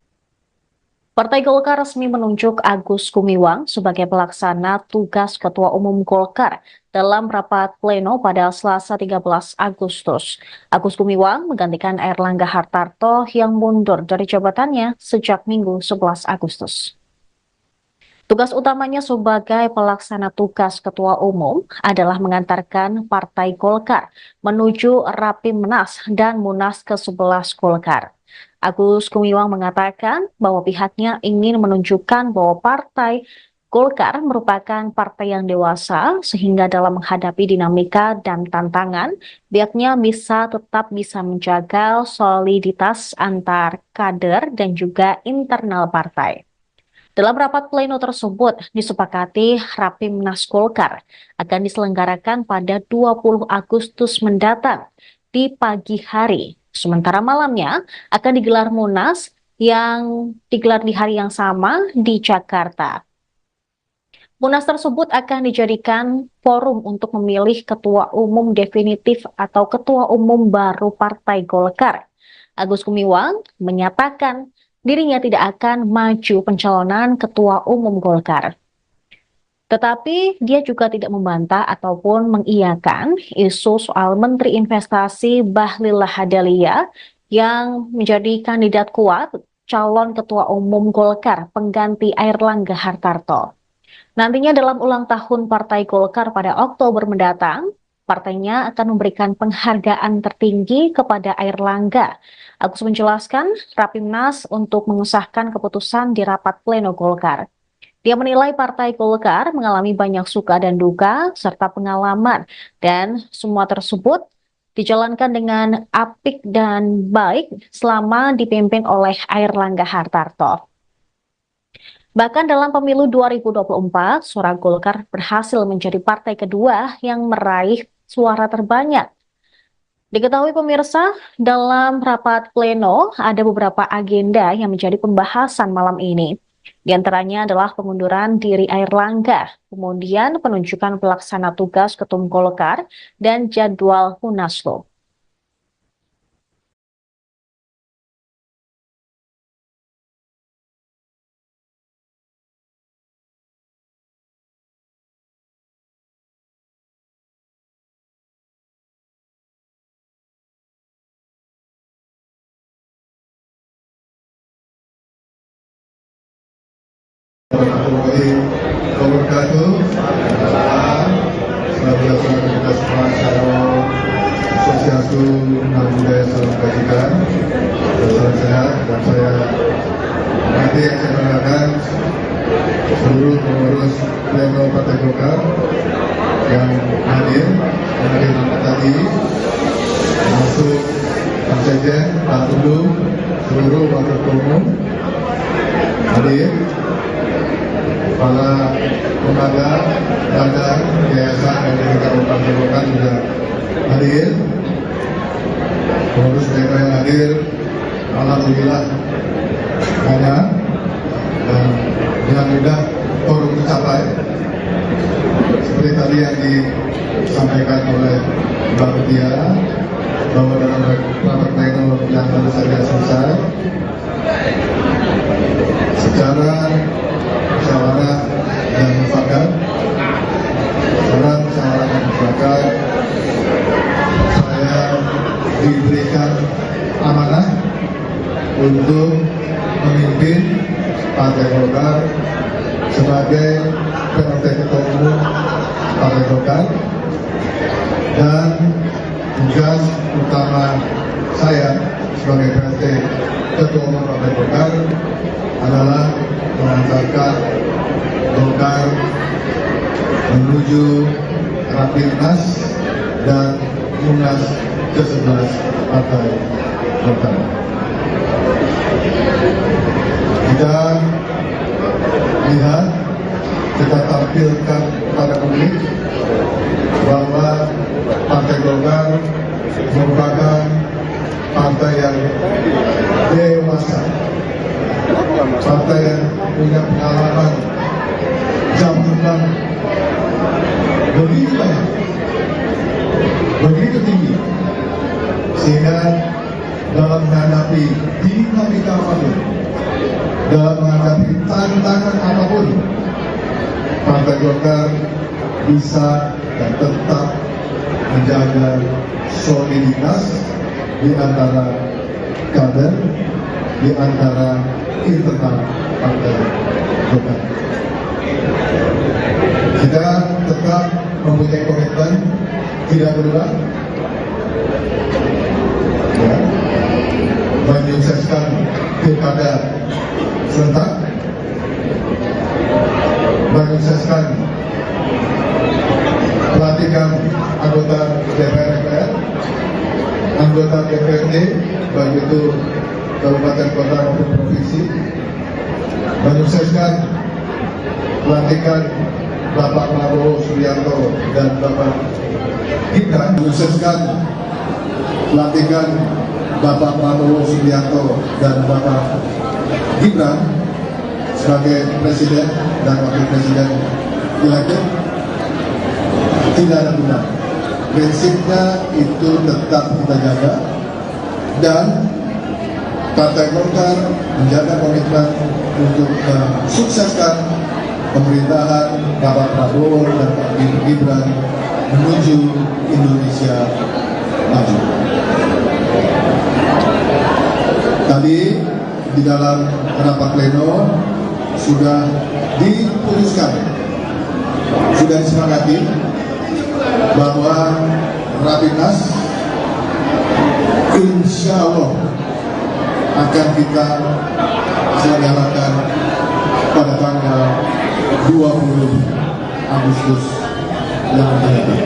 Partai Golkar resmi menunjuk Agus Gumiwang sebagai pelaksana tugas Ketua Umum Golkar dalam rapat pleno pada Selasa 13 Agustus. Agus Gumiwang menggantikan Airlangga Hartarto yang mundur dari jabatannya sejak Minggu 11 Agustus. Tugas utamanya sebagai pelaksana tugas Ketua Umum adalah mengantarkan Partai Golkar menuju Rapimnas dan Munas ke-11 Golkar. Agus Gumiwang mengatakan bahwa pihaknya ingin menunjukkan bahwa Partai Golkar merupakan partai yang dewasa sehingga dalam menghadapi dinamika dan tantangan, pihaknya tetap bisa menjaga soliditas antar kader dan juga internal partai. Dalam rapat pleno tersebut disepakati Rapimnas Golkar akan diselenggarakan pada 20 Agustus mendatang di pagi hari. Sementara malamnya akan digelar Munas yang digelar di hari yang sama di Jakarta. Munas tersebut akan dijadikan forum untuk memilih ketua umum definitif atau ketua umum baru Partai Golkar. Agus Gumiwang menyatakan dirinya tidak akan maju pencalonan ketua umum Golkar. Tetapi dia juga tidak membantah ataupun mengiyakan isu soal Menteri Investasi Bahlil Lahadalia yang menjadi kandidat kuat calon ketua umum Golkar pengganti Airlangga Hartarto. Nantinya dalam ulang tahun Partai Golkar pada Oktober mendatang, partainya akan memberikan penghargaan tertinggi kepada Airlangga. Agus menjelaskan Rapimnas untuk mengesahkan keputusan di rapat pleno Golkar. Dia menilai Partai Golkar mengalami banyak suka dan duka serta pengalaman dan semua tersebut dijalankan dengan apik dan baik selama dipimpin oleh Airlangga Hartarto. Bahkan dalam pemilu 2024, suara Golkar berhasil menjadi partai kedua yang meraih suara terbanyak. Diketahui pemirsa, dalam rapat pleno ada beberapa agenda yang menjadi pembahasan malam ini. Di antaranya adalah pengunduran diri Airlangga, kemudian penunjukan pelaksana tugas Ketum Golkar, dan jadwal Munaslup. Warahmatullahi wabarakatuh. Salam kita semua, salam sosiasu, nama budaya, salam kebajikan, salam sehat, dan saya nanti yang saya banggakan seluruh pengurus pleno Partai Golkar yang hadir tadi, termasuk Pak Sekjen, Pak Tundu, seluruh wakil ketua umum hadir. Para lembaga, badan, yayasan, dan juga Partai Golkar juga hadir. Pengurus mereka yang hadir, alhamdulillah banyak dan dengan mudah forum tercapai. Seperti tadi yang disampaikan oleh Mbak Mutia, bahwa dalam rapat pleno yang baru saja selesai, secara musyawarah dan mufakat, saya diberikan amanah untuk memimpin Partai Golkar sebagai PLT Ketua Umum Partai Golkar, dan tugas utama saya sebagai PLT Ketua Umum Partai Golkar adalah mengantarkan Golkar menuju Rapimnas dan Munas ke-11 Partai Golkar. Kita lihat, kita tampilkan kepada publik bahwa Partai Golkar merupakan partai yang dewasa, partai yang punya pengalaman jam terbang begitu banyak, begitu tinggi, sehingga dalam menghadapi dinamika apapun, dalam menghadapi tantangan apapun, Partai Golkar bisa dan tetap menjaga soliditas di antara kader, di antara internal Partai Golkar. Kita tetap mempunyai komitmen tidak berubah, ya, menyukseskan pilkada serentak, menyukseskan pelantikan anggota DPR, anggota DPRD, baik itu kabupaten, kota maupun provinsi, menyukseskan pelantikan Bapak Prabowo Subianto dan Bapak Gibran, menyukseskan pelantikan Bapak Prabowo Subianto dan Bapak Gibran sebagai Presiden dan Wakil Presiden elected. Tidak ada guna. Prinsipnya itu tetap kita jaga, dan Partai Golkar menjaga komitmen untuk mensukseskan pemerintahan Bapak Prabowo dan Pak Gibran menuju Indonesia maju. Tadi di dalam rapat pleno sudah diputuskan, sudah disepakati bahwa Rapimnas insya Allah akan kita selenggarakan pada tanggal 20 Agustus yang akan datang.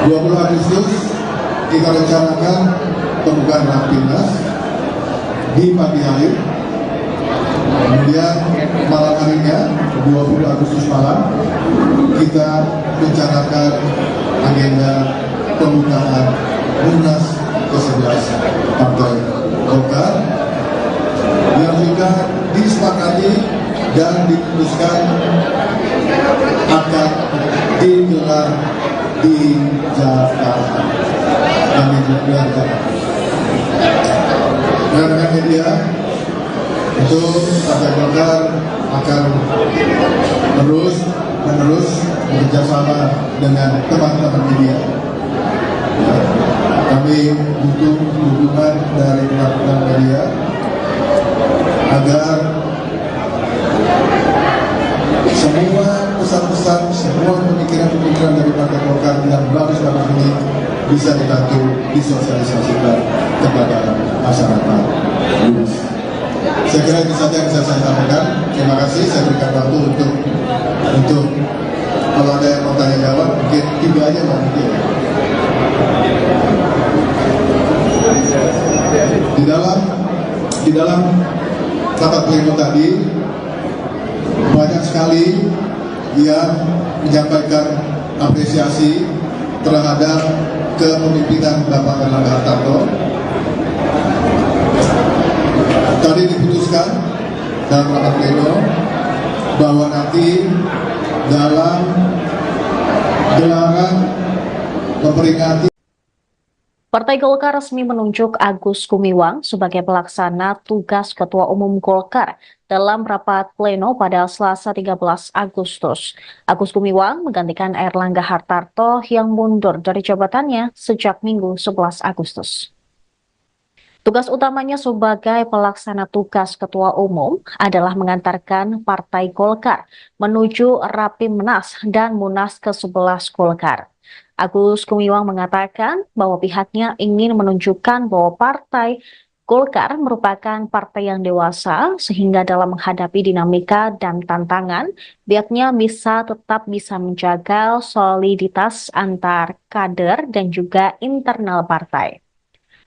20 Agustus kita rencanakan pembukaan Rapimnas di pagi hari. Kemudian malam harinya 20 Agustus malam kita rencanakan agenda pembukaan Munas ke-11 Partai Golkar yang sudah disepakati dan diputuskan akan digelar di Jakarta. Amin. Rekan-rekan media, itu Partai Golkar akan menerus bekerjasama dengan teman-teman media. Kami butuh dukungan dari teman-teman media agar semua pesan-pesan, semua pemikiran-pemikiran dari Partai Golkar yang bagus-bagus ini bisa dibantu disosialisasikan kepada masyarakat luas. Saya kira itu saja yang bisa saya sampaikan. Terima kasih. Saya berikan waktu untuk kalau ada yang mau tanya jawab, mungkin 3 aja Mbak mungkin. Di dalam rapat pleno tadi banyak sekali yang menyampaikan apresiasi terhadap kepemimpinan Bapak Erlangga Hartarto. Tadi diputuskan dalam rapat pleno bahwa nanti dalam gelaran memperingati Partai Golkar resmi menunjuk Agus Gumiwang sebagai pelaksana tugas Ketua Umum Golkar dalam rapat pleno pada Selasa 13 Agustus. Agus Gumiwang menggantikan Erlangga Hartarto yang mundur dari jabatannya sejak Minggu 11 Agustus. Tugas utamanya sebagai pelaksana tugas Ketua Umum adalah mengantarkan Partai Golkar menuju Rapimnas dan Munas ke-11 Golkar. Agus Gumiwang mengatakan bahwa pihaknya ingin menunjukkan bahwa partai Golkar merupakan partai yang dewasa sehingga dalam menghadapi dinamika dan tantangan, pihaknya tetap bisa menjaga soliditas antar kader dan juga internal partai.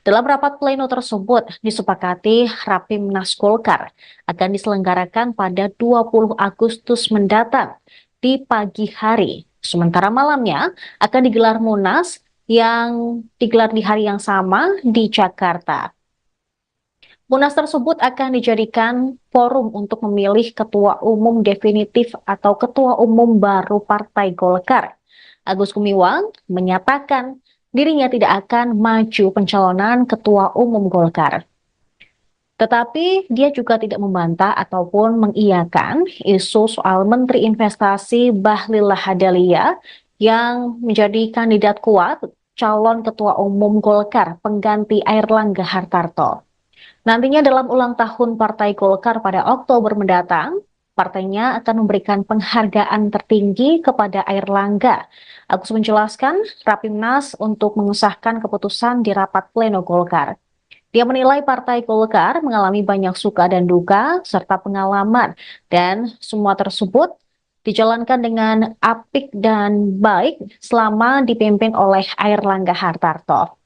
Dalam rapat pleno tersebut, disepakati Rapimnas Golkar akan diselenggarakan pada 20 Agustus mendatang di pagi hari. Sementara malamnya akan digelar Munas yang digelar di hari yang sama di Jakarta. Munas tersebut akan dijadikan forum untuk memilih ketua umum definitif atau ketua umum baru Partai Golkar. Agus Gumiwang menyatakan dirinya tidak akan maju pencalonan ketua umum Golkar. Tetapi dia juga tidak membantah ataupun mengiyakan isu soal Menteri Investasi Bahlil Lahadalia yang menjadi kandidat kuat calon ketua umum Golkar pengganti Airlangga Hartarto. Nantinya dalam ulang tahun Partai Golkar pada Oktober mendatang, partainya akan memberikan penghargaan tertinggi kepada Airlangga. Agus menjelaskan Rapimnas untuk mengesahkan keputusan di rapat pleno Golkar. Dia menilai Partai Golkar mengalami banyak suka dan duka serta pengalaman dan semua tersebut dijalankan dengan apik dan baik selama dipimpin oleh Airlangga Hartarto.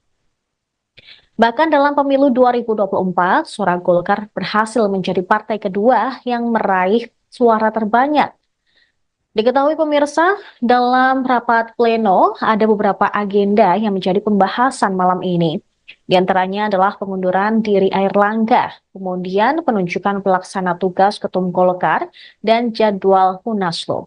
Bahkan dalam pemilu 2024, suara Golkar berhasil menjadi partai kedua yang meraih suara terbanyak. Diketahui pemirsa, dalam rapat pleno ada beberapa agenda yang menjadi pembahasan malam ini. Di antaranya adalah pengunduran diri Airlangga, kemudian penunjukan pelaksana tugas Ketum Golkar, dan jadwal Munaslup.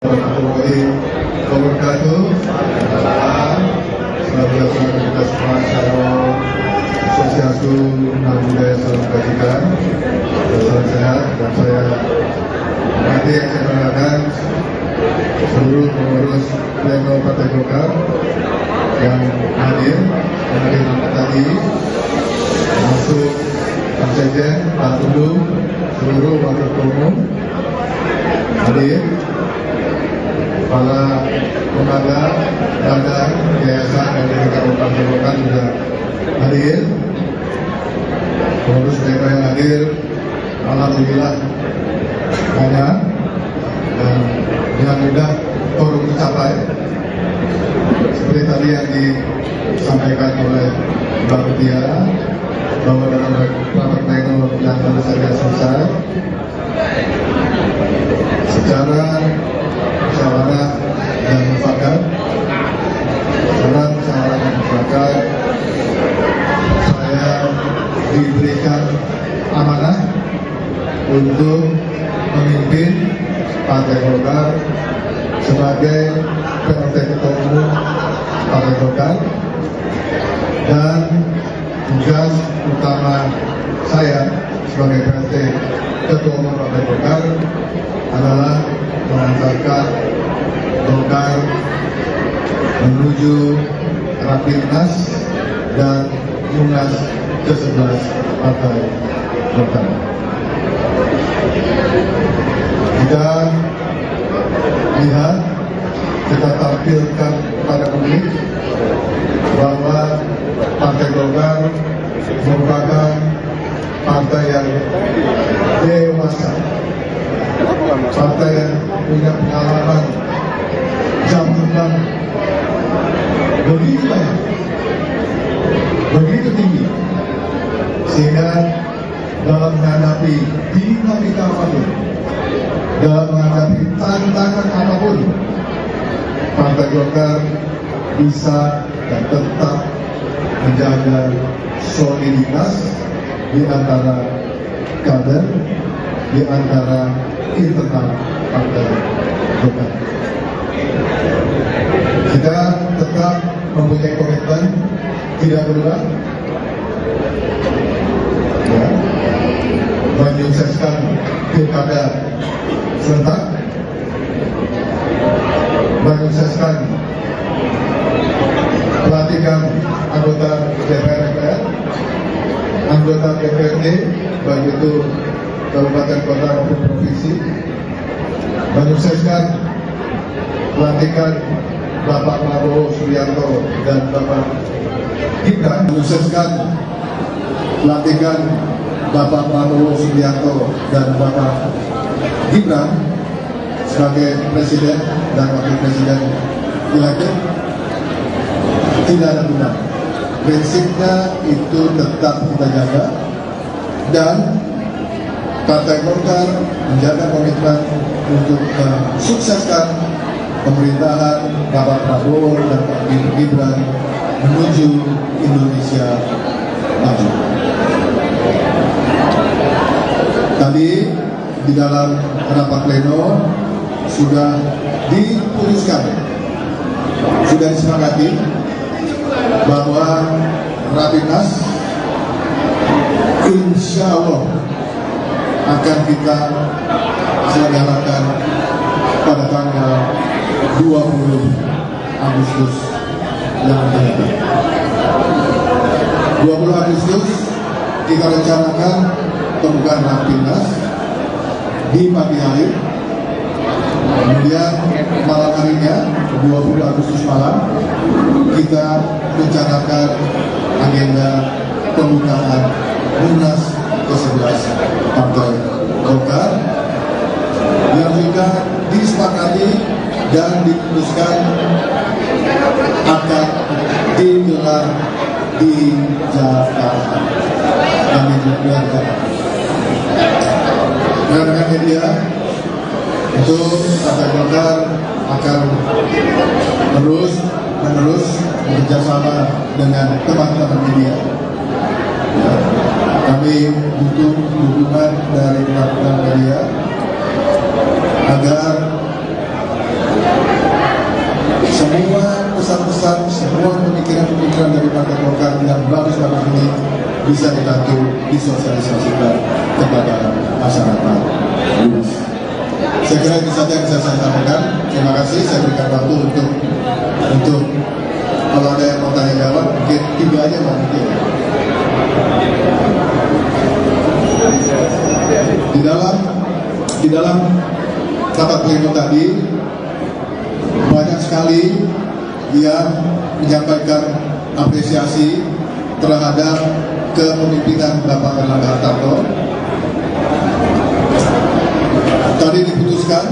Warahmatullahi wabarakatuh. Selamat kita semua. Salam Swastiastu, Namo Buddhaya, salam kebajikan, salam sehat. Dan saya nanti yang saya banggakan seluruh pengurus pleno Partai Golkar yang hadir tadi, termasuk Pak Sekjen, Pak Tudu, seluruh wakil ketua umum hadir, para lembaga, badan, yayasan dan juga Partai Golkar juga hadir. Pengurus daerah yang hadir, alhamdulillah banyak dan dengan mudah forum tercapai. Seperti tadi yang disampaikan oleh Mbak Mutiara bahwa dalam rapat pleno yang baru saja selesai, secara musyawarah dan mufakat, saya diberikan amanah untuk memimpin Partai Golkar sebagai PLT Ketua Umum Partai Golkar, dan tugas utama saya sebagai PLT Ketua Umum Partai Golkar adalah mengantarkan Golkar menuju Rapimnas dan Munas ke-11 Partai Golkar. Kita lihat, kita tampilkan pada publik bahwa Partai Golkar merupakan partai yang dewasa, partai yang punya pengalaman jam terbang begitu banyak, begitu tinggi, sehingga dalam menghadapi dinamika apapun, dalam menghadapi tantangan apapun, Partai Golkar bisa dan tetap menjaga soliditas di antara kader, di antara internal Partai Golkar. Kita tetap mempunyai komitmen tidak berubah, ya, menyukseskan pilkada serentak menyukseskan pelantikan anggota DPR MPR, anggota DPRD, baik itu kabupaten, kota maupun provinsi, menyukseskan pelantikan Bapak Prabowo Subianto dan Bapak Gibran, menyukseskan pelantikan Bapak Prabowo Subianto dan Bapak Gibran sebagai Presiden dan Wakil Presiden elected. Tidak ada benar. Prinsipnya itu tetap kita jaga, dan Partai Golkar menjaga komitmen untuk mensukseskan pemerintahan Bapak Prabowo dan Pak Gibran menuju Indonesia maju. Tadi di dalam rapat pleno sudah diputuskan, sudah disepakati bahwa Rapimnas insya Allah akan kita selenggarakan pada tanggal 20 Agustus yang akan datang. 20 Agustus kita rencanakan pembukaan Rapimnas di pagi hari. Kemudian malam harinya 20 Agustus malam kita rencanakan agenda pembukaan Munas ke-11 Partai Golkar yang juga disepakati dan diputuskan akan digelar di Jakarta. Rekan-rekan media, itu Partai Golkar akan menerus bekerjasama dengan teman-teman media. Kami butuh dukungan dari teman-teman media agar semua pesan-pesan, semua pemikiran-pemikiran dari Partai Golkar yang bagus-bagus ini bisa dibantu disosialisasikan kepada masyarakat luas. Saya kira itu saja yang bisa saya sampaikan. Terima kasih. Saya berikan waktu untuk kalau ada yang mau tanya jawab, mungkin 3 aja mungkin. Di dalam rapat pleno tadi banyak sekali yang menyampaikan apresiasi terhadap kepemimpinan Bapak Erlangga Hartarto. Tadi diputuskan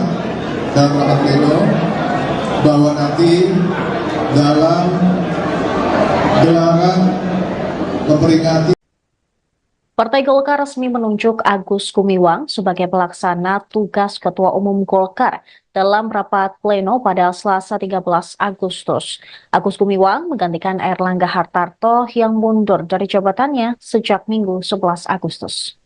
dalam rapat pleno bahwa nanti dalam gelaran memperingati Partai Golkar resmi menunjuk Agus Gumiwang sebagai pelaksana tugas Ketua Umum Golkar dalam rapat pleno pada Selasa 13 Agustus. Agus Gumiwang menggantikan Airlangga Hartarto yang mundur dari jabatannya sejak Minggu 11 Agustus.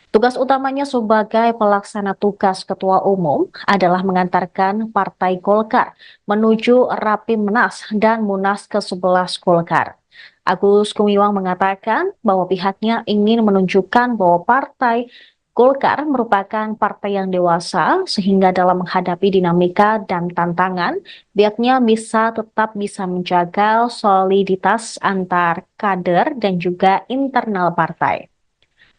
Tugas utamanya sebagai pelaksana tugas Ketua Umum adalah mengantarkan Partai Golkar menuju Rapimnas dan Munas ke-11 Golkar. Agus Gumiwang mengatakan bahwa pihaknya ingin menunjukkan bahwa Partai Golkar merupakan partai yang dewasa sehingga dalam menghadapi dinamika dan tantangan, pihaknya tetap bisa menjaga soliditas antar kader dan juga internal partai.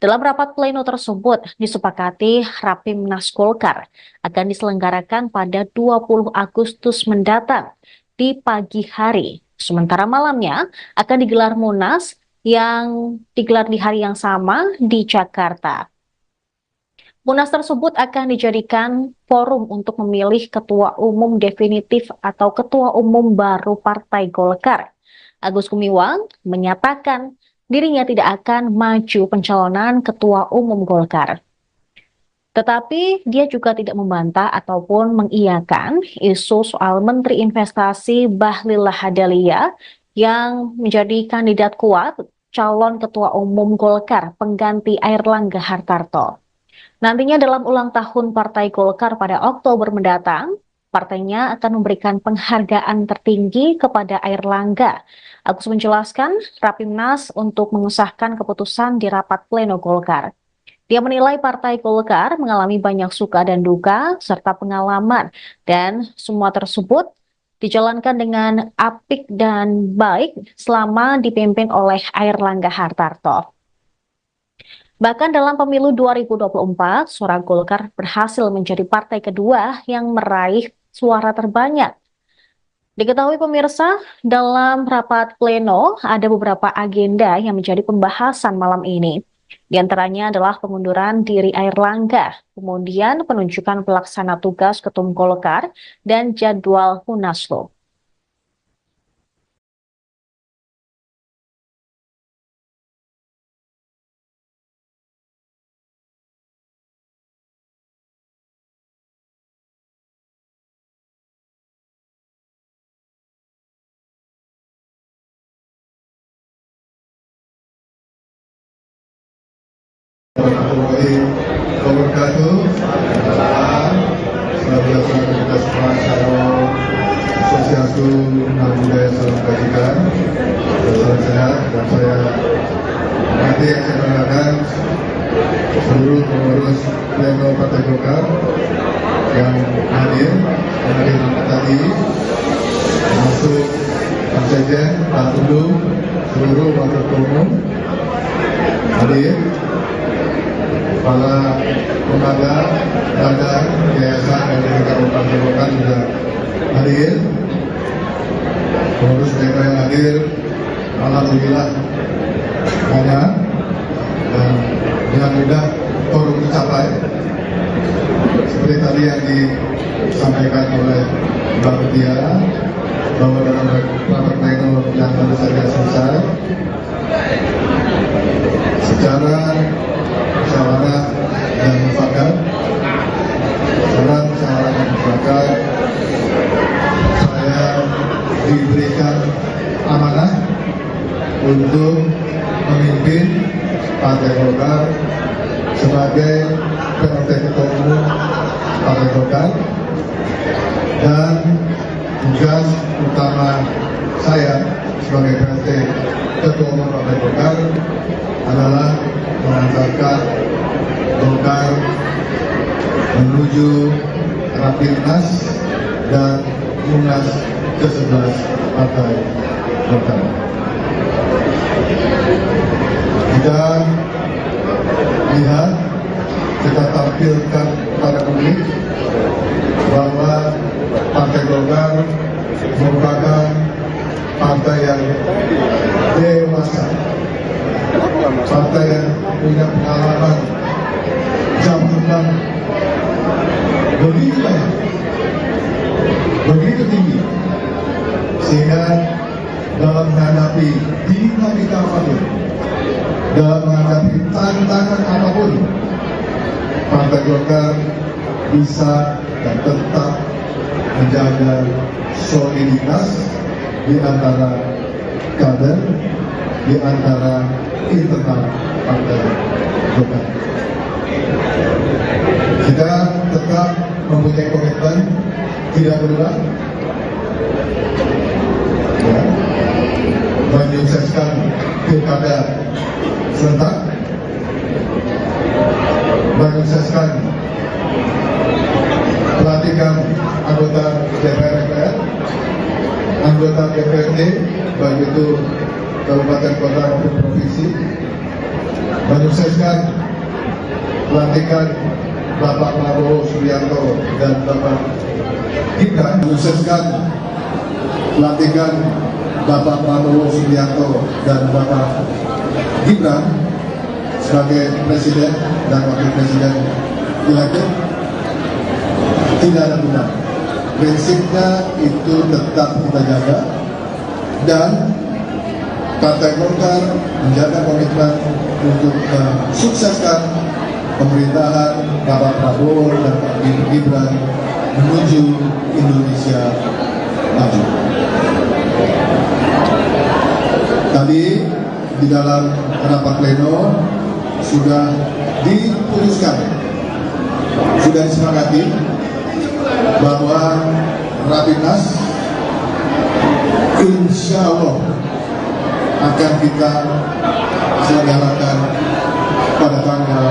Dalam rapat pleno tersebut disepakati Rapimnas Golkar akan diselenggarakan pada 20 Agustus mendatang di pagi hari. Sementara malamnya akan digelar Munas yang digelar di hari yang sama di Jakarta. Munas tersebut akan dijadikan forum untuk memilih ketua umum definitif atau ketua umum baru Partai Golkar. Agus Gumiwang menyatakan dirinya tidak akan maju pencalonan ketua umum Golkar. Tetapi dia juga tidak membantah ataupun mengiyakan isu soal Menteri Investasi Bahlil Lahadalia yang menjadi kandidat kuat calon ketua umum Golkar pengganti Airlangga Hartarto. Nantinya dalam ulang tahun Partai Golkar pada Oktober mendatang, partainya akan memberikan penghargaan tertinggi kepada Airlangga. Agus menjelaskan Rapimnas untuk mengesahkan keputusan di rapat pleno Golkar. Dia menilai Partai Golkar mengalami banyak suka dan duka serta pengalaman dan semua tersebut dijalankan dengan apik dan baik selama dipimpin oleh Airlangga Hartarto. Bahkan dalam pemilu 2024, suara Golkar berhasil menjadi partai kedua yang meraih suara terbanyak. Diketahui pemirsa, dalam rapat pleno ada beberapa agenda yang menjadi pembahasan malam ini. Di antaranya adalah pengunduran diri Airlangga, kemudian penunjukan pelaksana tugas Ketum Golkar, dan jadwal Munaslup. Warahmatullahi wabarakatuh. Salam kita semua, Shalom, Swastiastu, Namo Buddhaya, Salam Kebajikan, salam sehat. Dan saya nanti yang saya banggakan seluruh pengurus pleno Partai Golkar yang hadir tadi, termasuk Pak Sekjen, Pak Tudung, seluruh wakil ketua umum hadir, para lembaga, badan, yayasan, dan juga Partai Golkar juga hadir. Pengurus mereka yang hadir, alhamdulillah banyak, dan dengan mudah forum tercapai. Seperti tadi yang disampaikan oleh Mbak Mutiara, bahwa dalam rapat pleno yang baru saja selesai, secara musyawarah dan mufakat, saya diberikan amanah untuk memimpin Partai Golkar sebagai PLT Ketua Umum Partai Golkar, dan tugas utama saya sebagai PLT Ketua Umum Partai Golkar adalah mengantarkan Golkar menuju Rapimnas dan Munas ke-11 Partai Golkar. Kita lihat, kita tampilkan kepada publik bahwa Partai Golkar merupakan partai yang dewasa, partai yang punya pengalaman jam terbang begitu banyak, begitu tinggi, sehingga dalam menghadapi dinamika apapun, dalam menghadapi tantangan apapun, Partai Golkar bisa dan tetap menjaga soliditas di antara kader, di antara internal Partai Golkar. Kita tetap mempunyai komitmen tidak berubah, ya, menyukseskan pilkada serentak, menyukseskan pelantikan anggota DPR MPR, anggota DPRD, baik itu kabupaten, kota maupun provinsi, menyukseskan pelantikan Bapak Prabowo Subianto dan Bapak Gibran, menyukseskan pelantikan Bapak Prabowo Subianto dan Bapak Gibran sebagai Presiden dan Wakil Presiden elected. Tidak ada guna. Prinsipnya itu tetap kita jaga, dan Partai Golkar menjaga komitmen untuk mensukseskan pemerintahan Bapak Prabowo dan Pak Gibran menuju Indonesia maju. Tadi di dalam rapat pleno sudah diputuskan, sudah disepakati bahwa Rapimnas insya Allah akan kita selenggarakan pada tanggal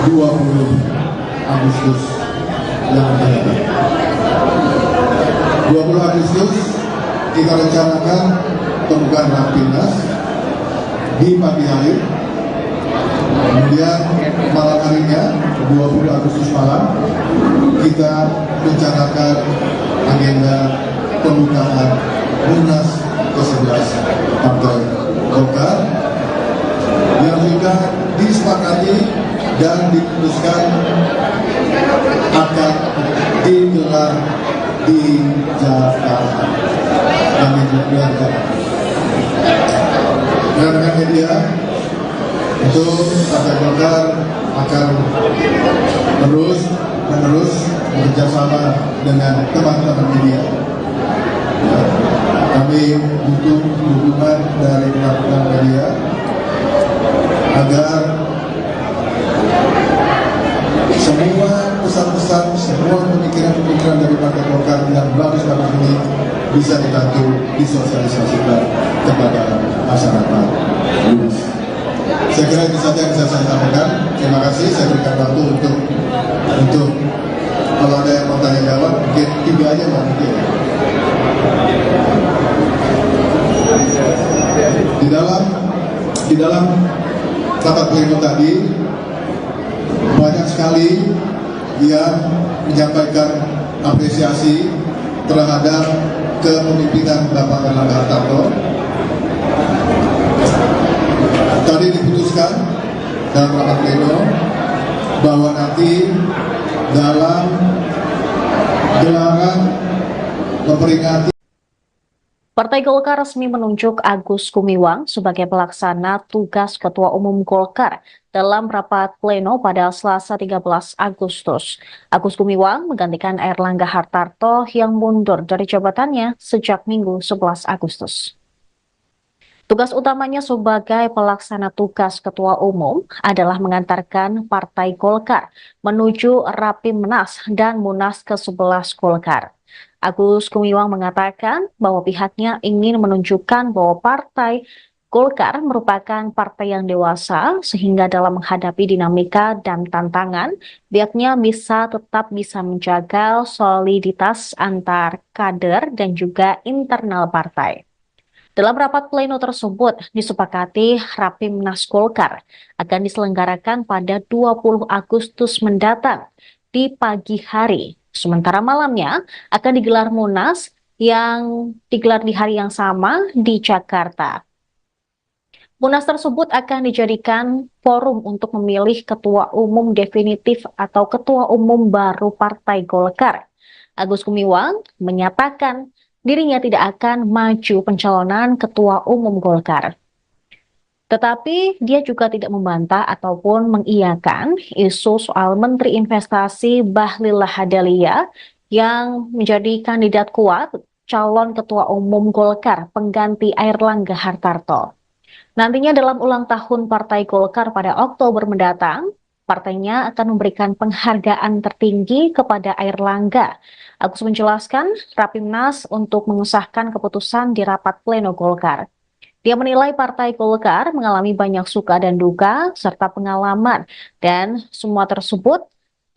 20 Agustus yang akan datang. 20 Agustus kita rencanakan pembukaan Rapimnas di pagi hari. Kemudian malam harinya 20 Agustus malam kita rencanakan agenda pembukaan Munas ke-11 Partai Golkar yang sudah disepakati dan diputuskan akan digelar di Jakarta. Rekan-rekan media, itu Partai Golkar akan menerus bekerjasama dengan teman-teman media. Kami butuh dukungan dari teman-teman media agar semua pesan-pesan, semua pemikiran-pemikiran dari Partai Golkar yang bagus-bagus ini bisa dibantu disosialisasikan kepada masyarakat luas. Saya kira itu saja yang bisa saya sampaikan. Terima kasih. Saya berikan waktu untuk kalau ada yang mau tanya jawab, mungkin 3 aja mungkin. Di dalam rapat pleno tadi banyak sekali yang menyampaikan apresiasi terhadap kepemimpinan Bapak Erlangga Hartarto. Tadi diputuskan dalam rapat pleno bahwa nanti dalam gelaran memperingati Partai Golkar resmi menunjuk Agus Gumiwang sebagai pelaksana tugas Ketua Umum Golkar dalam rapat pleno pada Selasa 13 Agustus. Agus Gumiwang menggantikan Erlangga Hartarto yang mundur dari jabatannya sejak Minggu 11 Agustus. Tugas utamanya sebagai pelaksana tugas Ketua Umum adalah mengantarkan Partai Golkar menuju Rapimnas dan Munas ke-11 Golkar. Agus Gumiwang mengatakan bahwa pihaknya ingin menunjukkan bahwa Partai Golkar merupakan partai yang dewasa sehingga dalam menghadapi dinamika dan tantangan, pihaknya tetap bisa menjaga soliditas antar kader dan juga internal partai. Dalam rapat pleno tersebut disepakati Rapimnas Golkar akan diselenggarakan pada 20 Agustus mendatang di pagi hari. Sementara malamnya akan digelar Munas yang digelar di hari yang sama di Jakarta. Munas tersebut akan dijadikan forum untuk memilih ketua umum definitif atau ketua umum baru Partai Golkar. Agus Gumiwang menyatakan dirinya tidak akan maju pencalonan ketua umum Golkar. Tetapi dia juga tidak membantah ataupun mengiyakan isu soal Menteri Investasi Bahlil Lahadalia yang menjadi kandidat kuat calon ketua umum Golkar pengganti Erlangga Hartarto. Nantinya dalam ulang tahun Partai Golkar pada Oktober mendatang, partainya akan memberikan penghargaan tertinggi kepada Erlangga. Agus menjelaskan Rapimnas untuk mengesahkan keputusan di rapat pleno Golkar. Dia menilai Partai Golkar mengalami banyak suka dan duka serta pengalaman dan semua tersebut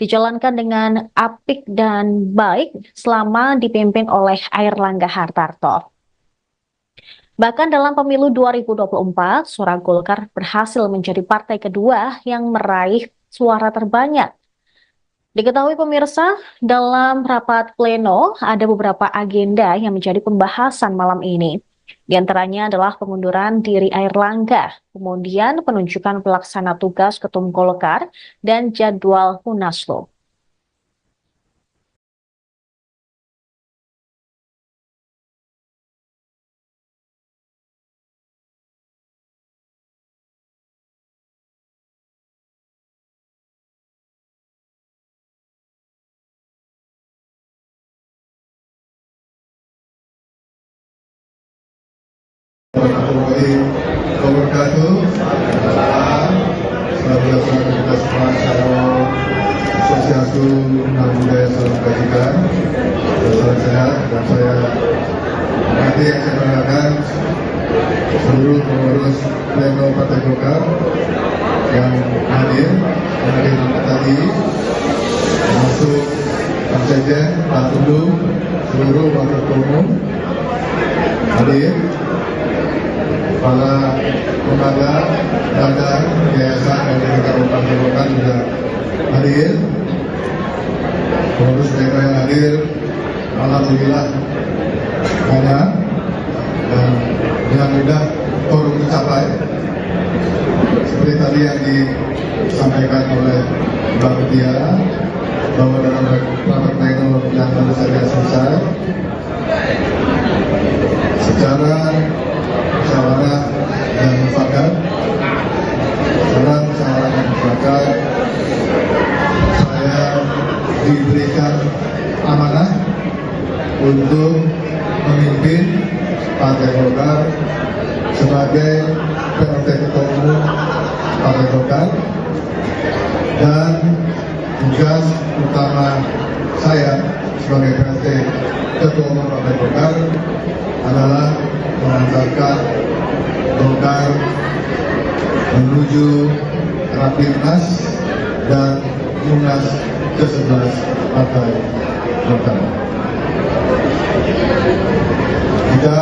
dijalankan dengan apik dan baik selama dipimpin oleh Erlangga Hartarto. Bahkan dalam pemilu 2024, suara Golkar berhasil menjadi partai kedua yang meraih suara terbanyak. Diketahui pemirsa, dalam rapat pleno ada beberapa agenda yang menjadi pembahasan malam ini. Di antaranya adalah pengunduran diri Erlangga, kemudian penunjukan pelaksana tugas Ketua Umum Golkar, dan jadwal Munaslup. Warahmatullahi wabarakatuh. Salam kita semua, Shalom, Swastiastu, Namo Buddhaya, Salam Kebajikan, salam sehat, dan saya Nanti yang saya banggakan seluruh pengurus pleno Partai Golkar yang hadir tadi, termasuk Pak Sekjen, Pak Tundu, seluruh wakil umum hadir, para lembaga, badan, yayasan dan lingkaran Partai Golkar juga hadir, pengurus pleno yang hadir, alhamdulillah banyak, dan dengan mudah forum tercapai seperti tadi yang disampaikan oleh Mbak Mutiara bahwa dalam rapat pleno yang baru saja selesai secara musyawarah dan mufakat saya diberikan amanah untuk memimpin Partai Golkar sebagai PLT Ketua Umum Partai Golkar, dan tugas utama saya sebagai PLT Ketua Umum Partai Golkar adalah mengantarkan Golkar menuju Rapimnas dan Munas ke-11 Partai Golkar. Kita